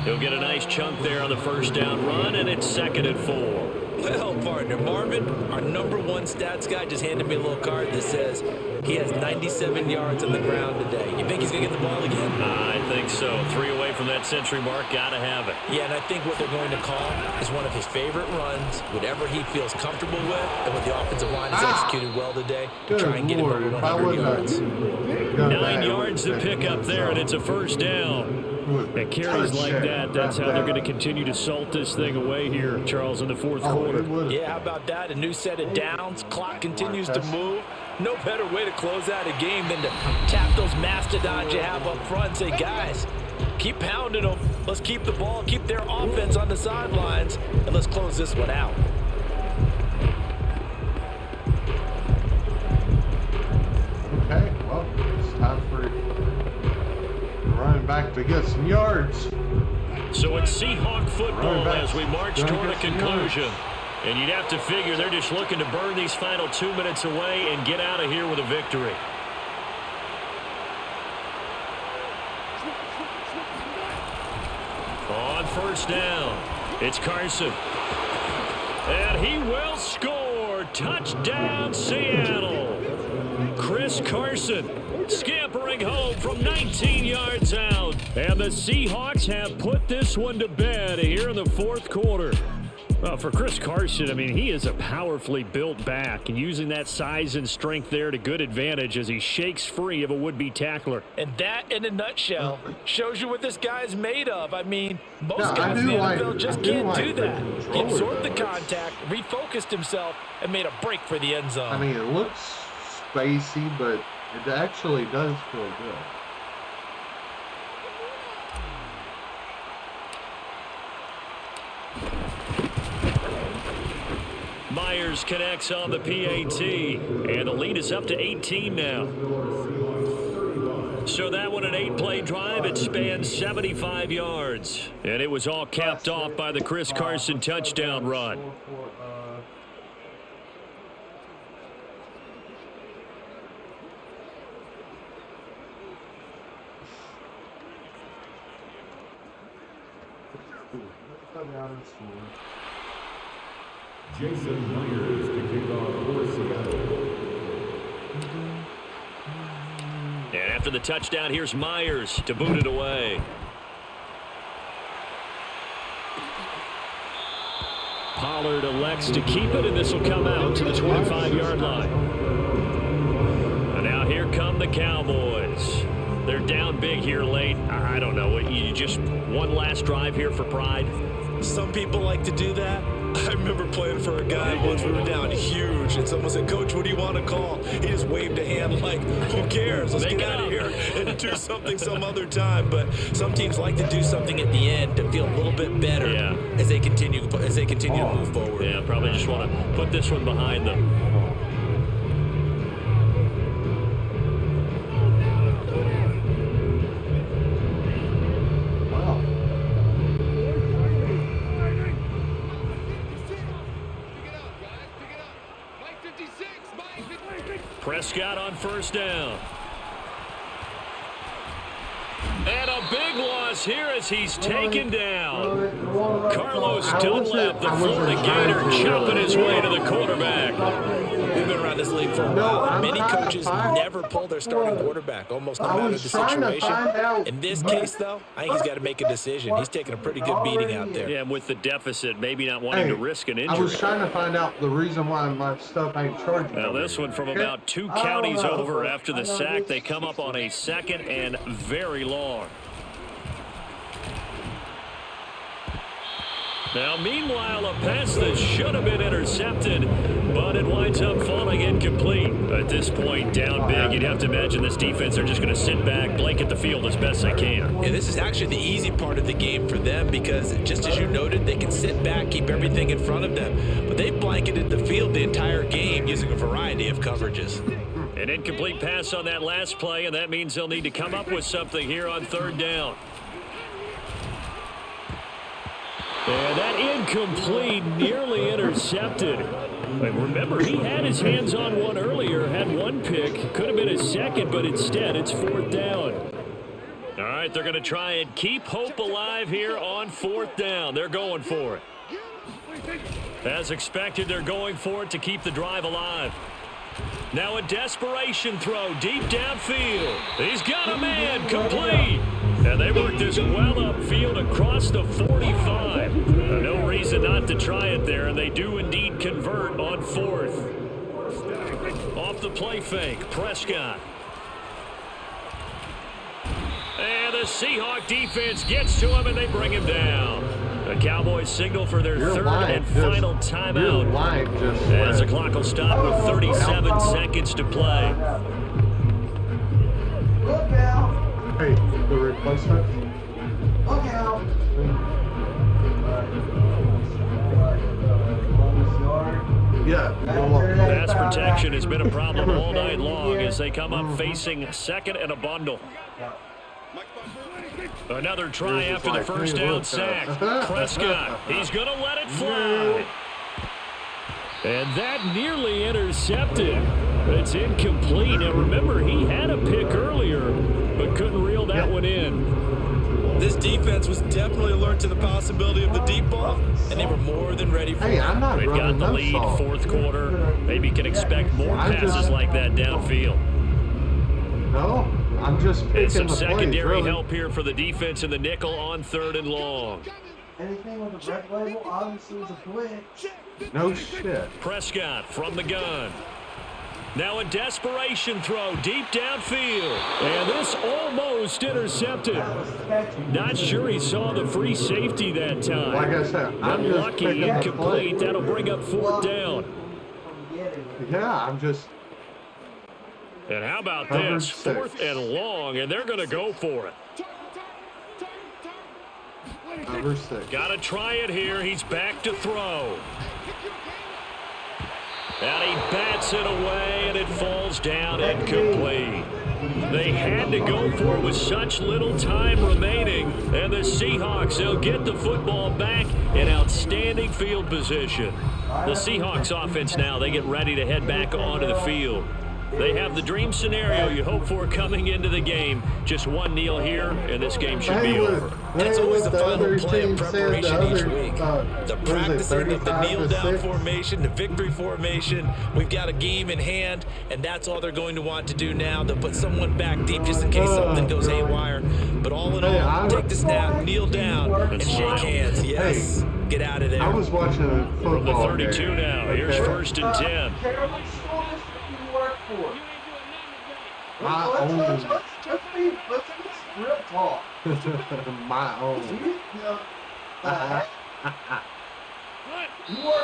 he'll get a nice chunk there on the first down run, and it's 2nd and 4. Well, partner, Marvin, our #1 stats guy, just handed me a little card that says he has 97 yards on the ground today. You think he's going to get the ball again? I think so. 3 away from that century mark. Got to have it. Yeah, and I think what they're going to call is one of his favorite runs, whatever he feels comfortable with, and what the offensive line has executed well today to try and get him over 100 yards. 9 yards to pick up there, and it's a first down. And carries like that, that's how they're going to continue to salt this thing away here, Charles, in the fourth quarter. Yeah, how about that? A new set of downs. Clock continues to move. No better way to close out a game than to tap those mastodons you have up front and say, guys, keep pounding them. Let's keep the ball, keep their offense on the sidelines, and let's close this one out. Okay, well, it's time for running back to get some yards. So it's Seahawk football as we march toward a conclusion. And you'd have to figure they're just looking to burn these final 2 minutes away and get out of here with a victory. On first down, it's Carson. And he will score. Touchdown, Seattle. Chris Carson scampering home from 19 yards out. And the Seahawks have put this one to bed here in the fourth quarter. Well, for Chris Carson, I mean, he is a powerfully built back, and using that size and strength there to good advantage as he shakes free of a would-be tackler. And that, in a nutshell, shows you what this guy's made of. I mean, most guys in the NFL just can't do that. He absorbed the contact, refocused himself, and made a break for the end zone. I mean, it looks spacey, but it actually does feel good. Myers connects on the PAT, and the lead is up to 18 now. So that one, an 8-play drive, it spans 75 yards. And it was all capped off by the Chris Carson touchdown run. Jason Myers to kick off for Seattle. And after the touchdown, here's Myers to boot it away. Pollard elects to keep it, and this will come out to the 25-yard line. And now here come the Cowboys. They're down big here late. I don't know. You just one last drive here for pride? Some people like to do that. I remember playing for a guy once. We were down huge, and someone said, "Coach, what do you want to call?" He just waved a hand like, "Who cares? Let's get out of here and do something some other time." But some teams like to do something at the end to feel a little bit better as they continue to move forward. Yeah, probably just want to put this one behind them. Prescott on first down. And a big loss here as he's taken down. Carlos Dunlap, the Florida Gator, chopping his way to the quarterback. We've been around this league for a while. Many coaches never pull their starting quarterback, almost no matter the situation. In this case, though, I think he's got to make a decision. He's taking a pretty good beating out there. Yeah, with the deficit, maybe not wanting to risk an injury. I was trying to find out the reason why my stuff ain't charging. Well, this one from about 2 counties over after the sack. They come up on a 2nd and very long. Now, meanwhile, a pass that should have been intercepted, but it winds up falling incomplete. At this point, down big, you'd have to imagine this defense are just going to sit back, blanket the field as best they can. And this is actually the easy part of the game for them because, just as you noted, they can sit back, keep everything in front of them. But they've blanketed the field the entire game using a variety of coverages. An incomplete pass on that last play, and that means they'll need to come up with something here on third down. And that incomplete, nearly intercepted. But remember, he had his hands on one earlier, had one pick. Could have been his second, but instead it's fourth down. All right, they're going to try and keep hope alive here on fourth down. They're going for it. As expected, they're going for it to keep the drive alive. Now a desperation throw deep downfield. He's got a man, complete. And they work this well upfield across the 45. No reason not to try it there, and they do indeed convert on fourth. Off the play fake, Prescott. And the Seahawk defense gets to him, and they bring him down. The Cowboys signal for their third and final timeout. As the clock will stop with 37 seconds to play. Look out! Hey, the replacement? Look out! Yeah. Pass protection has been a problem all night long as they come up facing second and a bundle. Another try after the first down sack. Prescott, he's going to let it fly. And that nearly intercepted. It's incomplete. Now remember, he had a pick earlier, but couldn't reel that one in. This defense was definitely alert to the possibility of the deep ball, and they were more than ready for it. They've got the lead, fourth quarter. Maybe can expect more passes like that downfield. No, I'm just picking It's some the secondary plays, really. help here for the defense in the nickel on third and long. Anything with a red label obviously is a blitz. No shit. Prescott from the gun. Now a desperation throw deep downfield. And this almost intercepted. Not sure he saw the free safety that time. Like I said, I'm just Unlucky, picking the incomplete. play. That'll bring up fourth down. Yeah, I'm just. And how about Cover this? 6. Fourth and long, and they're going to go for it. Number 6. Got to try it here. He's back to throw. And he bats it away, and it falls down incomplete. They had to go for it with such little time remaining. And the Seahawks, they'll get the football back in outstanding field position. The Seahawks offense now, they get ready to head back onto the field. They have the dream scenario you hope for coming into the game. Just one kneel here, and this game should be over. And it's always the final play of preparation each week. The practicing of the kneel-down formation, the victory formation. We've got a game in hand, and that's all they're going to want to do now. They'll put someone back deep just in case something goes haywire. But all in all, take the snap, kneel down, and shake hands. Yes, get out of there. I was watching a football From the 32 game. now. Here's first and 10. Carolyn School District you work for. My Let's own. be real talk. My own.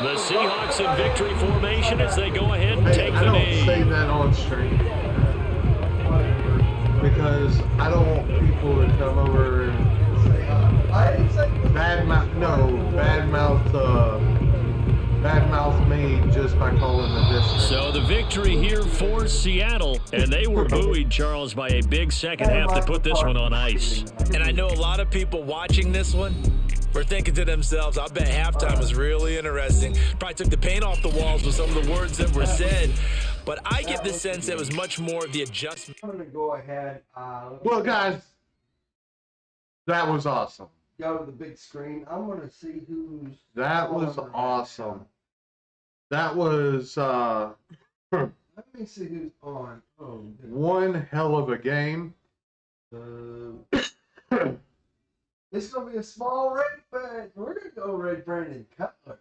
The Seahawks in victory formation as they go ahead and Hey, take I the don't knee. say that on stream because I don't want people to come over and badmouth me just by calling the distance. So the victory here for Seattle, and they were buoyed, Charles, by a big second half to put this one on ice. And I know a lot of people watching this one were thinking to themselves, I bet halftime was really interesting. Probably took the paint off the walls with some of the words that were said. But I get the sense it was much more of the adjustment. I'm going to go ahead. Well, guys, that was awesome. Go to the big screen. I'm going to see who's. That was awesome. That was Let me see who's on. Oh, one hell of a game. It's going to be a small rate, but we're going to go Ray Brandon Cutler.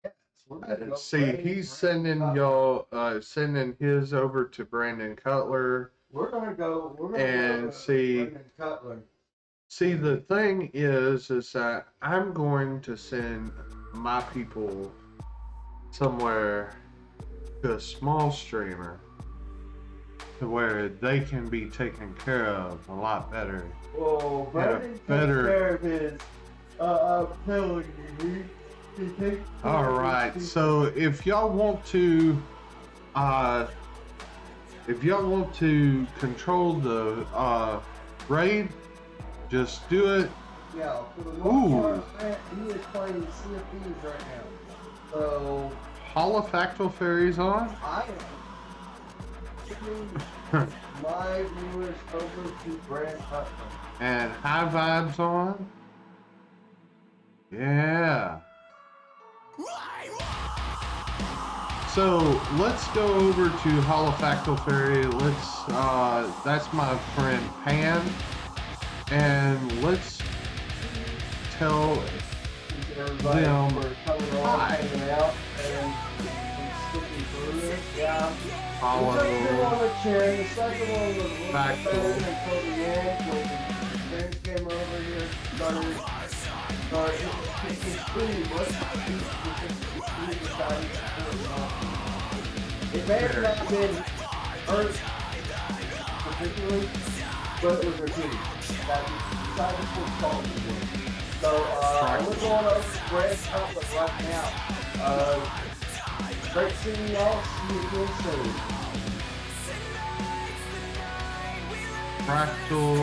Yes, we're gonna go See, Ray he's Brandon sending Cutler. sending his over to Brandon Cutler. We're going to go. and see- Brandon Cutler. See, the thing is that I'm going to send my people somewhere to a small streamer to where they can be taken care of a lot better. Well, Brandon takes better- care of his, I'm telling you, he takes care All of right, his so if y'all want to control the raid, just do it. Yeah, for the Ooh. most part, he is playing Sea of Thieves right now. So, Holofactyl fairies on. I am taking my viewers over to Brand Putnam. And high vibes on. Yeah. So let's go over to Holofactyl Fairy. That's my friend Pan. And let's tell Everybody them for coming on, hi. hanging out, and sticking through this. Yeah. Follow. The first one was Chen, the second one was Factual. Ben until the end when the friends came over here, started it's pretty much he decided to put it on. It may have not been Earth particularly, but it was her team that decided to put salt in it. So we're going over to Brand's Outlet right now. Great seeing y'all. See you again soon. Fractal,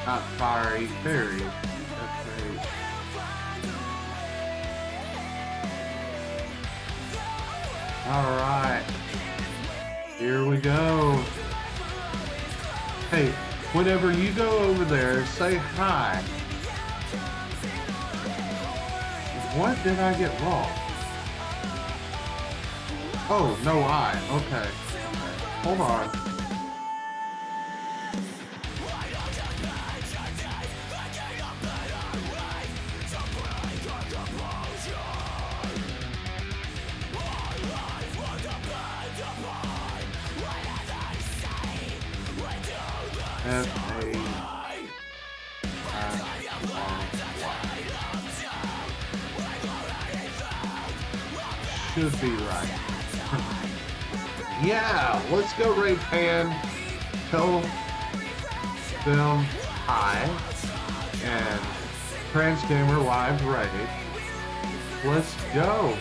not fiery fairy. That's great. All right, here we go. Hey, whenever you go over there, say hi. What did I get wrong? Oh, no I. Okay. Hold on. Should be right. Yeah, let's go Ray Pan. Tell them hi. And Transgamer Live Raid. Let's go.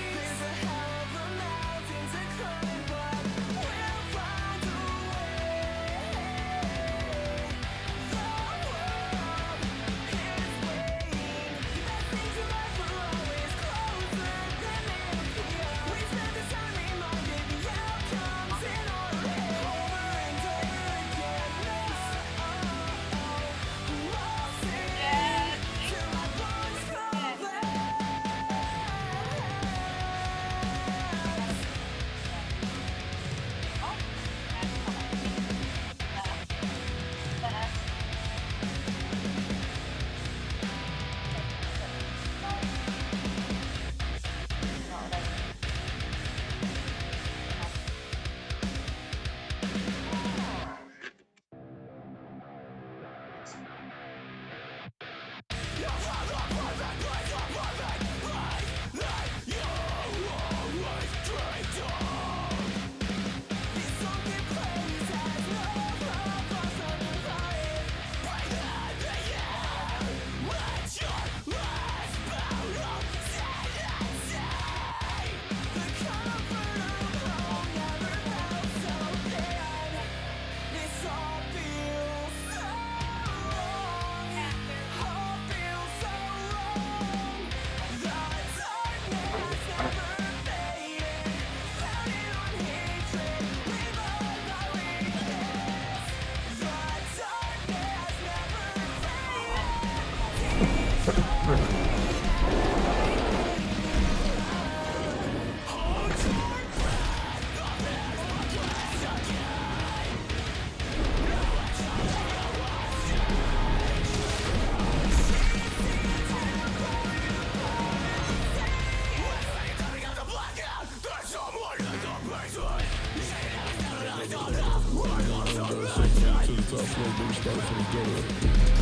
start from the big, started from the ghetto.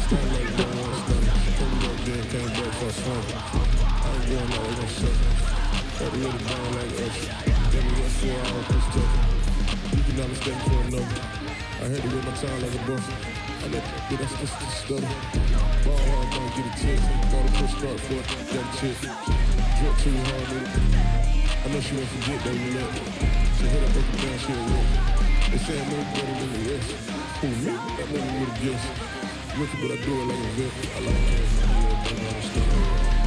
Started like no one started. Came back then, came back for a fun. I ain't going out, they gon' suck. Had to let it down like Usher. Then we got 4 hours, push tough. You can understand for another. I had to whip my time like a buffer. I let that's just the stutter. Ball hard, don't get a tip. Ball to push start for it, got a tip. Drip too hard, nigga. I know she won't forget that we let. So hit up, break it down, she'll work. They say I'm no better than the rest. Who, me? That nigga with a guess. Rookie, but I do it like a vet. I like it. Yeah, don't understand.